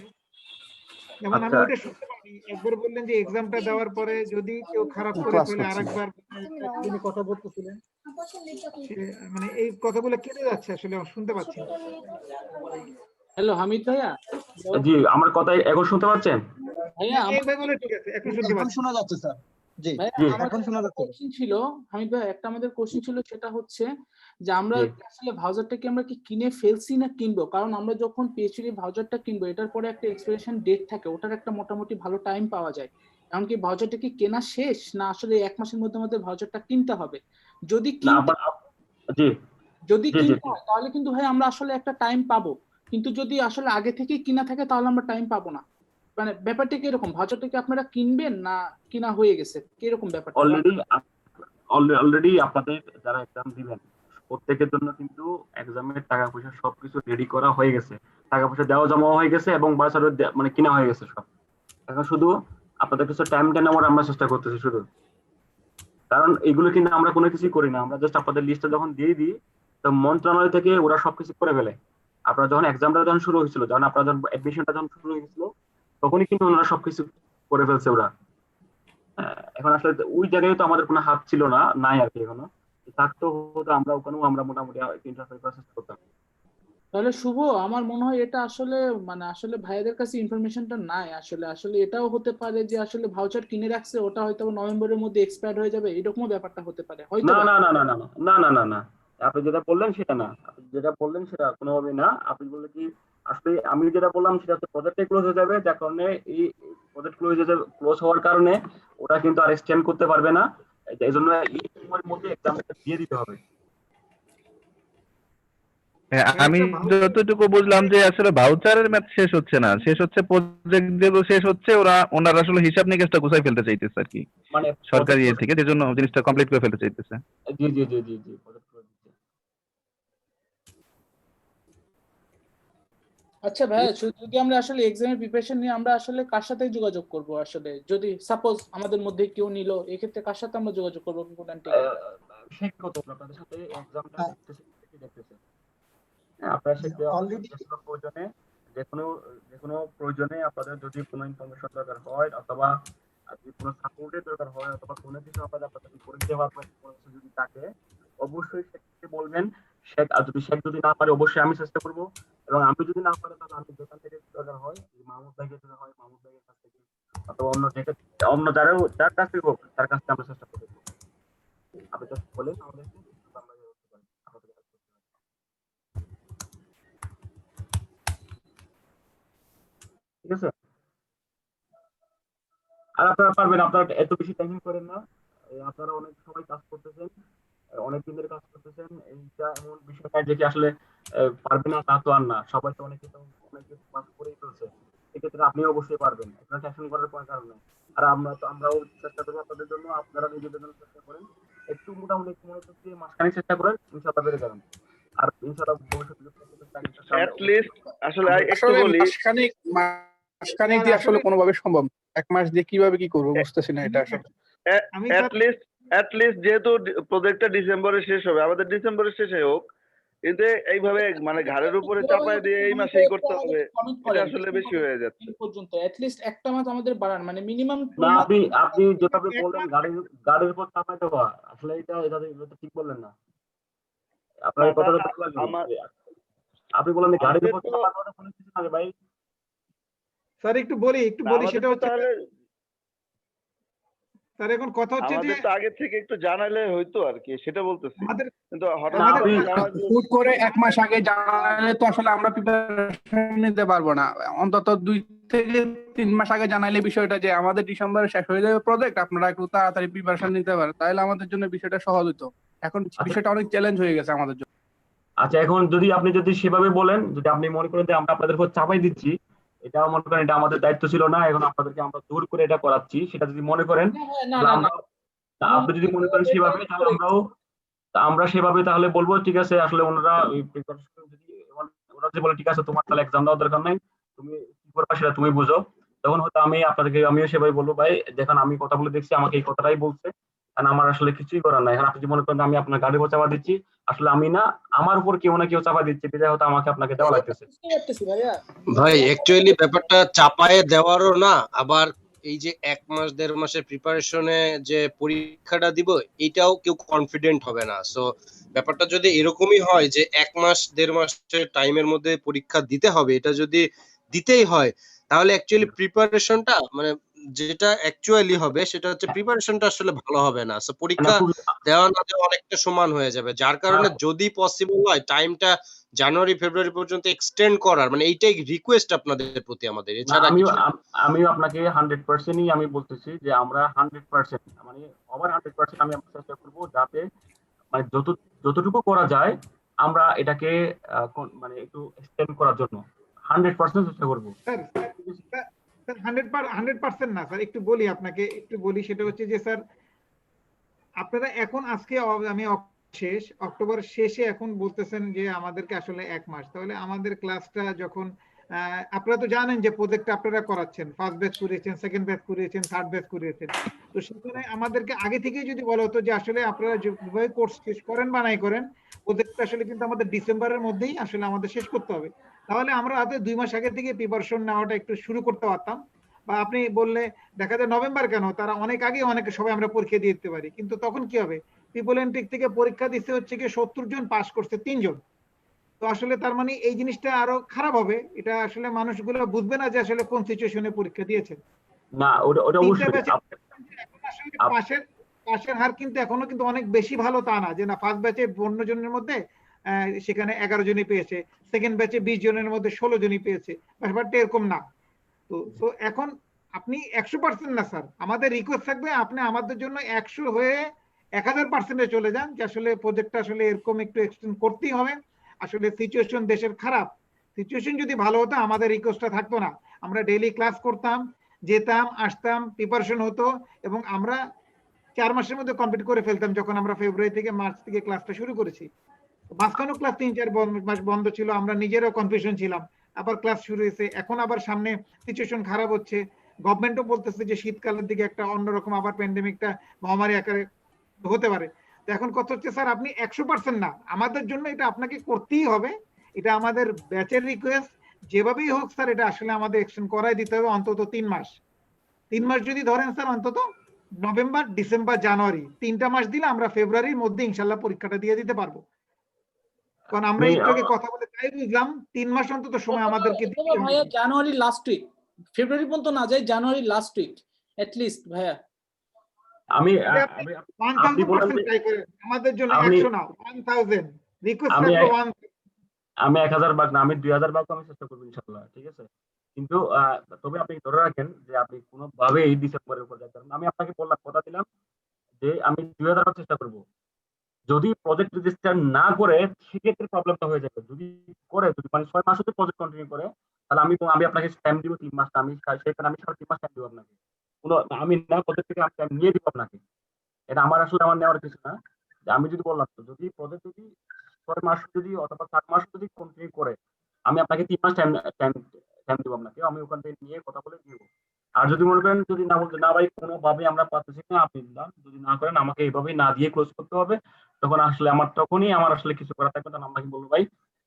D: যেমন আমি
L: আচ্ছা
D: ওইটা শুনতে পারি, একবার বললেন যে এক্সামটা দেওয়ার পরে যদি কেউ খারাপ করে
M: ক্লাস
D: তাহলে
M: করছি।
D: আরেকবার তিনি কথা বলতেছিলেন, মানে এই কথাগুলো কেটে যাচ্ছে আসলে শুনতে পাচ্ছি না।
C: হ্যালো হামিদ ভাইয়া,
L: জি, আমার কথা এখন শুনতে পাচ্ছেন?
C: ভাইয়া
D: এইভাবে ঠিক আছে, এখন শুনতে
F: এখন
D: পাচ্ছি।
F: শোনা যাচ্ছে স্যার। জি
C: ভাইয়া
L: জি
C: আমাদের
F: এখন শোনা
C: একটা
F: যাচ্ছে।
C: কোশ্চেন ছিল, হামিদ ভাই একটা আমাদের কোশ্চেন ছিল, সেটা হচ্ছে যে আমরা
L: জি
C: আসলে ভাউচারটা কি আমরা কি কিনে ফেলছি না কিনবো? কারণ আমরা যখন পিএইচডি ভাউচারটা কিনবো এটার পরে একটা এক্সপায়ারেশন ডেট থাকে, ওটার একটা মোটামুটি ভালো টাইম পাওয়া যায়। এমনকি ভাউচারটা কি কেনা শেষ, না আসলে 1 মাসের মধ্যে আমাদের ভাউচারটা কিনতে হবে? যদি
L: না
C: কিনতে
L: আপনার জি
C: যদি
L: জি জি
C: কিনতে হয় তাহলে কিন্তু ভাই আমরা আসলে একটা টাইম পাবো, কিন্তু যদি আসলে আগে থেকেই কিনা থাকে তাহলে আমরা টাইম পাবো না। মানে ব্যাপারটা কি এরকম, ভাউচারটা কি আপনারা কিনবেন না কিনা হয়ে গেছে, কিরকম ব্যাপারটা?
L: অলরেডি আপনাদের যারা এক্সাম দিবেন প্রত্যেকের জন্য কিন্তু এক্সামের টাকা পয়সা সবকিছু রেডি করা হয়ে গেছে, টাকা পয়সা দেওয়া জমা হয়ে গেছে এবং বাসার মানে কিনা হয়ে গেছে সব। এখন শুধু আপনাদের কিছু টাইমটা নেওয়ার আমরা চেষ্টা করতেছি শুধু, কারণ এগুলো কিন্তু আমরা কোনো কিছুই করি না, আমরা জাস্ট আপনাদের লিস্টটা যখন দিয়ে দিই তো মন্ত্রণালয় থেকে ওরা সবকিছু করে ফেলে। আপনারা যখন এক্সামটা যখন শুরু হয়েছিল, যখন আপনারা যখন অ্যাডমিশনটা যখন শুরু হয়েছিল তখনই কিন্তু ওনারা সবকিছু করে ফেলছে ওরা। এখন আসলে ওই জায়গায় তো আমাদের কোনো হাত ছিল না, নাই আর কি এখনো। থাকতো হতো আমরা ওখানেও আমরা মোটামুটি ইন্টারফেস প্রসেস করতাম।
C: তাহলে শুভ, আমার মনে হয় এটা আসলে মানে আসলে ভাইয়াদের কাছে ইনফরমেশনটা নাই। আসলে আসলে এটাও হতে পারে যে আসলে ভাউচার কিনে রাখছে, ওটা হয়তো নভেম্বরের মধ্যে এক্সপায়ার হয়ে যাবে, এরকমও ব্যাপারটা হতে পারে হয়তো
L: না
C: বা।
L: না না না না না না না না, আপনি যেটা বললেন সেটা না, আপনি যেটা বললেন সেটা কোনোভাবেই না। আপনি বললেন কি আসলে আমি যেটা বললাম সেটা হচ্ছে প্রজেক্টে ক্লোজ হয়ে যাবে, যার কারণে এই প্রজেক্ট ক্লোজ হওয়ার কারণে ওরা কিন্তু আর এক্সটেন্ড করতে পারবে না। এই জন্য এই সময়ের মধ্যে এক্সামটা দিয়ে দিতে হবে।
E: হ্যাঁ, আমি যতটুকু বুঝলাম যে আসলে ভাউচারের ম্যাথ শেষ হচ্ছে না, শেষ হচ্ছে প্রজেক্ট যেগুলো শেষ হচ্ছে, ওনারা আসলে হিসাব নিকাশটা গুছাই ফেলতে চাইতেছে আর কি,
L: মানে
E: সরকারি ইয়ে থেকে, যে জন্য জিনিসটা কমপ্লিট করে ফেলতে চাইতেছে।
L: জি জি জি জি জি project close দিচ্ছে।
C: আচ্ছা ভাইয়া, যদি আমরা আসলে এক্সামের প্রিপারেশন নিয়ে আমরা আসলে কার সাথে যোগাযোগ করব? আসলে যদি সাপোজ আমাদের মধ্যে কেউ নিল, এক্ষেত্রে কার সাথে আমরা যোগাযোগ করবো?
L: শিক্ষক আপনাদের সাথে এক্সামটা দেখতেছে। হ্যাঁ, আপনারা সেটা
F: অলরেডি
L: প্রয়োজনে যে কোনো প্রয়োজনে আপনাদের যদি কোনো ইনফরমেশন দরকার হয় অথবা যদি কোনো সাপোর্টের দরকার হয় অথবা কোনো কিছু আপনাদের করে দিতে পারবেন, কোনো কিছু যদি থাকে অবশ্যই শেখকে বলবেন। শেখ আর শেখ যদি না পারে অবশ্যই আমি চেষ্টা করব, এবং আমি যদি না পারি তাহলে আমি যেখান থেকে দরকার হয় মাহমুদ ভাইকে যদি হয় মাহমুদ ভাইয়ের কাছ থেকে অথবা অন্য যার কাছ থেকে হোক তার কাছ থেকে আমরা চেষ্টা করবো। আপনি জাস্ট বলেন আমাদেরকে, আমরা করতে পারি আপনাদের কাছে। ঠিক আছে, আর আপনারা পারবেন, আপনারা এত বেশি টেনশন করেন না। আপনারা অনেক সময় কাজ করতেছেন, অনেক দিন ধরে কাজ করতেছেন, এইটা এমন বিষয় না যে কি আসলে পারবে না তা তো আর না, সবাই তো অনেকে কাজ করেই ফেলছে, সেক্ষেত্রে আপনিও অবশ্যই পারবেন, আপনারা টেনশন করার কোনো কারণ নেই। আর আমরাও চেষ্টা করবো আপনাদের জন্য, আপনারা নিজেদের জন্য চেষ্টা করেন, একটু মোটামুটি একটু মনোযোগ দিয়ে মাঝখানে চেষ্টা করেন, ইনশাআল্লাহ পেরে যাবেন। আর ইনশাআল্লাহ ভবিষ্যতে
H: অ্যাট লিস্ট আসলে একটু বলি,
M: মাসখানেক দিয়ে আসলে কোনোভাবে সম্ভব না। 1 মাস দিয়ে কিভাবে কি করবো বুঝতেছি না এটা আসলে।
H: অ্যাট লিস্ট যেহেতু প্রজেক্টটা ডিসেম্বরে শেষ হবে, আমাদের ডিসেম্বরে শেষে হোক, কিন্তু এইভাবে মানে ঘাড়ের উপরে চাপায় দিয়ে এই মাসেই করতে হবে, এটা আসলে বেশি হয়ে যাচ্ছে।
C: পর্যন্ত এট লিস্ট একটা মাস আমাদের বাড়ান, মানে মিনিমাম
L: না, আপনি যেভাবে বললেন গাড়ির উপর চাপাই দেওয়া, আসলে এটা ঠিক বললেন না। আপনার এই কথাটা ঠিক লাগলো না। আপনি বললেন গাড়ির উপর চাপাই দেওয়া কোনো কিছু না ভাই।
D: স্যার একটু বলি সেটা হচ্ছে স্যার এখন কথা হচ্ছে যে
H: আমাদের তো আগে থেকে একটু জানালে হয়তো আর কি, সেটা বলতেছি। কিন্তু হঠাৎ
M: হুট করে 1 মাস আগে জানালে তো আসলে আমরা প্রিপারেশন নিতে পারবো না। অন্তত 2 থেকে 3 মাস আগে জানাইলে বিষয়টা যে আমাদের ডিসেম্বরে শেষ হয়ে যাবে প্রজেক্ট, আপনারা একটু তাড়াতাড়ি প্রিপারেশন নিতে পারেন, তাহলে আমাদের জন্য বিষয়টা সহজ হতো। এখন বিষয়টা অনেক চ্যালেঞ্জ হয়ে গেছে আমাদের জন্য।
L: আচ্ছা, এখন আপনি যদি সেভাবে বলেন, যদি আপনি মনে করেন যে আমরা আপনাদের উপর চাপাই দিচ্ছি, এটা মনে করেন এটা আমাদের দায়িত্ব ছিল না, এখন আপনাদেরকে আমরা জোর করে এটা করাচ্ছি, সেটা যদি মনে করেন, আপনি যদি মনে করেন সেভাবে, তাহলে আমরা সেভাবে তাহলে বলবো ঠিক আছে। আসলে ওনারা ওরা যে বলে ঠিক আছে তোমার তাহলে এক্সাম দেওয়ার দরকার নাই, তুমি কি করবা সেটা তুমি বুঝো, তখন হয়তো আমিও সেভাবে বলবো ভাই দেখেন আমি কথা বলে দেখছি, আমাকে এই কথাটাই বলছে, কারণ আমার আসলে কিছুই করার নাই। এখন আপনি যদি মনে করেন যে আমি আপনার গাড়ির উপর চাপা দিচ্ছি, আসলে আমি না, আমার উপর কেউ না কেউ চাপা দিচ্ছে, বিধায় হয়তো আমাকে আপনাকে দেওয়া লাগতেছে।
C: বুঝতে পারতেছি ভাইয়া।
O: ভাই অ্যাকচুয়ালি ব্যাপারটা চাপায়ে দেওয়ারও না, আবার এই যে 1 মাস 1.5 মাসের প্রিপারেশনে যে পরীক্ষাটা দিব এটাও কেউ কনফিডেন্ট হবে না। সো ব্যাপারটা যদি এরকমই হয় যে 1 মাস 1.5 মাসের টাইমের মধ্যে পরীক্ষা দিতে হবে, এটা যদি দিতেই হয় তাহলে অ্যাকচুয়ালি প্রিপারেশনটা মানে যেটা অ্যাকচুয়ালি হবে সেটা হচ্ছে প্রিপারেশনটা আসলে ভালো হবে না। সো পরীক্ষা দেওয়া না দেওয়া অনেকটা সমান হয়ে যাবে, যার কারণে যদি পসিবল হয় টাইমটা জানুয়ারি ফেব্রুয়ারি পর্যন্ত এক্সটেন্ড করার, মানে এইটাই রিকোয়েস্ট আপনাদের প্রতি আমাদের, এছাড়া কিছু না।
L: আমিও আপনাকে 100%ই আমি বলতেছি যে আমরা 100% মানে ওভার 100% আমি চেষ্টা করব যাতে মানে যতটুকু করা যায় আমরা এটাকে মানে একটু এক্সটেন্ড করার জন্য 100% চেষ্টা করব।
D: স্যার 100% না স্যার, একটু বলি আপনাকে, একটু বলি, সেটা হচ্ছে যে স্যার আপনারা এখন আজকে আমি শেষ অক্টোবর শেষে এখন বলতেছেন যে আমাদেরকে আসলে 1 মাস, তাহলে আমাদের ক্লাসটা যখন আপনারা তো জানেন যে প্রজেক্টটা আপনারা করাচ্ছেন, ফার্স্ট ব্যাচ করিয়েছেন, সেকেন্ড ব্যাচ করিয়েছেন, থার্ড ব্যাচ করিয়েছেন, তো সেখানে আমাদেরকে আগে থেকেই যদি বলা হতো যে আসলে আপনারা যেভাবে কোর্স শেষ করেন বা নাই করেন প্রজেক্টটা আসলে কিন্তু আমাদের ডিসেম্বরের মধ্যেই আসলে আমাদের শেষ করতে হবে, তাহলে আমরা হাতে 2 মাস আগে থেকে প্রিপারেশন নেওয়াটা একটু শুরু করতে পারতাম। বা আপনি বললে দেখা যায় নভেম্বর কেন, তারা অনেক আগে অনেকে সবাই আমরা পরীক্ষা দিয়ে দিতে পারি, কিন্তু তখন কি হবে, পিপল এন্ট্রিক থেকে পরীক্ষা দিতে হচ্ছে কি 70 জন পাস করছে 3 জন, তো আসলে তার মানে এই জিনিসটা আরো খারাপ হবে, এটা আসলে মানুষগুলো বুঝবে না যে আসলে কোন সিচুয়েশনে পরীক্ষা দিয়েছে।
L: না ওটা অবশ্যই
D: পাশের হার কিন্তু এখনো কিন্তু অনেক বেশি ভালো তা না যে না ফার্স্ট ব্যাচে 52 জনের মধ্যে সেখানে 11 জনই পেয়েছে, সেকেন্ড ব্যাচে 20 জনের মধ্যে 16 জনই পেয়েছে, ব্যাপারটা এরকম না। তো এখন আপনি 100% না স্যার, আমাদের রিকোয়েস্ট থাকবে আপনি আমাদের জন্য 100 হয়ে 1000%-এ চলে যান, যে আসলে প্রজেক্টটা আসলে এরকম একটু এক্সটেন্ড করতেই হবে, আসলে সিচুয়েশন দেশের খারাপ, সিচুয়েশন যদি ভালো হতো আমাদের রিকোয়েস্টটা থাকতো না, আমরা ডেইলি ক্লাস করতাম, যেতাম আসতাম, প্রিপারেশন হতো, এবং আমরা 4 মাসের মধ্যে কমপ্লিট করে ফেলতাম যখন আমরা ফেব্রুয়ারি থেকে মার্চ থেকে ক্লাসটা শুরু করেছি। মাঝখানেও ক্লাস 3-4 মাস বন্ধ ছিল, আমরা নিজেরাও কনফিউশন ছিলাম, আবার ক্লাস শুরু হয়েছে, এখন আবার সামনে সিচুয়েশন খারাপ হচ্ছে, গভর্নমেন্টও বলতেছে যে শীতকালের দিকে একটা অন্যরকম আবার প্যান্ডেমিকটা মহামারী আকারে হতে পারে। তো এখন কথা হচ্ছে স্যার আপনি 100% না, আমাদের জন্য এটা আপনাকে করতেই হবে, এটা আমাদের ব্যাচের রিকোয়েস্ট, যেভাবেই হোক স্যার এটা আসলে আমাদের এক্সটেন্ড করাই দিতে হবে অন্তত 3 মাস। 3 মাস যদি ধরেন স্যার, অন্তত নভেম্বর ডিসেম্বর জানুয়ারি 3টা মাস দিলে আমরা ফেব্রুয়ারির মধ্যে ইনশাল্লাহ পরীক্ষাটা দিয়ে দিতে পারবো, কারণ আমরা একটু আগে কথা বলে তাই বুঝলাম 3 মাস অন্তত সময় আমাদেরকে দিতে হবে।
C: ভাইয়া জানুয়ারি লাস্ট উইক, ফেব্রুয়ারি পর্যন্ত না যায়, জানুয়ারি লাস্ট উইক এট লিস্ট ভাইয়া।
L: আমি
D: 1000% ট্রাই করেন, আমাদের জন্য 100 না 1000 রিকোয়েস্ট রাখবো।
L: আমি 1000 ভাগ না, আমি 2000 ভাগ আমি চেষ্টা করব ইনশাআল্লাহ, ঠিক আছে? কিন্তু তবে আপনি ধরে রাখেন যে আপনি কোনোভাবেই ডিসেম্বরের উপর যাবেন না। আমি আপনাকে বললাম, কথা দিলাম যে আমি 2000 ভাগ চেষ্টা করব। যদি প্রজেক্ট রেজিস্টার না করে সেক্ষেত্রে প্রবলেমটা হয়ে যাবে, যদি করে, যদি মানে 6 মাস হতে প্রজেক্ট কন্টিনিউ করে, তাহলে আমি আপনাকে টাইম দিব 3 মাস, আমি সেখানে আমি 3.5 মাস টাইম দিব আপনাকে, কোনো আমি না প্রজেক্ট থেকে আমি টাইম নিয়ে দিব আপনাকে, এটা আমার আসলে আমার নেওয়ার কিছু না। যে আমি যদি বললাম তো যদি প্রজেক্ট যদি 6 মাস যদি অথবা 7 মাস যদি কন্টিনিউ করে, আমি আপনাকে 3 মাস টাইম দিব আপনাকে, আমি ওখান থেকে নিয়ে কথা বলে দিব। আর যদি মনে করেন যদি না বলতে না ভাই কোনোভাবে আমরা পাচ্ছি না, আপনি যদি না করেন আমাকে এইভাবেই না দিয়ে ক্লোজ করতে হবে, তখন আসলে তখনই আমার আসলে কিছু করা থাকবে না। আমাকে বলবো ভাই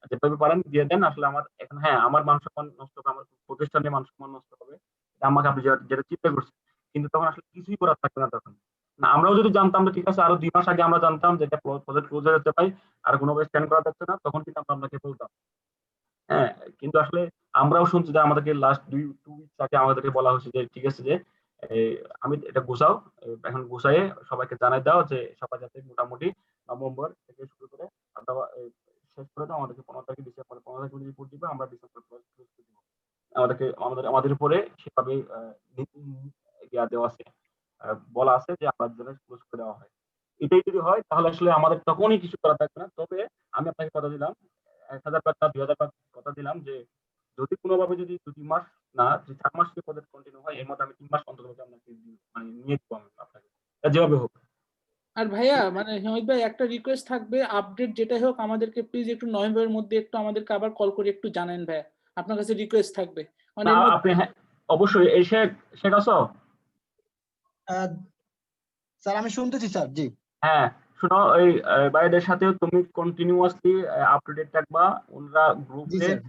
L: যেভাবে পারেন দিয়ে দেন, আসলে আমার এখন হ্যাঁ আমার মান সম্মান নষ্ট হবে, আমার প্রতিষ্ঠানে মান সম্মান নষ্ট হবে, আমাকে আপনি যেটা চিন্তা করছেন, কিন্তু তখন আসলে কিছুই করার থাকবে না তখন। না আমরাও যদি জানতাম যে ঠিক আছে আরো 2 মাস আগে আমরা জানতাম যে এটা প্রজেক্ট ক্লোজ হয়ে যেতে পারে আর কোনোভাবে স্ট্যান্ড করা যাচ্ছে না, তখন কিন্তু আমরা আপনাকে বলতাম। হ্যাঁ, কিন্তু আসলে আমরাও শুনছি যে আমাদেরকে লাস্ট 2 উইকস আগে আমাদেরকে বলা হয়েছে যে ঠিক আছে যে আমি এটা গোছাও, এখন গোছায়ে সবাইকে জানাই দাও যে সবাই যাতে মোটামুটি নভেম্বর থেকে শুরু করে অথবা শেষ করে দাও, আমাদেরকে 15 তারিখে ডিসেম্বর 15 তারিখে রিপোর্ট দিবে, আমরা ডিসেম্বর ক্লোজ করে দিব। আমাদের উপরে সেভাবে দেওয়া আছে, বলা আছে যে আমাদের জন্য ক্লোজ করে দেওয়া হয়। এটাই যদি হয় তাহলে আসলে আমাদের তখনই কিছু করা থাকবে না। তবে আমি আপনাকে কথা দিলাম 1000 বা 2000 কথা দিলাম যে যদি কোনোভাবে যদি 2 মাস না 4 মাস যদি প্রজেক্ট কন্টিনিউ হয়, এর মধ্যে আমি 3 মাস অন্তত আপনাকে মানে নিয়ে দিব আমি আপনাকে, যেভাবে হোক।
C: আর ভাইয়া মানে হিমায়ত ভাই একটা রিকোয়েস্ট থাকবে, আপডেট যেটাই হোক আমাদেরকে প্লিজ একটু নভেম্বরের মধ্যে একটু আমাদেরকে আবার কল করে একটু জানেন ভাইয়া, আপনার কাছে রিকোয়েস্ট থাকবে। মানে
L: আপনি হ্যাঁ অবশ্যই এই শেখ আছো
F: স্যার আমি শুনতেছি স্যার, জি।
L: হ্যাঁ শুনো, ওই ভাইদের সাথেও তুমি কন্টিনিউয়াসলি আপ টু ডেট থাকবা। ওনারা
F: জি
L: গ্রুপে,
F: স্যার।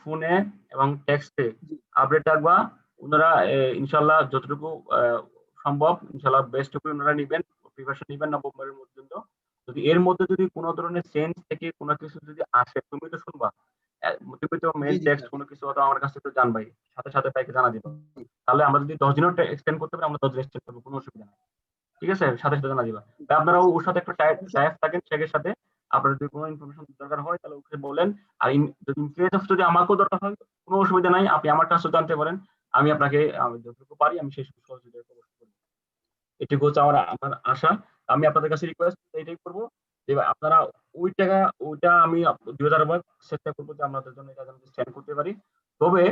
L: ফোনে এবং টেক্সটে আপডেট থাকবা। ওনারা ইনশাল্লাহ যতটুকু সম্ভব ইনশাল্লাহ বেস্ট করে ওনারা নিবেন, প্রিপারেশন নিবেন নভেম্বরের মধ্যে। যদি এর মধ্যে যদি কোনো ধরনের চেঞ্জ থেকে কোনো কিছু যদি আসে, তুমি তো শুনবা, তুমি তো মেইল
F: জি
L: টেক্সট
F: স্যার।
L: কোনো কিছু হয়তো আমার কাছে তো জানবাই, সাথে সাথে তাইকে জানা দিবা। তাহলে আমরা যদি 10 দিনও এক্সটেন্ড করতে পারি, আমরা 10 দিন এক্সটেন্ড করবো, কোনো অসুবিধা নেই। ঠিক আছে, সাথে সাথে জানা দিবা। তা আপনারাও ওর সাথে একটু টাইপ থাকেন শেখের সাথে। আপনার যদি কোনো ইনফরমেশন দরকার হয় তাহলে ওকে বলেন। আর যদি ইনকেস অফ যদি আমাকেও দরকার হয়, কোনো অসুবিধা নাই, আপনি আমার কাছে জানতে পারেন। আমি আপনাকে যতটুকু পারি আমি সেই সহযোগিতা করব। এটুকু হচ্ছে আমার আমার আশা। আমি আপনাদের কাছে রিকোয়েস্ট এটাই করবো যে আপনারা ওইটা আমি 2000 বার চেষ্টা করবো যে আমাদের জন্য এটা যেন স্ট্যান্ড করতে পারি। তবে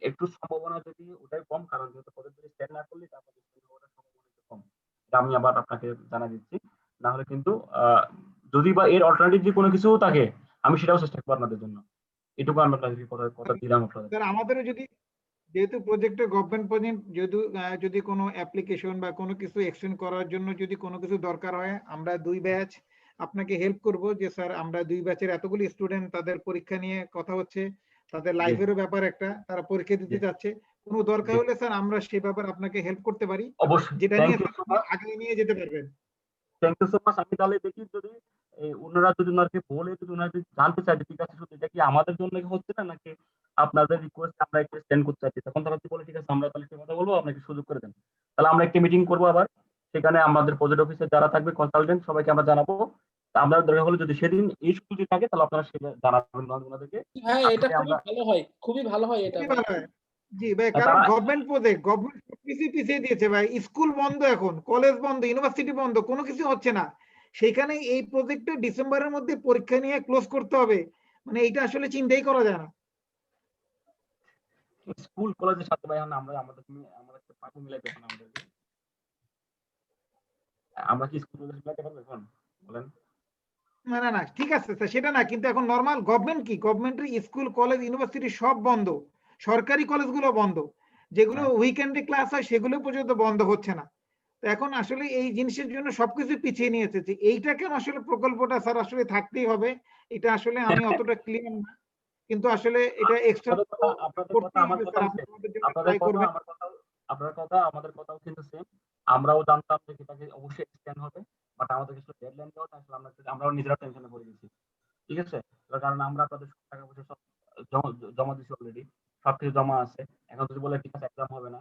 L: একটু সম্ভাবনা যদি ওটাই কম, কারণ যেহেতু পদের যদি স্ট্যান্ড না করলে তারপরে সম্ভাবনা একটু কম। এটা আমি আবার আপনাকে জানা দিচ্ছি। না হলে কিন্তু যদি বা এর অল্টারনেটিভ যে কোনো কিছু থাকে, আমি সেটাও চেষ্টা করবো আপনাদের জন্য। এটুকু আমি আপনাদেরকে কথা দিলাম আপনাদের।
D: স্যার আমাদেরও যদি, যেহেতু প্রজেক্টে গভর্নমেন্ট প্রজেক্ট, যেহেতু যদি কোনো অ্যাপ্লিকেশন বা কোনো কিছু এক্সটেন্ড করার জন্য যদি কোনো কিছু দরকার হয়, আমরা 2 ব্যাচ আপনাকে হেল্প করব যে স্যার আমরা 2 ব্যাচের এতগুলি স্টুডেন্ট, তাদের পরীক্ষা নিয়ে কথা হচ্ছে, তাদের লাইফেরও ব্যাপার একটা, তারা পরীক্ষা দিতে যাচ্ছে, কোনো দরকার হলে স্যার আমরা সেই ব্যাপারে আপনাকে হেল্প করতে পারি,
L: অবশ্যই,
D: যেটা
L: থ্যাংক
D: নিয়ে
L: ইউ
D: স্যার
L: সো
D: আপনি
L: মাচ।
D: আগে নিয়ে যেতে পারবেন।
L: Thank you so much. আমি তাহলে দেখি যদি ওনারা যদি ওনাকে বলে, যদি ওনারা যদি জানতে চায় যে ঠিক আছে সত্যি এটা কি আমাদের জন্য হচ্ছে না নাকি আপনাদের রিকোয়েস্ট আমরা একটু স্ট্যান্ড করতে চাচ্ছি, তখন তারা যদি বলে ঠিক আছে আমরা তাহলে সে কথা বলবো, আপনাকে সুযোগ করে দেন, তাহলে আমরা একটা মিটিং করবো আবার। সেখানে আমাদের প্রজেক্ট অফিসে যারা থাকবে কনসালটেন্ট সবাইকে আমরা জানাবো। তা আমরা দরকার হলে যদি সেদিন এই স্কুল যদি থাকে তাহলে আপনারা সেটা জানাবেন ওনাদেরকে।
C: হ্যাঁ এটা
L: আসলে
C: খুবই
L: আমরা
C: ভালো হয়, খুবই ভালো হয় এটা
D: খুবই
C: ভাই।
D: ভালো হয়। জি ভাই, কারণ
L: তারা
D: গভর্নমেন্ট প্রজেক্ট, গভর্নমেন্ট পিছিয়ে দিয়েছে ভাই, স্কুল বন্ধ, এখন কলেজ বন্ধ, ইউনিভার্সিটি বন্ধ, কোনো কিছু হচ্ছে না। সেখানে এই প্রজেক্টটা ডিসেম্বরের মধ্যে পরীক্ষা নিয়ে ক্লোজ করতে হবে, মানে এটা আসলে চিন্তাই করা যায় না।
L: স্কুল কলেজের সাথে ভাই আমরা আমরা একটা পার্টি মিলাইতে পারি আমাদেরকে। আমরা কি স্কুল কলেজ মিলাইতে পারবো এখন বলেন?
D: না না না, ঠিক আছে স্যার, সেটা না, কিন্তু এখন নর্মাল গভর্নমেন্ট কি, গভর্নমেন্টের স্কুল কলেজ ইউনিভার্সিটি সব বন্ধ, সরকারি কলেজগুলো বন্ধ, যেগুলো উইকেন্ডে ক্লাস হয় সেগুলো পর্যন্ত বন্ধ হচ্ছে না। তো এখন আসলে এই জিনিসের জন্য সবকিছু পিছিয়ে নিয়ে এসেছে, এইটা কেন আসলে প্রকল্পটা স্যার আসলে থাকতেই হবে, এটা আসলে আমি অতটা ক্লিয়ার না, কিন্তু আসলে এটা এক্সট্রা
L: আপনাদের কথা
D: করতেই
L: আমার
D: হবে
L: কথা
D: স্যার,
L: আছে,
D: আপনি আমাদের জন্য
L: আপনাদের
D: ট্রাই
L: কথা
D: করবেন।
L: আমার কথা, আপনার কথা আমাদের কথাও কিন্তু সেম। আমরাও জানতাম যে এটাকে অবশ্যই এক্সটেন্ড হবে, বাট আমাদের কিছু ডেডলাইন দেওয়া আসলে আমরাও নিজেরা টেনশনে পড়ে গেছি। ঠিক আছে, তার কারণ আমরা আপনাদের টাকা পয়সা সব জমা দিচ্ছি অলরেডি, সবকিছু জমা আছে। এখন যদি বলে ঠিক আছে এক্সাম হবে না,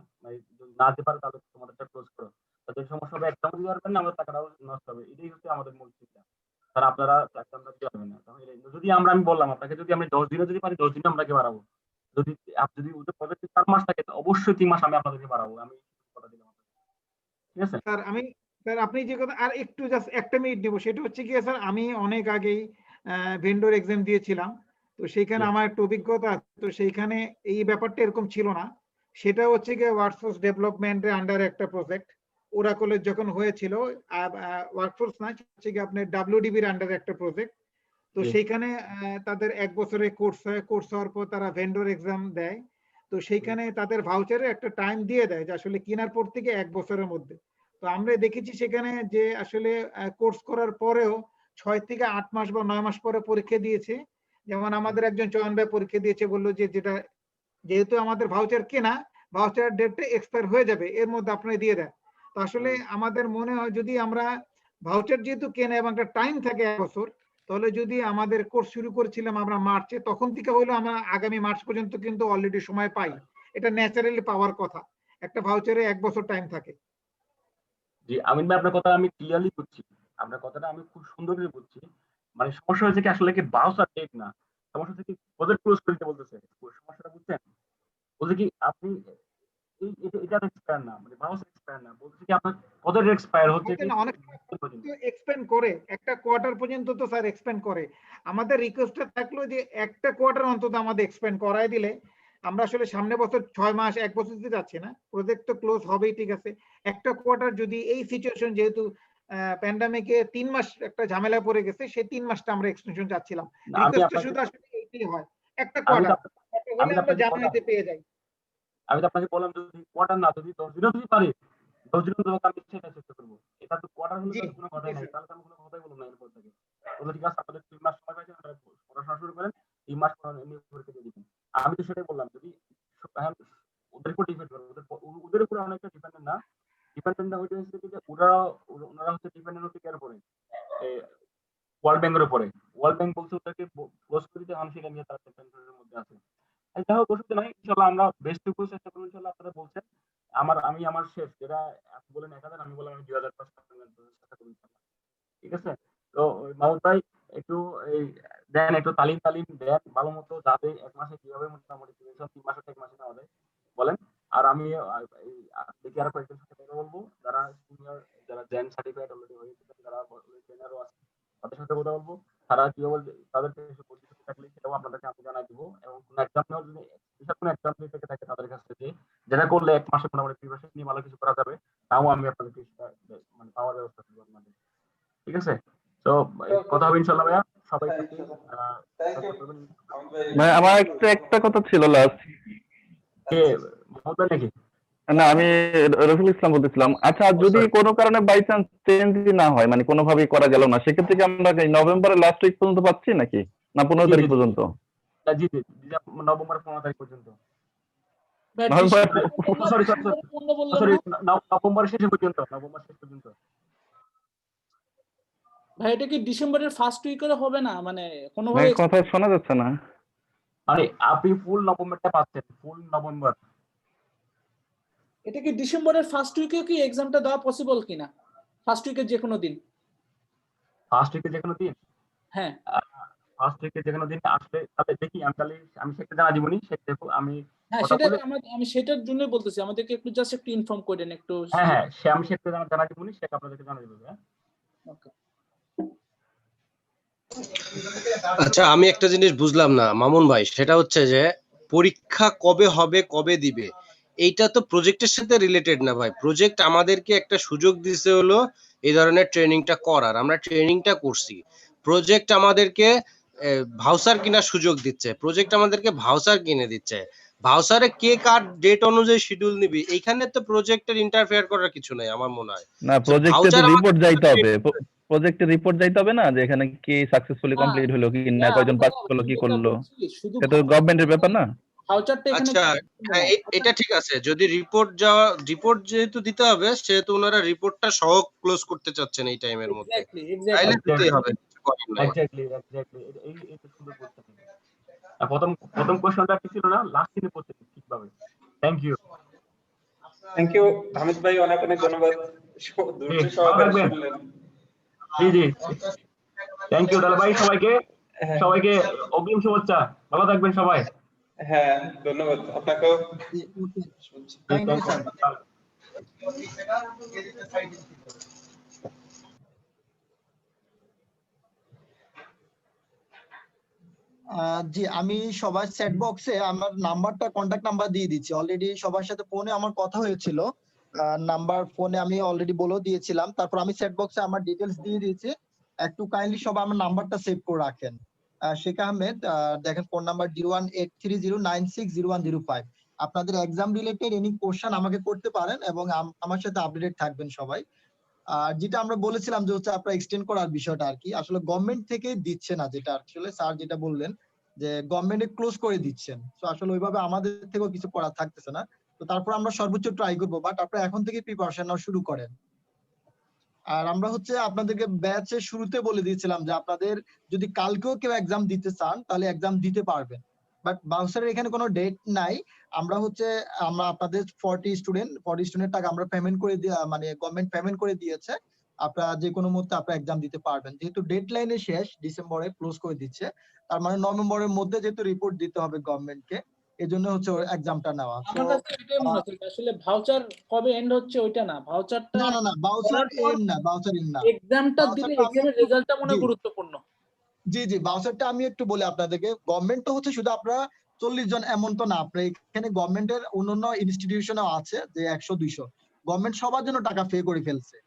L: যদি না দিতে পারে তাহলে তোমাদেরটা ক্লোজ করো, তাদের সমস্যা হবে, এক্সাম দিতে পারবেন না, আমাদের টাকাটাও নষ্ট হবে। এটাই হচ্ছে আমাদের মূল চিন্তা। স্যার আপনারা এক্সামটা দিতে পারবেন না, তাহলে যদি আমি বললাম আপনাকে, যদি আমি 10 দিনে যদি পারি 10 দিনে আপনাকে বাড়াবো। যদি যদি ওদের প্রজেক্টে 4 মাস থাকে অবশ্যই 3 মাস আমি আপনাদেরকে বাড়াবো, আমি কথা দিলাম আপনাকে। ঠিক আছে
D: স্যার আমি, স্যার আপনি যে কথা, আর একটু জাস্ট একটা মিনিট নেব, সেটা হচ্ছে কি স্যার, আমি অনেক আগেই ভেন্ডর এক্সাম দিয়েছিলাম, তো সেইখানে আমার একটা অভিজ্ঞতা আছে, তো সেইখানে এই ব্যাপারটা এরকম ছিল না। সেটা হচ্ছে গিয়ে ওয়ার্কফোর্স ডেভেলপমেন্টের আন্ডারে একটা প্রজেক্ট, ওরাকলের যখন হয়েছিল, ওয়ার্কফোর্স না, হচ্ছে গিয়ে আপনার ডাব্লিউডিবির আন্ডারে একটা প্রজেক্ট। তো সেইখানে তাদের 1 বছরের কোর্স হয়, কোর্স হওয়ার পর তারা ভেন্ডর এক্সাম দেয়, তো সেইখানে তাদের ভাউচারে একটা টাইম দিয়ে দেয় যে আসলে কেনার পর থেকে 1 বছরের মধ্যে। তো আমরা দেখেছি সেখানে যে আসলে কোর্স করার পরেও 6 থেকে 8 মাস বা 9 মাস পরে পরীক্ষা দিয়েছে। যেমন আমাদের একজন চয়ন ভাই পরীক্ষা দিয়েছে, বললো যে যেটা যেহেতু আমাদের ভাউচার কেনা, ভাউচার ডেটটা এক্সপায়ার হয়ে যাবে, এর মধ্যে আপনি দিয়ে দেন। তো আসলে আমাদের মনে হয় যদি আমরা ভাউচার যেহেতু কেনা এবং একটা টাইম থাকে 1 বছর, তাহলে যদি আমাদের কোর্স শুরু করেছিলাম আমরা মার্চে, তখন থেকে হলো আমরা আগামী মার্চ পর্যন্ত কিন্তু অলরেডি সময় পাই, এটা ন্যাচারালি পাওয়ার কথা, একটা ভাউচারে 1 বছর টাইম থাকে।
L: জি আমিন ভাই, আপনার কথা আমি ক্লিয়ারলি বুঝছি, আপনার কথাটা আমি খুব সুন্দর করে বুঝছি। মানে সমস্যা হয়েছে কি আসলে কি বাউসার টেক না, সমস্যা হচ্ছে কি প্রজেক্ট ক্লোজ করতে বলতেছে। সমস্যাটা বুঝছেন? বলছে কি আপনি এটা এক্সপায়ার না, মানে বাউস এক্সপায়ার না, বলছে কি আপনার প্রজেক্ট এক্সপায়ার হচ্ছে কি
D: অনেক এক্সপেন্ড করে, একটা কোয়ার্টার পর্যন্ত তো স্যার এক্সপেন্ড করে। আমাদের রিকোয়েস্টটা থাকলো যে একটা কোয়ার্টার অন্তত আমাদের এক্সপেন্ড করাই দিলে, আমরা আসলে সামনে বছর 6 মাস 1 বছর দিতে যাচ্ছি না, প্রজেক্ট তো ক্লোজ হবেই, ঠিক আছে, একটা কোয়ার্টার যদি এই সিচুয়েশন, যেহেতু প্যান্ডামিকে 3 মাস একটা ঝামেলা পড়ে গেছে, সেই 3 মাসটা আমরা এক্সটেনশন চাচ্ছিলাম, রিকোয়েস্টটা শুধু আসলে এইটাই হয়, একটা কোয়ার্টার হলে আমরা জানুয়ারিতে পেয়ে যাই।
L: আমি তো আপনাকে বললাম যদি কোয়ার্টার না, যদি 10 দিনও যদি পারি ধৈর্য ধরে আমি সেটা চেষ্টা করবো। এটা তো কোয়ার্টার হলে তো কোনো কথাই নাই, তাহলে তো আমি কোনো কথাই বলবো না এরপর থেকে। বলে ঠিক আছে আপনাদের 3 মাস সময় পাইছেন, আপনারা পড়াশোনা শুরু করেন, 3 মাস পর এমনি পরীক্ষা দিয়ে দিবেন। আমি তো সেটাই বললাম, যদি এখন ওদের উপর ডিপেন্ড করে, ওদের উপরে অনেকটা ডিপেন্ডেন্ট না, ডিপেন্ডেন্ট না হইতে হচ্ছে যে ওনারা হচ্ছে ডিপেন্ডেন্ট হচ্ছে কার উপরে, ওয়ার্ল্ড ব্যাংকের উপরে। ওয়ার্ল্ড ব্যাংক বলছে ওদেরকে ক্লোজ করে দিতে, আমি সেটা নিয়ে তার টেনশনের মধ্যে আছে। যাই হোক, অসুবিধা নাই, ইনশাল্লাহ আমরা বেস্ট টুকু চেষ্টা করবো। ইনশাল্লাহ আপনারা বলছেন, আমি আমার শেষ যেটা বলেন 1000, আমি বললাম আমি 2000 পাস চেষ্টা করবো ইনশাল্লাহ। ঠিক আছে? তো মাহমুদ ভাই একটু এই দেন, একটু তালিম দেন ভালো মতো, যাতে 1 মাসে কিভাবে মোটামুটি 3 মাসে 1 মাসে নেওয়া যায় বলেন। আর আমি দেখি আরো কয়েকজন সাথে কথা বলবো, যারা সিনিয়র, যারা জেন সার্টিফাইড অলরেডি হয়েছে, যারা ট্রেনারও আছে, তাদের সাথে কথা বলবো। তারা কিভাবে তাদেরকে পরিচিত থাকলে সেটাও আপনাদেরকে আমি জানাই দিব। এবং কোনো এক্সাম নেওয়ার জন্য কোনো এক্সাম থেকে থাকে তাদের কাছ থেকে, যেটা করলে 1 মাসে মোটামুটি প্রিপারেশন নিয়ে ভালো কিছু করা যাবে, তাও আমি আপনাদেরকে মানে পাওয়ার ব্যবস্থা করবো আপনাদের। ঠিক আছে? তো কথা হবে ইনশাআল্লাহ ভাইয়া, সবাই
E: ভাই আমার একটা কথা ছিল লাস্ট।
L: কে মোহাম্মদ ভাই নাকি?
E: না, আমি রফিকুল ইসলাম বলতেছিলাম। আচ্ছা, যদি কোনো কারণে বাই চান্স চেঞ্জ না হয়, মানে কোনোভাবেই করা গেল না, সেক্ষেত্রে কি আমরা নভেম্বরের লাস্ট উইক পর্যন্ত পাচ্ছি নাকি, না 15 তারিখ পর্যন্ত?
L: জি জি, নভেম্বর 15 তারিখ পর্যন্ত। নভেম্বরের শেষ পর্যন্ত।
C: ভাই এটা কি ডিসেম্বরের ফার্স্ট উইকে হবে না? মানে কোনোভাবে
E: কথা শোনা যাচ্ছে না।
L: মানে আপনি ফুল নভেম্বরটা পাচ্ছেন, ফুল নভেম্বর।
C: এটা কি ডিসেম্বরের ফার্স্ট উইকে কি এক্সামটা দেওয়া পসিবল কিনা? ফার্স্ট উইকের যে কোনো দিন?
L: ফার্স্ট উইকে যে কোনো দিন?
C: হ্যাঁ,
L: ফার্স্ট উইকে যে কোনো দিন আসলে তাহলে দেখি, আমি সেটা জানা দিবনি, সেটা দেখো আমি।
C: হ্যাঁ, সেটা আমি সেটার জন্য বলতেছি, আমাদেরকে একটু জাস্ট একটু ইনফর্ম করেন একটু।
L: হ্যাঁ, আমি সেটা জানা দিবনি, সেটা আপনাদেরকে জানা দিব।
C: ওকে।
O: আচ্ছা, আমি একটা জিনিস বুঝলাম না মামুন ভাই, সেটা হচ্ছে যে পরীক্ষা কবে হবে, কবে দিবে, এইটা তো প্রজেক্টের সাথে রিলেটেড না ভাই। প্রজেক্ট আমাদেরকে একটা সুযোগ দিছে হলো এই ধরনের ট্রেনিংটা করার, আমরা ট্রেনিংটা করছি। প্রজেক্ট আমাদেরকে ভাউচার কেনার সুযোগ দিচ্ছে, প্রজেক্ট আমাদেরকে ভাউচার কিনে দিচ্ছে। ভাউচারে কে কার ডেট অনুযায়ী শিডিউল নিবি, এইখানে তো প্রজেক্টের ইন্টারফেয়ার করার কিছু নাই আমার মনে হয়।
E: না, প্রজেক্টে তো রিপোর্ট যাইতে হবে, প্রজেক্টে রিপোর্ট যাইতে হবে না, যে এখানে কি সাকসেসফুলি কমপ্লিট হলো কি না, কয়জন পাস করলো, কি করলো, এটা তো গভর্নমেন্টের ব্যাপার না।
O: আচ্ছা, এটা ঠিক আছে, যদি রিপোর্ট যেহেতু দিতে হবে, সেহেতু ওনারা রিপোর্টটা সহ ক্লোজ করতে চাচ্ছেন এই টাইমের মধ্যে, তাইলে দিতেই হবে।
L: প্রথম কোশ্চেনটা কি ছিল না, লাস্ট দিনে করতে ঠিকভাবে। থ্যাংক ইউ
A: হামিদ ভাই, অনেক ধন্যবাদ, ধৈর্য সহকারে শুনলেন।
L: জি জি, থ্যাংক ইউ দাদা ভাই, সবাইকে অগ্রিম শুভেচ্ছা, ভালো থাকবেন সবাই।
A: হ্যাঁ, ধন্যবাদ আপনাকেও।
F: জি, আমি সবার চ্যাট বক্সে আমার নাম্বারটা, কন্টাক্ট নাম্বার দিয়ে দিচ্ছি। অলরেডি সবার সাথে ফোনে আমার কথা হয়েছিল, নাম্বার ফোনে আমি অলরেডি বলেও দিয়েছিলাম। তারপর আমি চ্যাট বক্সে আমার ডিটেলস দিয়ে দিয়েছি, একটু কাইন্ডলি সবাই আমার নাম্বারটা সেভ করে রাখেন। শেখ আহমেদ, দেখেন ফোন নাম্বার 01830960105। আপনাদের এক্সাম রিলেটেড এনি কোশ্চেন আমাকে করতে পারেন এবং আমার সাথে আপডেটেড থাকবেন সবাই। আর যেটা আমরা বলেছিলাম যে হচ্ছে আপনারা এক্সটেন্ড করার বিষয়টা আর কি, আসলে গভর্নমেন্ট থেকে দিচ্ছে না, যেটা আসলে স্যার যেটা বললেন যে গভর্নমেন্টে ক্লোজ করে দিচ্ছেন, তো আসলে ওইভাবে আমাদের থেকেও কিছু করার থাকতেছে না। তো তারপর আমরা সর্বোচ্চ ট্রাই করবো, বাট আপনারা এখন থেকে প্রিপারেশন নাও শুরু করেন। আর আমরা হচ্ছে আপনাদেরকে ব্যাচের শুরুতে বলে দিয়েছিলাম যে আপনাদের যদি কালকেও কেউ এক্সাম দিতে চান তাহলে এক্সাম দিতে পারবেন, বাট বাউন্সারের এখানে কোনো ডেট নাই। আমরা আপনাদের 40 স্টুডেন্ট টাকা আমরা পেমেন্ট করে মানে গভর্নমেন্ট পেমেন্ট করে দিয়েছে, আপনারা যে কোনো মুহূর্তে আপনারা এক্সাম দিতে পারবেন। যেহেতু ডেডলাইনে শেষ, ডিসেম্বরে ক্লোজ করে দিচ্ছে, তার মানে নভেম্বরের মধ্যে যেহেতু রিপোর্ট দিতে হবে গভর্নমেন্টকে, এজন্য হচ্ছে এক্সামটা নেওয়া।
C: আমার কাছে এটাই মনে হচ্ছে আসলে ভাউচার কবে এন্ড হচ্ছে ওইটা না, ভাউচারটা
F: না ভাউচার এন্ড না, ভাউচার এন্ড না,
C: এক্সামটা দিলে এক্সামের রেজাল্টটা মনে গুরুত্বপূর্ণ।
F: জি জি, ভাউচারটা আমি একটু বলি আপনাদেরকে। গভর্নমেন্ট তো হচ্ছে শুধু আপনারা 40 জন এমন তো না, আপনার এখানে গভর্নমেন্টের অন্যান্য ইনস্টিটিউশনও আছে যে 100-200 গভর্নমেন্ট সবার জন্য টাকা পে করে ফেলছে।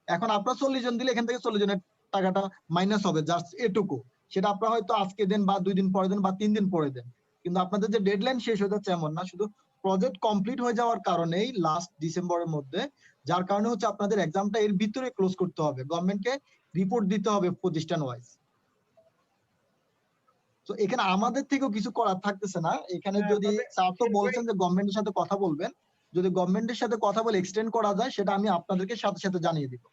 F: এখন আপনারা 40 জন দিলে এখান থেকে 40 জনের টাকাটা মাইনাস হবে, জাস্ট এটুকু। সেটা আপনারা হয়তো আজকে দেন বা 2 দিন পরে দেন বা 3 দিন পরে দেন, কিন্তু আপনাদের যে ডেডলাইন শেষ হয়ে যাচ্ছে এমন না, শুধু প্রজেক্ট কমপ্লিট হয়ে যাওয়ার কারণেই লাস্ট ডিসেম্বরের মধ্যে, যার কারণে হচ্ছে আপনাদের এক্সামটা এর ভিতরে ক্লোজ করতে হবে, গভর্নমেন্টকে রিপোর্ট দিতে হবে প্রতিষ্ঠান ওয়াইজ। তো এখানে আমাদের থেকেও কিছু করার থাকতেছে না এখানে। যদি স্যার তো বলছেন যে গভর্নমেন্টের সাথে কথা বলবেন, যদি গভর্নমেন্টের সাথে কথা বলে এক্সটেন্ড করা যায় সেটা আমি আপনাদেরকে সাথে সাথে জানিয়ে দিব।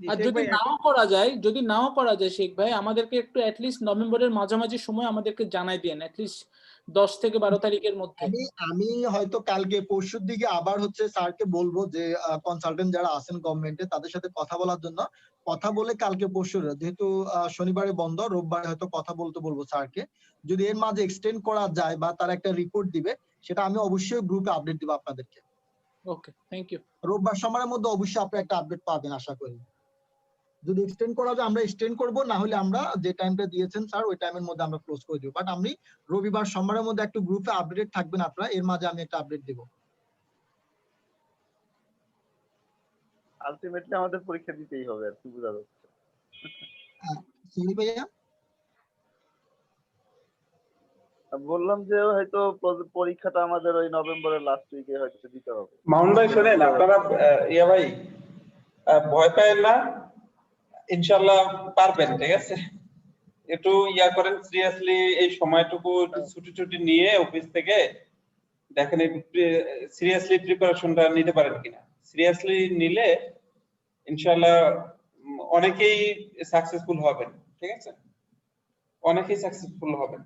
C: আর যদি নাও করা যায় শেখ ভাই, আমাদেরকে একটু অ্যাটলিস্ট নভেম্বরের মাঝামাঝি সময় আমাদেরকে জানাই দেন, অ্যাটলিস্ট 10 থেকে 12 তারিখের মধ্যে।
F: আমি হয়তো কালকে পরশুর দিকে আবার হচ্ছে স্যারকে বলবো যে কনসালটেন্ট যারা আছেন গভর্নমেন্টে তাদের সাথে কথা বলার জন্য, কথা বলে কালকে পরশু, যেহেতু শনিবারে বন্ধ, রোববারে হয়তো কথা বলতে বলবো স্যারকে। যদি এর মাঝে এক্সটেন্ড করা যায় বা তারা একটা রিপোর্ট দিবে, সেটা আমি অবশ্যই গ্রুপে আপডেট দিব আপনাদেরকে।
C: ওকে, থ্যাংক ইউ।
F: রোববার সময়ের মধ্যে অবশ্যই আপনারা একটা আপডেট পাবেন আশা করি। যদি এক্সটেন্ড করা যায় আমরা এক্সটেন্ড করব, না হলে আমরা যে টাইমটা দিয়েছেন স্যার ওই টাইমের মধ্যে আমরা ক্লোজ করে দিব। বাট আমি রবিবার সোমবারের মধ্যে একটু গ্রুপে আপডেট থাকবেন আপনারা, এর মাঝে আমি একটা আপডেট দেব।
H: আলটিমেটলি আমাদের পরীক্ষা দিতেই হবে আর কি বোঝা যাচ্ছে।
F: সরি ভাইয়া,
H: বললাম যে হয়তো পরীক্ষাটা আমাদের ওই নভেম্বরের লাস্ট উইকে হয়তো দিতে হবে।
A: মাউন্ট ভাই শুনেন, আপনারা ইয়া ভাই ভয় পাবেন না, ইনশাআল্লাহ পারবেন, ঠিক আছে? একটু ইয়া করেন সিরিয়াসলি, এই সময়টুকু ছুটি নিয়ে অফিস থেকে দেখেন সিরিয়াসলি প্রিপারেশনটা নিতে পারেন কিনা। সিরিয়াসলি নিলে ইনশাআল্লাহ অনেকেই সাকসেসফুল হবেন, ঠিক আছে? অনেকেই সাকসেসফুল হবেন।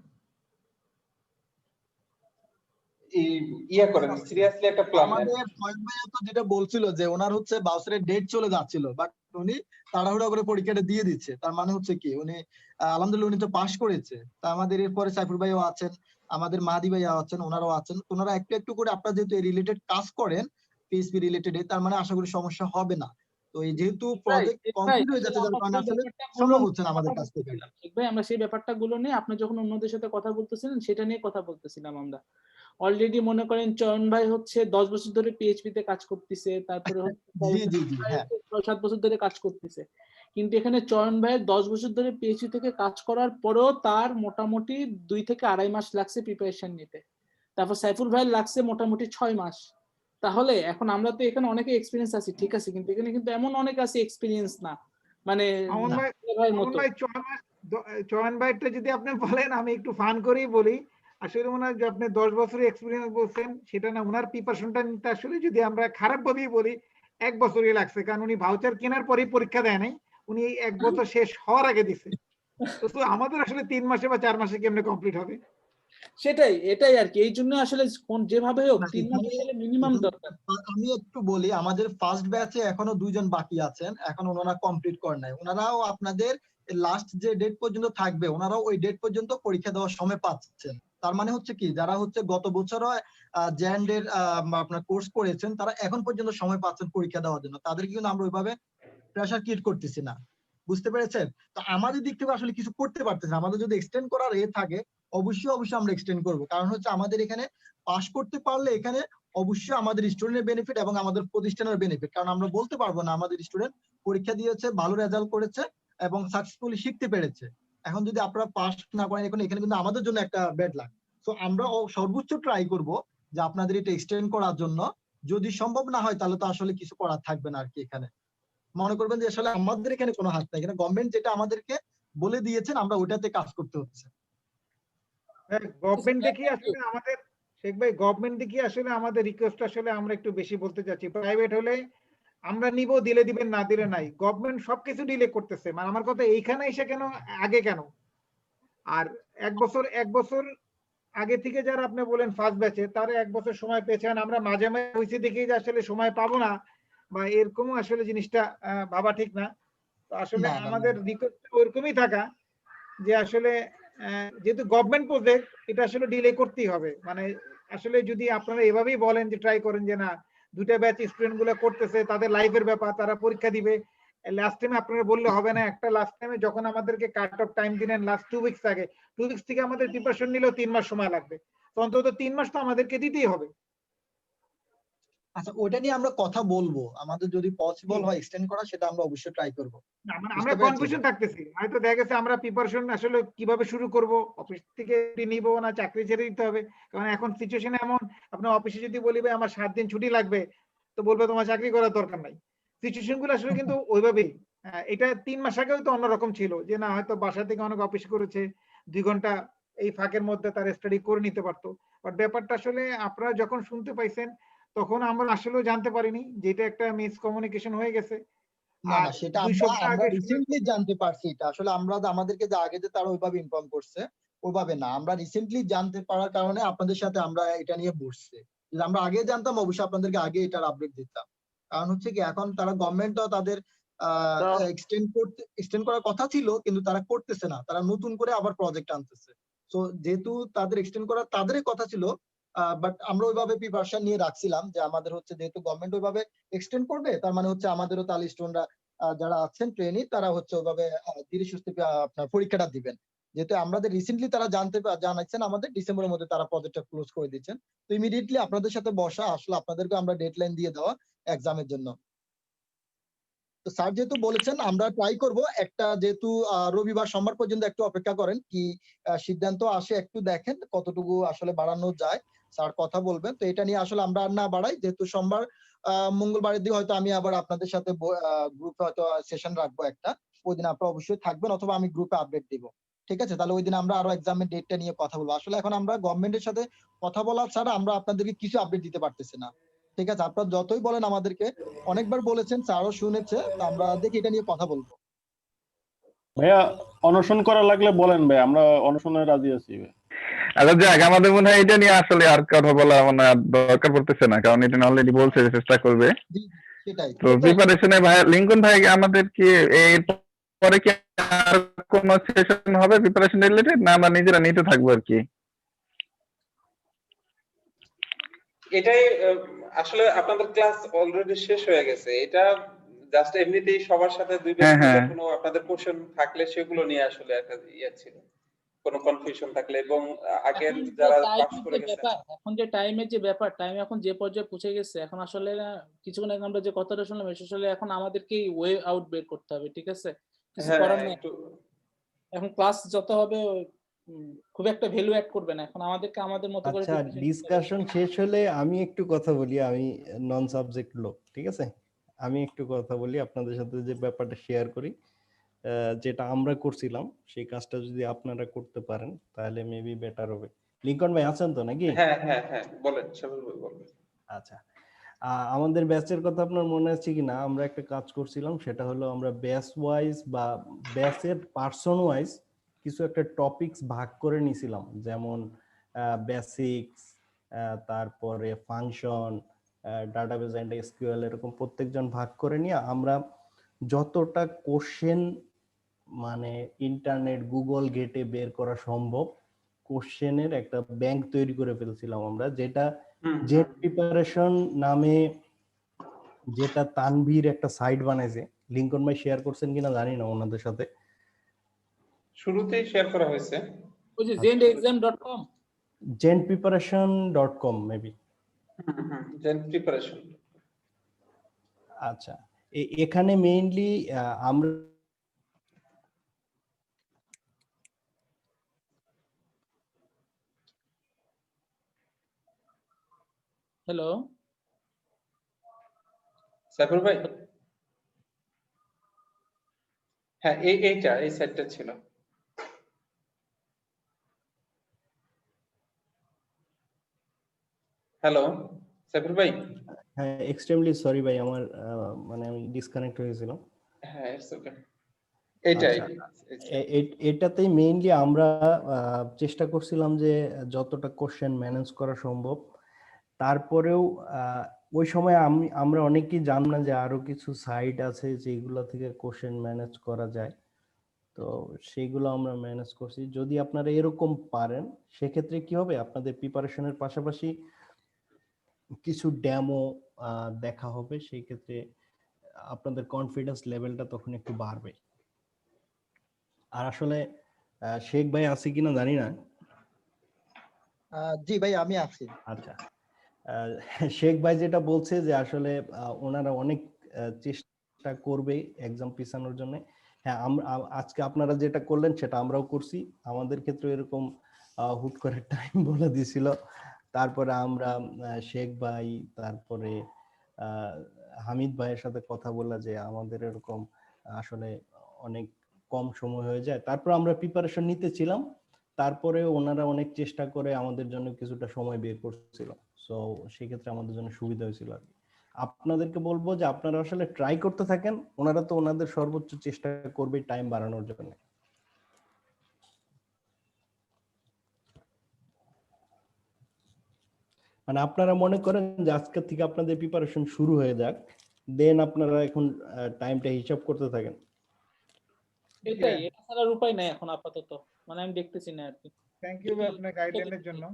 A: ইয়া করেন সিরিয়াসলি একটা প্ল্যান।
F: আমাদের পয়েন্ট ভাই তো যেটা বলছিল যে ওনার হচ্ছে বাউসারের ডেট চলে যাচ্ছিল, বাট উনি তাড়াহুড়া করে পরীক্ষাটা দিয়ে দিচ্ছে। তার মানে হচ্ছে কি উনি আলহামদুলিল্লাহ উনি তো পাস করেছে। তা আমাদের এরপরে সাইফুল ভাইও আছেন, আমাদের মাহাদি ভাইয়া আছেন, ওনারাও আছেন। ওনারা একটু একটু করে আপনারা যেহেতু এই রিলেটেড কাজ করেন, পিএইচপি রিলেটেড, তার মানে আশা করি সমস্যা হবে না। তো এই যেহেতু প্রজেক্ট কমপ্লিট হয়ে যাচ্ছে, যার কারণে আসলে সম্ভব হচ্ছে না আমাদের কাছ থেকে।
C: ভাই আমরা সেই ব্যাপারটা গুলো নিয়ে আপনি যখন অন্যদের সাথে কথা বলতেছিলেন সেটা নিয়ে কথা বলতেছিলাম আমরা। অলরেডি মনে করেন চয়ন ভাই হচ্ছে 10 বছর ধরে পিএইচপি তে কাজ করতেছে, তারপরে 6-7 বছর ধরে কাজ করতেছে। কিন্তু এখানে চয়ন ভাইয়ের 10 বছর ধরে পিএইচপি থেকে কাজ করার পরেও তার মোটামুটি 2 থেকে 2.5 মাস লাগছে প্রিপারেশন নিতে। তারপর সাইফুল ভাইয়ের লাগছে মোটামুটি 6 মাস। তাহলে এখন আমরা তো এখানে অনেকে এক্সপেরিয়েন্স আছি, ঠিক আছে, কিন্তু এখানে কিন্তু এমন অনেক আছে এক্সপেরিয়েন্স না, মানে
D: চয়ন ভাইটা যদি আপনি বলেন, আমি একটু ফান করেই বলি, আসলে ওনার যে আপনি 10 বছরের এক্সপিরিয়েন্স বলছেন সেটা না, ওনার প্রিপারেশনটা নিতে আসলে যদি আমরা খারাপ ভাবেই বলি 1 বছরই লাগছে, কারণ উনি ভাউচার কেনার পরেই পরীক্ষা দেয় নাই, উনি 1 বছর শেষ হওয়ার আগে দিছে। তো আমাদের আসলে 3 মাসে বা 4 মাসে কেমনে কমপ্লিট হবে?
C: এটাই আর কি। এই জন্য আসলে কোন যেভাবে হোক 3 মাস আসলে মিনিমাম দরকার।
F: আমি একটু বলি, আমাদের ফার্স্ট ব্যাচে এখনো 2 জন বাকি আছেন, এখন ওনারা কমপ্লিট করেন নাই। ওনারাও আপনাদের লাস্ট যে ডেট পর্যন্ত থাকবে, ওনারাও ওই ডেট পর্যন্ত পরীক্ষা দেওয়ার সময় পাচ্ছেন। তার মানে হচ্ছে কি, যারা হচ্ছে গত বছরও জ্যান্ডের আপনার কোর্স করেছেন, তারা এখন পর্যন্ত সময় পাচ্ছেন পরীক্ষা দেওয়ার জন্য। তাদেরকে কিন্তু আমরা ওইভাবে প্রেসার ক্রিয়েট করতেছি না, বুঝতে পেরেছেন? তো আমাদের দিক থেকে আসলে কিছু করতে পারতেছি না। আমাদের যদি এক্সটেন্ড করার থাকে অবশ্যই আমরা এক্সটেন্ড করব, কারণ হচ্ছে আমাদের এখানে পাস করতে পারলে এখানে অবশ্যই আমাদের স্টুডেন্টের বেনিফিট এবং আমাদের প্রতিষ্ঠানের বেনিফিট। কারণ আমরা বলতে পারবো না আমাদের স্টুডেন্ট পরীক্ষা দিয়েছে, ভালো রেজাল্ট করেছে এবং সাকসেসফুলি শিখতে পেরেছে। এখন যদি আপনারা পাস না করেন, এখানে কিন্তু আমাদের জন্য একটা ব্যাড লাক। তো আমরা সর্বোচ্চ ট্রাই করব যে আপনাদের এটা এক্সটেন্ড করার জন্য। যদি সম্ভব না হয় তাহলে তো আসলে কিছু করার থাকবে না আর কি। এখানে মনে করবেন যে আসলে আমাদের এখানে কোনো হাত নাই, এখানে গভর্নমেন্ট যেটা আমাদেরকে বলে দিয়েছেন আমরা ওইটাতে কাজ করতে হচ্ছে।
D: গভর্নমেন্ট দেখি আসলে আমাদের, শেখ ভাই, গভর্নমেন্ট দেখি আসলে আমাদের রিকোয়েস্ট আসলে আমরা একটু বেশি বলতে চাচ্ছি। প্রাইভেট হলে আমরা নিব, দিলে দিবেন, না দিলে নাই। গভর্নমেন্ট সবকিছু ডিলে করতেছে, মানে আমার কথা এইখানে এসে কেন আগে কেন? আর 1 বছর আগে থেকে যারা আপনি বলেন ফার্স্ট ব্যাচে, তারা 1 বছর সময় পেয়েছেন, আমরা মাঝে মাঝে হয়েছে দেখি যে আসলে সময় পাবো না বা এরকম আসলে জিনিসটা ভাবা ঠিক না। তো আসলে আমাদের রিকোয়েস্ট ওরকমই থাকা যে আসলে যেহেতু গভর্নমেন্ট প্রজেক্ট, এটা আসলে ডিলে করতেই হবে। মানে আসলে যদি আপনারা এভাবেই বলেন যে ট্রাই করেন যে না, 2টা ব্যাচ স্টুডেন্ট গুলো করতেছে, তাদের লাইফের ব্যাপার, তারা পরীক্ষা দিবে, লাস্ট টাইমে আপনারা বললে হবে না। একটা লাস্ট টাইমে যখন আমাদেরকে কাট অফ টাইম দিলেন লাস্ট 2 উইকস আগে, 2 উইকস থেকে আমাদের প্রিপারেশন নিলেও 3 মাস সময় লাগবে। তো অন্তত 3 মাস তো আমাদেরকে দিতেই হবে।
F: আচ্ছা, ওটা নিয়ে আমরা কথা বলবো, আমাদের যদি পসিবল হয় এক্সটেন্ড করা, সেটা আমরা অবশ্যই ট্রাই করব।
D: না মানে
F: বুঝতে
D: আমরা
F: পেরেছি
D: কনফিউশন
F: ভাই।
D: থাকতেছি, হয়তো দেখা গেছে আমরা প্রিপারেশন আসলে কিভাবে শুরু করব, অফিস থেকে নিব না চাকরি ছেড়ে দিতে হবে। কারণ এখন সিচুয়েশন এমন, আপনার অফিসে যদি বলি ভাই আমার 7 দিন ছুটি লাগবে, তো বলবে তোমার চাকরি করার দরকার নাই। সিচুয়েশন গুলো আসলে কিন্তু ওইভাবেই। এটা 3 মাস আগেও তো অন্যরকম ছিল, যে না হয়তো বাসা থেকে অনেক অফিস করেছে, 2 ঘন্টা এই ফাঁকের মধ্যে তার স্টাডি করে নিতে পারতো। বাট ব্যাপারটা আসলে আপনারা যখন শুনতে পাইছেন, তখন আমরা আসলেও জানতে পারিনি যে এটা একটা মিস কমিউনিকেশন হয়ে গেছে।
F: না
D: আর
F: না, সেটা
D: 2
F: আমরা
D: সপ্তাহ
F: আমরা
D: আগে শুনে
F: রিসেন্টলি জানতে পারছি। এটা আসলে আমরা আমাদেরকে যে আগে যে তারা ওইভাবে ইনফর্ম করছে, ওইভাবে না, আমরা রিসেন্টলি জানতে পারার কারণে আপনাদের সাথে আমরা এটা নিয়ে বসছি। যদি আমরা আগে জানতাম, অবশ্যই আপনাদেরকে আগে এটার আপডেট দিতাম। কারণ হচ্ছে কি, এখন তারা গভর্নমেন্টও তাদের এক্সটেন্ড করার কথা ছিল, কিন্তু তারা করতেছে না, তারা নতুন করে আবার প্রজেক্ট আনতেছে। তো যেহেতু তাদের এক্সটেন্ড করার তাদেরই কথা ছিল, বাট আমরা ওইভাবে প্রিপারেশন নিয়ে রাখছিলাম যে আমাদের হচ্ছে, যেহেতু গভর্নমেন্ট ওইভাবে এক্সটেন্ড করবে, তার মানে হচ্ছে আমাদেরও তাহলে স্টুডেন্টরা যারা আছেন ট্রেনি, তারা হচ্ছে ওইভাবে ধীরে সুস্থে আপনার পরীক্ষাটা দিবেন। যেহেতু আমাদের রিসেন্টলি তারা জানাচ্ছেন আমাদের ডিসেম্বরের মধ্যে তারা প্রজেক্টটা ক্লোজ করে দিচ্ছেন। তো ইমিডিয়েটলি আপনাদের সাথে বসা, আসলে আপনাদেরকে আমরা ডেডলাইন দিয়ে দেওয়া এক্সামের জন্য। তো স্যার যেহেতু বলেছেন, আমরা ট্রাই করব একটা, যেহেতু রবিবার সোমবার পর্যন্ত একটু অপেক্ষা করেন, কি সিদ্ধান্ত আসে একটু দেখেন কতটুকু আসলে বাড়ানো যায়, স্যার কথা বলবেন। তো এটা নিয়ে আসলে আমরা আর না বাড়াই, যেহেতু সোমবার মঙ্গলবারের দিকে হয়তো আমি আবার আপনাদের সাথে গ্রুপে হয়তো সেশন রাখবো একটা, ওই দিন আপনারা অবশ্যই থাকবেন, অথবা আমি গ্রুপে আপডেট দিব। ঠিক আছে, তাহলে ওই দিন আমরা আরো এক্সামের ডেটটা নিয়ে কথা বলবো। আসলে এখন আমরা গভর্নমেন্টের সাথে কথা বলা ছাড়া আমরা আপনাদেরকে কিছু আপডেট দিতে পারতেছি না। ঠিক আছে, আপনারা যতই বলেন আমাদেরকে, অনেকবার বলেছেন, স্যারও শুনেছে, তো আমরা দেখি এটা নিয়ে কথা বলবো।
P: ভাইয়া অনশন করা লাগলে বলেন ভাই, আমরা অনশনে রাজি আছি ভাই।
E: আচ্ছা যাক, আমাদের মনে হয় এটা নিয়ে আসলে আর কথা বলা মানে আর দরকার পড়তেছে না, কারণ এটা অলরেডি বলছে যে চেষ্টা করবে।
F: সেটাই।
E: তো প্রিপারেশনে ভাই লিঙ্কন ভাই আমাদের কি এর পরে কি আর কোন সেশন হবে প্রিপারেশন রিলেটেড, না আমরা নিজেরা নিতে থাকবো আর কি?
A: এটাই আসলে আপনাদের ক্লাস অলরেডি শেষ হয়ে গেছে। এটা জাস্ট এমনিতেই সবার সাথে দুই ব্যক্তিগত কোনো আপনাদের কোশ্চেন থাকলে সেগুলো নিয়ে আসলে একটা ইয়ে ছিল, কোনো কনফিউশন থাকলে, এবং আগের
C: এখন যে
A: যারা পাস
C: টাইমের
A: করে
C: যে
A: গেছে।
C: ব্যাপার, এখন যে টাইমের যে ব্যাপার, টাইম এখন যে পর্যায়ে পৌঁছে গেছে, এখন আসলে কিছুক্ষণ আগে আমরা যে কথাটা শুনলাম, আসলে এখন আমাদেরকে ওয়ে আউট বের করতে হবে। ঠিক আছে, কিছু
A: হ্যাঁ
C: করার নেই।
A: একটু
C: এখন ক্লাস যত হবে খুব একটা ভ্যালু অ্যাড করবে না, এখন আমাদেরকে আমাদের মতো করে
I: আচ্ছা,
C: preparation নিতে হবে।
I: ডিসকাশন শেষ হলে আমি একটু কথা বলি, আমি নন সাবজেক্ট লোক, ঠিক আছে? আমি একটু কথা বলি আপনাদের সাথে, যে ব্যাপারটা শেয়ার করি। যেটা আমরা করছিলাম সেই কাজটা যদি আপনারা করতে পারেন তাহলে মেবি বেটার হবে। লিঙ্কন ভাই আছেন তো নাকি?
A: হ্যাঁ হ্যাঁ হ্যাঁ বলেন, সবাই বলবেন।
I: আচ্ছা, আমাদের ব্যাচের কথা আপনার মনে আছে কিনা, আমরা একটা কাজ করছিলাম, সেটা হলো আমরা ব্যাচ ওয়াইজ বা ব্যাচের পার্সন ওয়াইজ কিছু একটা টপিকস ভাগ করে নিছিলাম, যেমন বেসিক্স, তারপরে ফাংশন, ডাটাবেস এন্ড এসকিউএল, এরকম প্রত্যেকজন ভাগ করে নিয়ে আমরা যতটা কোশ্চেন মানে ইন্টারনেট গুগল গেটে বের করা সম্ভব কোশ্চেনের একটা ব্যাংক তৈরি করে ফেলছিলাম আমরা, যেটা জেট প্রিপারেশন নামে, যেটা তানভীর একটা সাইট বানাইছে। লিঙ্কন ভাই শেয়ার করছেন কিনা জানি না ওনাদের সাথে,
A: শুরুতেই শেয়ার করা হয়েছে।
C: ওই যে zendexam.com,
I: zenpreparation.com maybe.
A: Gen preparation.
I: আচ্ছা, এখানে মেইনলি আমরা
C: হ্যালো
A: সাইফুল ভাই, হ্যাঁ এই সেটটা ছিল। হ্যালো সাইফুল ভাই।
I: হ্যাঁ, এক্সট্রিমলি সরি ভাই, আমার মানে আমি ডিসকানেক্ট হয়েছিলাম।
A: হ্যাঁ ইটস ওকে। এটাই
I: এটাতেই মেইনলি আমরা চেষ্টা করছিলাম যে যতটা কোশ্চেন ম্যানেজ করা সম্ভব। তারপরেও ওই সময় আমরা অনেকেই জানি না যে আরো কিছু সাইট আছে যেগুলো থেকে কোশ্চেন ম্যানেজ করা যায়, তো সেইগুলো আমরা ম্যানেজ করছি। যদি আপনারা এরকম পারেন সেক্ষেত্রে কি হবে, আপনাদের প্রিপারেশনের পাশাপাশি কিছু ডেমো দেখা হবে, সেই ক্ষেত্রে আপনাদের কনফিডেন্স লেভেলটা তখন একটু বাড়বে। আর আসলে শেখ ভাই আছে কিনা জানি না।
F: জি ভাই, আমি আছি।
I: আচ্ছা, আহ, শেখ ভাই যেটা বলছে যে আসলে ওনারা অনেক চেষ্টা করবে এক্সাম পিছানোর জন্য। হ্যাঁ, আজকে আপনারা যেটা করলেন সেটা আমরাও করছি। আমাদের ক্ষেত্রে এরকম হুট করে টাইম বলে দিছিল, তারপরে আমরা শেখ ভাই, তারপরে হামিদ ভাইয়ের সাথে কথা বলা যে আমাদের এরকম আসলে অনেক কম সময় হয়ে যায়, তারপর আমরা প্রিপারেশন নিতেছিলাম। তারপরে ওনারা অনেক চেষ্টা করে আমাদের জন্য কিছুটা সময় বের করছিল, সো সেক্ষেত্রে আমাদের জন্য সুবিধা হয়েছিল আর কি। আপনাদেরকে বলবো যে আপনারা আসলে ট্রাই করতে থাকেন, ওনারা তো ওনাদের সর্বোচ্চ চেষ্টা করবে টাইম বাড়ানোর জন্য। মানে আপনারা মনে করেন যে আজকে থেকে আপনাদের প্রিপারেশন শুরু হয়ে যাক, দেন আপনারা এখন টাইমটা হিসাব করতে থাকেন।
C: এটাই, এটা ছাড়ার উপায় নাই এখন আপাতত, মানে আমি দেখতেছি না আর কি।
D: থ্যাংক ইউ ভাই আপনার গাইডলাইনের জন্য।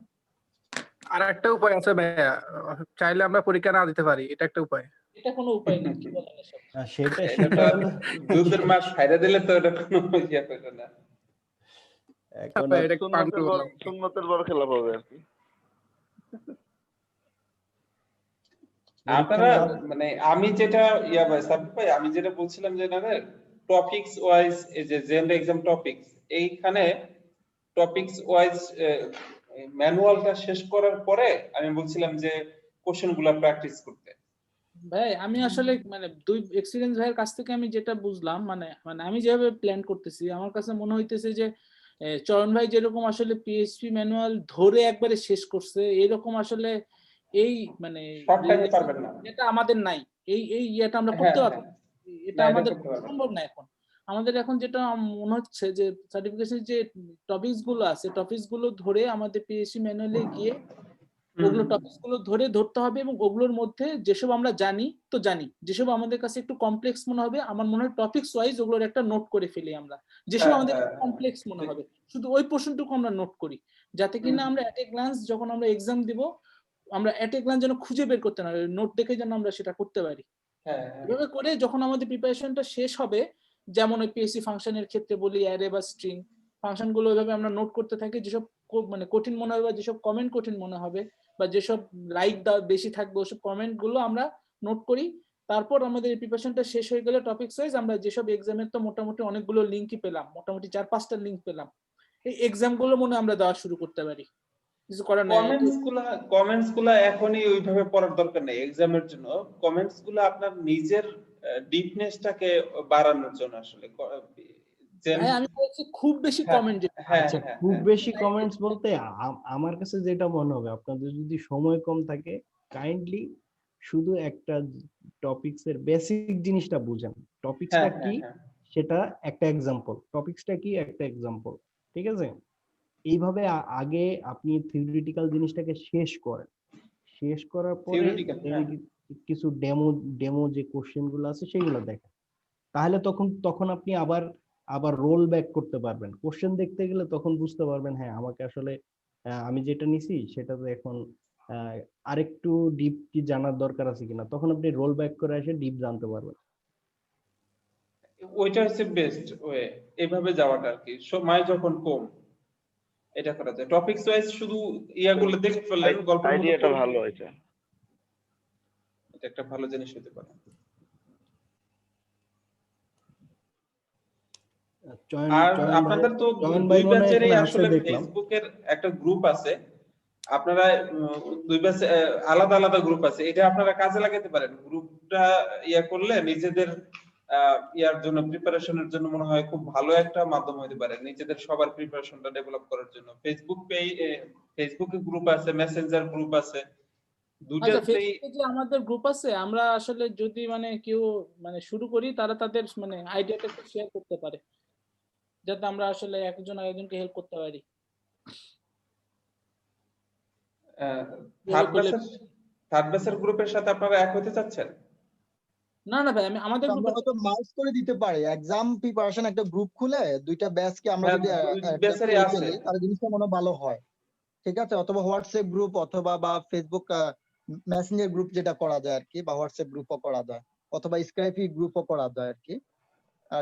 M: আর একটা উপায় আছে ভাইয়া, চাইলে আমরা পরীক্ষা না দিতে পারি, এটা একটা উপায়।
C: এটা কোনো উপায় নেই, কি বলেন এসব?
I: সেটা
A: দুধের মাছ খাইরা দিলে তো এটা কোনো ইয়া করে না।
I: এখন
M: এটা
H: সুন্নতের বড় খেলাপ হবে আর কি।
A: আপনারা মানে আমি যেটা ভাই সাবিক ভাই, আমি যেটা বলছিলাম যে না টপিকস ওয়াইজ, এই যে জেনারেল এক্সাম টপিকস, এইখানে টপিকস ওয়াইজ ম্যানুয়ালটা শেষ করার পরে আমি বলছিলাম যে কোশ্চেনগুলো প্র্যাকটিস করতে।
C: ভাই আমি আসলে মানে দুই এক্সপেরিয়েন্স ভাইয়ের কাছ থেকে আমি যেটা বুঝলাম, মানে আমি যেভাবে প্ল্যান করতেছি, আমার কাছে মনে হইতেছে যে চরণ ভাই যেরকম আসলে পিএইচপি ম্যানুয়াল ধরে একবারে শেষ করছে, এরকম আসলে এই মানে এটা আমাদের নাই, এই ইয়েটা আমরা করতে পারবো, এটা আমাদের সম্ভব না এখন। আমাদের এখন যেটা মনে হচ্ছে যে সার্টিফিকেশন যে টপিকস গুলো আছে, টপিকস গুলো ধরে আমাদের পিএইচপি ম্যানুয়ালে গিয়ে ওগুলো টপিকস গুলো ধরতে হবে, এবং ওগুলোর মধ্যে যেসব আমরা জানি তো জানি, যেসব আমাদের কাছে একটু কমপ্লেক্স মনে হবে, আমার মনে হয় টপিকস ওয়াইজ ওগুলোর একটা নোট করে ফেলি আমরা, যেসব আমাদের কমপ্লেক্স মনে হবে শুধু ওই পোর্শনটুকু আমরা নোট করি, যাতে কিনা আমরা এট এ গ্লান্স যখন আমরা এক্সাম দিব আমরা এট এ গ্লান্স যেন খুঁজে বের করতে না, নোট দেখে যেন আমরা সেটা করতে পারি। এভাবে করে যখন আমাদের প্রিপারেশনটা শেষ হবে, যেমন ওই পিএসসি ফাংশনের ক্ষেত্রে বলি অ্যারে বা স্ট্রিং ফাংশন গুলো ওইভাবে আমরা নোট করতে থাকি, যেসব মানে কঠিন মনে হবে বা যেসব কমেন্ট কঠিন মনে হবে বা যেসব লাইক বেশি থাকবে ওসব কমেন্ট গুলো আমরা নোট করি। তারপর আমাদের এই প্রিপারেশনটা শেষ হয়ে গেলে টপিকস ওয়াইজ আমরা যেসব এক্সামের তো মোটামুটি অনেকগুলো লিঙ্কই পেলাম, মোটামুটি 4-5টা লিঙ্ক পেলাম, এই এক্সাম গুলো মনে আমরা দেওয়া শুরু করতে পারি। কিছু করার নাই,
A: কমেন্টস গুলা এখনই ওইভাবে পড়ার দরকার নেই এক্সামের জন্য। কমেন্টস গুলা আপনার নিজের ডিপনেসটাকে বাড়ানোর জন্য আসলে।
C: আমি বলছি খুব বেশি কমেন্ট,
I: খুব বেশি কমেন্টস বলতে আমার কাছে যেটা মনে হবে, আপনাদের যদি সময় কম থাকে কাইন্ডলি শুধু একটা টপিকস এর বেসিক জিনিসটা বুঝেন, টপিকসটা কি সেটা একটা এক্সাম্পল, টপিকসটা কি একটা এক্সাম্পল, ঠিক আছে? এইভাবে আগে আপনি থিওরিটিক্যাল জিনিসটাকে শেষ করেন, শেষ করার পরে কিছু ডেমো যে কোশ্চেন গুলো আছে সেগুলো দেখেন, তাহলে তখন আপনি আবার রোল ব্যাক করতে পারবেন। কোশ্চেন দেখতে গেলে তখন বুঝতে পারবেন হ্যাঁ আমাকে আসলে আমি যেটা নিছি সেটাতে এখন আরেকটু ডিপ কি জানার দরকার আছে কিনা, তখন আপনি রোল ব্যাক করে এসে ডিপ জানতে পারবেন।
A: ওইটা হচ্ছে বেস্ট ওয়ে, এভাবে যাওয়াটা আর কি, সময় যখন কম এটা করা যায়। টপিকস ওয়াইজ শুধু ইয়াগুলো দেখে ফেললেন, গল্পের মতো
H: আইডিয়াটা ভালো, এটা
A: একটা ভালো জিনিস হতে পারে। আর আপনাদের তো দুই ব্যাচেরই আসলে ফেসবুকের একটা গ্রুপ আছে, আপনারা দুই ব্যাচে আলাদা আলাদা গ্রুপ আছে, এটা আপনারা কাজে লাগাতে পারেন। গ্রুপটা ইয়া করলে নিজেদের ইয়ার জন্য, প্রিপারেশনের জন্য মনে হয় খুব ভালো একটা মাধ্যম হতে পারে নিজেদের সবার প্রিপারেশনটা ডেভেলপ করার জন্য। ফেসবুকে গ্রুপ আছে, মেসেঞ্জার গ্রুপ আছে, দুইটাতেই
C: আমাদের গ্রুপ আছে। আমরা আসলে যদি মানে কেউ মানে শুরু করি, তারা তাদের মানে আইডিয়াটা একটু শেয়ার করতে পারে, যাতে আমরা আসলে একজন আরেকজনকে হেল্প করতে পারি।
A: থার্ড ব্যাচের গ্রুপের সাথে আপনারা এক হতে চাচ্ছেন?
C: না না ভাই, আমি আমাদের
F: আমরা হয়তো মার্জ করে দিতে পারি, এক্সাম প্রিপারেশন একটা গ্রুপ খুলে দুইটা ব্যাচকে আমরা যদি তাহলে জিনিসটা মনে ভালো হয়, ঠিক আছে? অথবা হোয়াটসঅ্যাপ গ্রুপ অথবা বা ফেসবুক মেসেঞ্জার গ্রুপ যেটা করা যায় আর কি, বা হোয়াটসঅ্যাপ গ্রুপও করা যায়, অথবা স্কাইপি গ্রুপও করা যায় আর কি।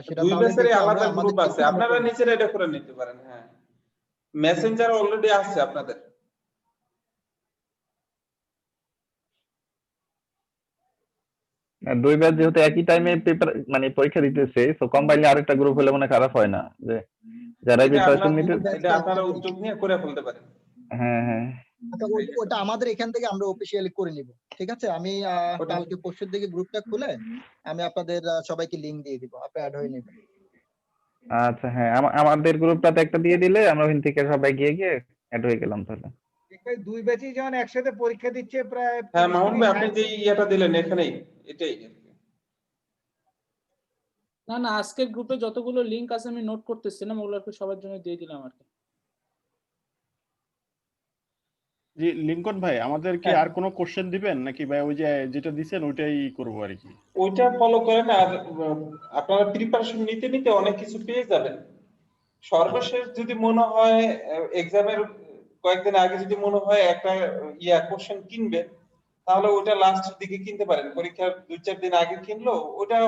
A: সেটা দুই ব্যাচেরই আলাদা গ্রুপ আছে, আপনারা নিজেরা এটা করে নিতে পারেন। হ্যাঁ, মেসেঞ্জার অলরেডি আছে আপনাদের।
E: দুই ব্যাচ যেহেতু একই টাইমে পেপার মানে পরীক্ষা দিতেছে, তো কম্বাইনলি আরেকটা গ্রুপ হলে মনে হয় খারাপ হয় না, যে যারা প্রিপারেশন নিতে।
A: এটা আপনারা উদ্যোগ নিয়ে করে ফেলতে পারেন।
E: হ্যাঁ হ্যাঁ
F: আচ্ছা, ওটা আমাদের এখান থেকে আমরা অফিসিয়ালি করে নিব, ঠিক আছে? আমি কালকে পরশুর দিকে গ্রুপটা খুলে আমি আপনাদের সবাইকে লিংক দিয়ে দিব, আপনি অ্যাড হয়ে নেবেন।
E: আচ্ছা হ্যাঁ, আমাদের গ্রুপটাতে একটা দিয়ে দিলে আমরা ওখান থেকে সবাই গিয়ে গিয়ে অ্যাড হয়ে গেলাম তাহলে।
D: দুই ব্যাচই যখন একসাথে পরীক্ষা দিচ্ছে প্রায়।
A: হ্যাঁ মামুন ভাই, আপনি যে ইয়েটা দিলেন এখানেই এটাই।
C: না না, আজকের গ্রুপে যতগুলো লিংক আছে আমি নোট করতেছিলাম, ওগুলো একটু সবার জন্য দিয়ে দিলাম আর কি।
P: জি লিংকন ভাই, আমাদের কি আর কোনো কোশ্চেন দিবেন নাকি ভাই? ওই যে যেটা দিছেন ওইটাই করবো আর কি।
A: ওইটা ফলো করেন, আর আপনারা প্রিপারেশন নিতে নিতে অনেক কিছু পেয়ে যাবেন। সর্বশেষ যদি মনে হয় এক্সামের কয়েকদিন আগে যদি মনে হয় একটা কোশ্চেন কিনবেন, তাহলে ওটা লাস্টের দিকে কিনতে পারেন। পরীক্ষার 2-4 দিন আগে কিনলো ওটা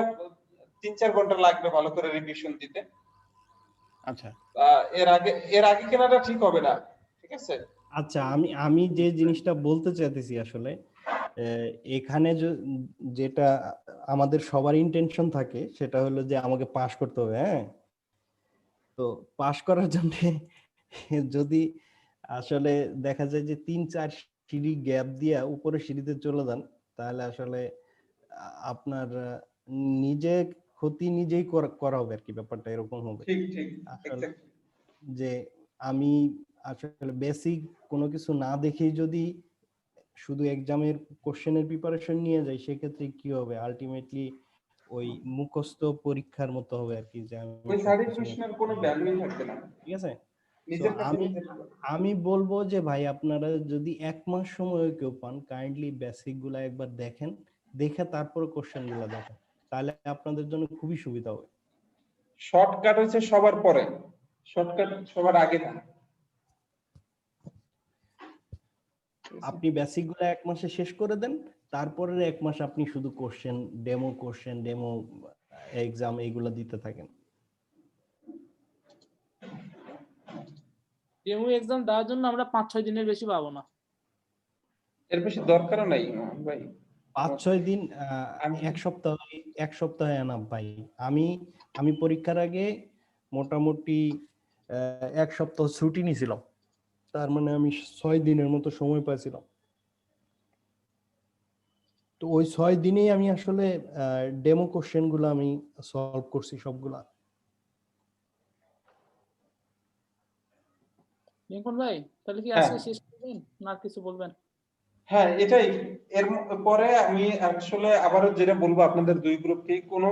A: 3-4 ঘন্টা লাগবে ভালো করে রিভিশন দিতে।
P: আচ্ছা,
A: এর আগে কেনাটা ঠিক হবে না, ঠিক আছে?
I: আচ্ছা, আমি যে জিনিসটা বলতে চাইতেছি আসলে, এখানে যেটা আমাদের সবার ইন্টেনশন থাকে সেটা হলো যে আমাকে পাস করতে হবে। হ্যাঁ, তো পাস করার জন্য যদি আসলে দেখা যায় যে 3-4 সিঁড়ি গ্যাপ দিয়ে উপরে সিঁড়িতে চলে যান, তাহলে আসলে আপনার নিজে ক্ষতি নিজেই করা হবে আর কি। ব্যাপারটা এরকম হবে
A: ঠিক ঠিক
I: আসলে, যে আমি আসলে বেসিক কোনো কিছু না দেখেই যদি শুধু এক্সামের কোশ্চেনের প্রিপারেশন নিয়ে যাই, সেক্ষেত্রে কি হবে? আলটিমেটলি ওই মুখস্থ পরীক্ষার মতো হবে আর কি, যে
A: ওই সার্টিফিকেশনের কোনো ভ্যালুই থাকবে না,
I: ঠিক আছে?
A: নিজের কাছে
I: আমি বলবো যে ভাই, আপনারা যদি 1 মাস সময় কেউ পান, কাইন্ডলি বেসিক গুলা একবার দেখেন, দেখে তারপরে কোশ্চেন গুলা দেখেন, তাহলে আপনাদের জন্য খুবই সুবিধা হবে।
A: শর্টকাট হচ্ছে সবার পরে, শর্টকাট সবার আগে না।
I: আপনি বেসিক গুলা 1 মাসে শেষ করে দেন, তারপরের 1 মাস আপনি শুধু কোশ্চেন, ডেমো এক্সাম এইগুলা দিতে থাকেন।
C: ডেমো এক্সাম দেওয়ার জন্য আমরা 5-6 দিনের বেশি পাবো না।
A: এর বেশি দরকারও নাই ভাই।
I: 5-6 দিন, 1 সপ্তাহে না ভাই। আমি পরীক্ষার আগে মোটামুটি 1 সপ্তাহ ছুটি নিয়েছিলাম, তার মানে আমি 6 দিনের মতো সময় পাইছিলাম। তো ওই 6 দিনেই আমি আসলে ডেমো কোশ্চেন গুলো আমি সলভ করছি সবগুলা।
C: লিংকন ভাই, তাহলে কি আজকে শেষ করবেন না কিছু বলবেন?
A: হ্যাঁ এটাই। এর পরে আমি আসলে আবারও যেটা বলবো আপনাদের দুই গ্রুপকে, কোনো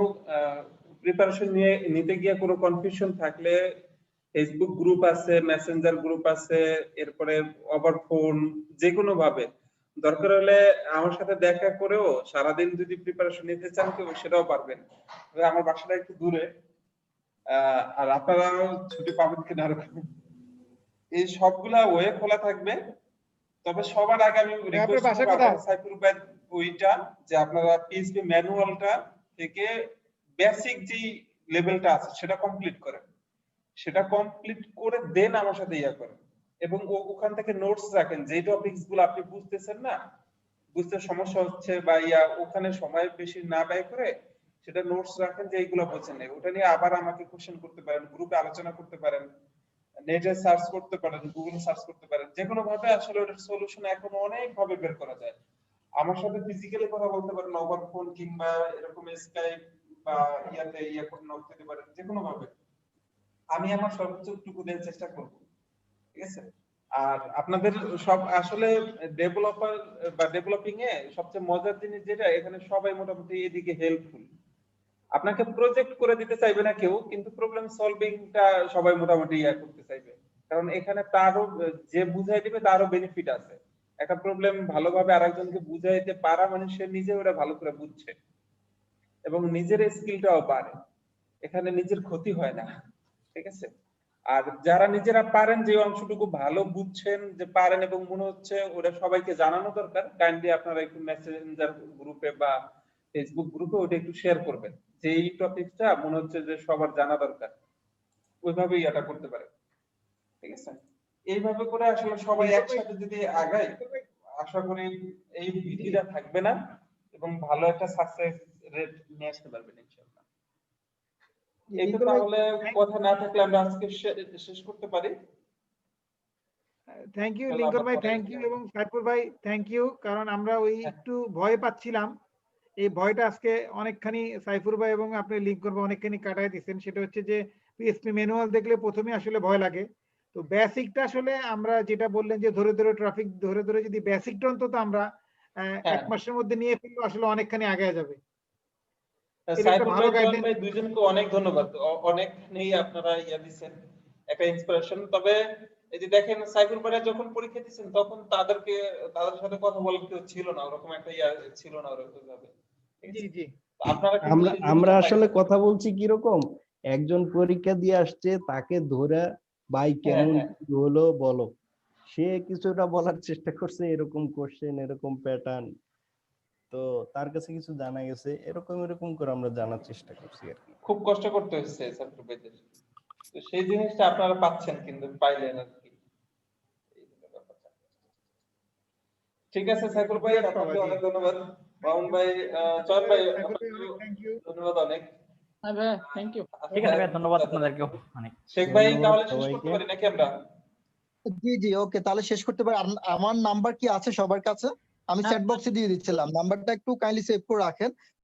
A: প্রিপারেশন নিতে গিয়ে কোনো কনফিউশন থাকলে ফেসবুক গ্রুপ আছে, মেসেঞ্জার গ্রুপ আছে, এরপরে ওভার ফোন, যে কোনো ভাবে দরকার হলে আমার সাথে দেখা করেও সারাদিন যদি প্রিপারেশন নিতে চান কেউ, সেটাও পারবেন। আমার বাসাটা একটু দূরে, আর আপনারা ছুটি পাবেন কিনা এই সবগুলা ওয়ে খোলা থাকবে। তবে সবার আগে আমি রিকোয়েস্ট করব সাইফুর ভাই ওইটা, যে আপনারা পিএইচপি ম্যানুয়ালটা থেকে বেসিক যে লেভেলটা আছে সেটা কমপ্লিট করেন, সেটা কমপ্লিট করে দেন আমার সাথে করেন, এবং ওখান থেকে নোটস রাখেন। যে টপিকস গুলো আপনি বুঝতেছেন না, বুঝতে সমস্যা হচ্ছে বা ওখানে সময় বেশি না ব্যয় করে সেটা নোটস রাখেন, যে এইগুলো বোঝেন না, ওটা নিয়ে আবার আমাকে কোশ্চেন করতে পারেন, গ্রুপে আলোচনা করতে পারেন, নেটে সার্চ করতে পারেন, গুগলে সার্চ করতে পারেন, যে কোনো ভাবে আসলে ওটার সলিউশন এখন অনেক ভাবে বের করা যায়। আমার সাথে ফিজিক্যালি কথা বলতে পারেন, ওভার ফোন কিংবা এরকম স্কাইপ বা করে নক দিতে পারেন, যে কোনো ভাবে আমি আমার সর্বোচ্চটুকু দেওয়ার চেষ্টা করব, ঠিক আছে? আর আপনাদের সব আসলে ডেভেলপার বা ডেভেলপিং এ সবচেয়ে মজার জিনিস যেটা, এখানে সবাই মোটামুটি এদিকে হেল্পফুল। আপনাকে প্রজেক্ট করে দিতে চাইবে না কেউ, কিন্তু প্রবলেম সলভিংটা সবাই মোটামুটি করতে চাইবে, কারণ এখানে তারও যে বুঝাই দিবে তারও বেনিফিট আছে। একটা প্রবলেম ভালোভাবে আরেকজনকে বুঝাইতে পারা মানে সে নিজে ওটা ভালো করে বুঝছে এবং নিজের স্কিলটাও পারে, এখানে নিজের ক্ষতি হয় না, ঠিক আছে? আর যারা নিজেরা পারেন, যে অংশটুকু ভালো বুঝছেন যে পারেন এবং মনে হচ্ছে ওটা সবাইকে জানানো দরকার, কাইন্ডলি আপনারা একটু মেসেঞ্জার গ্রুপে বা ফেসবুক গ্রুপে ওটা একটু শেয়ার করবেন, যে এই টপিকটা মনে হচ্ছে যে সবার জানা দরকার, ওইভাবেই এটা করতে পারে, ঠিক আছে? এইভাবে করে আসলে সবাই একসাথে যদি আগায়, আশা করি এই ভীতিটা থাকবে না এবং ভালো একটা সাকসেস রেট নিয়ে আসতে পারবেন ইনশাআল্লাহ।
D: জি,
A: এই তো
D: লিঙ্কন ভাই,
A: তাহলে কথা না থাকলে আমরা আজকে শেষ করতে পারি।
D: থ্যাংক ইউ
A: তাহলে
D: লিঙ্কন
A: আবার
D: ভাই,
A: পরে
D: থ্যাংক ইউ, এবং সাইফুর ভাই থ্যাংক ইউ, কারণ আমরা ওই একটু ভয় পাচ্ছিলাম, এই ভয়টা আজকে অনেকখানি সাইফুর ভাই এবং আপনি লিঙ্কন ভাই অনেকখানি কাটায় দিচ্ছেন। সেটা হচ্ছে যে পিএসপি ম্যানুয়াল দেখলে প্রথমে আসলে ভয় লাগে, তো বেসিকটা আসলে আমরা যেটা বললেন যে ধরে ধরে ট্রাফিক ধরে ধরে যদি বেসিকটা অন্তত আমরা এক মাসের মধ্যে নিয়ে ফেললে আসলে অনেকখানি আগে যাবে। এটা একটা
A: সাইফুল
D: ভালো
A: ভাই, জোয়ান
D: গাইডলাইন।
A: ভাই দুইজনকে অনেক ধন্যবাদ, অনেক নেই আপনারা দিচ্ছেন, একটা ইন্সপিরেশন। তবে এই যে দেখেন সাইফুল ভাই যখন পরীক্ষা দিচ্ছেন তখন তাদের সাথে কথা বলার কেউ ছিল না, ওরকম একটা ছিল না ওরকম ভাবে।
D: জি জি,
A: আপনারা কিন্তু
I: আমরা
A: সেই জিনিসটা
I: আমরা আসলে
A: পাইছেন।
I: কথা বলছি কিরকম, একজন পরীক্ষা দিয়ে আসছে তাকে ধরে ভাই কেমন কি হলো বলো, সে কিছুটা বলার চেষ্টা করছে, এরকম কোশ্চেন এরকম প্যাটার্ন, তো তার কাছে কিছু জানা গেছে, এরকম করে আমরা জানার চেষ্টা করছি আর কি।
A: খুব কষ্ট করতে হচ্ছে সাইফুল ভাইদের, তো সেই জিনিসটা আপনারা পাচ্ছেন, কিন্তু পাইলেন আর কি। ঠিক আছে সাইফুল ভাই, আপনাকে অনেক ধন্যবাদ। মামুন ভাই, জয় ভাই, ধন্যবাদ অনেক।
C: হ্যাঁ ভাই, থ্যাংক ইউ।
B: ঠিক আছে ভাই, ধন্যবাদ আপনাদেরকেও অনেক।
A: শেখ ভাই,
I: ধন্যবাদ
A: তাহলে শেষ করতে
I: সবাইকে।
A: পারি নাকি আমরা?
F: জি জি, ওকে, তাহলে শেষ করতে পারি। আমার নাম্বার কি আছে সবার কাছে? আমি চ্যাট বক্সে দিয়ে দিচ্ছিলাম, নাম্বারটা একটু কাইন্ডলি সেভ করে রাখেন।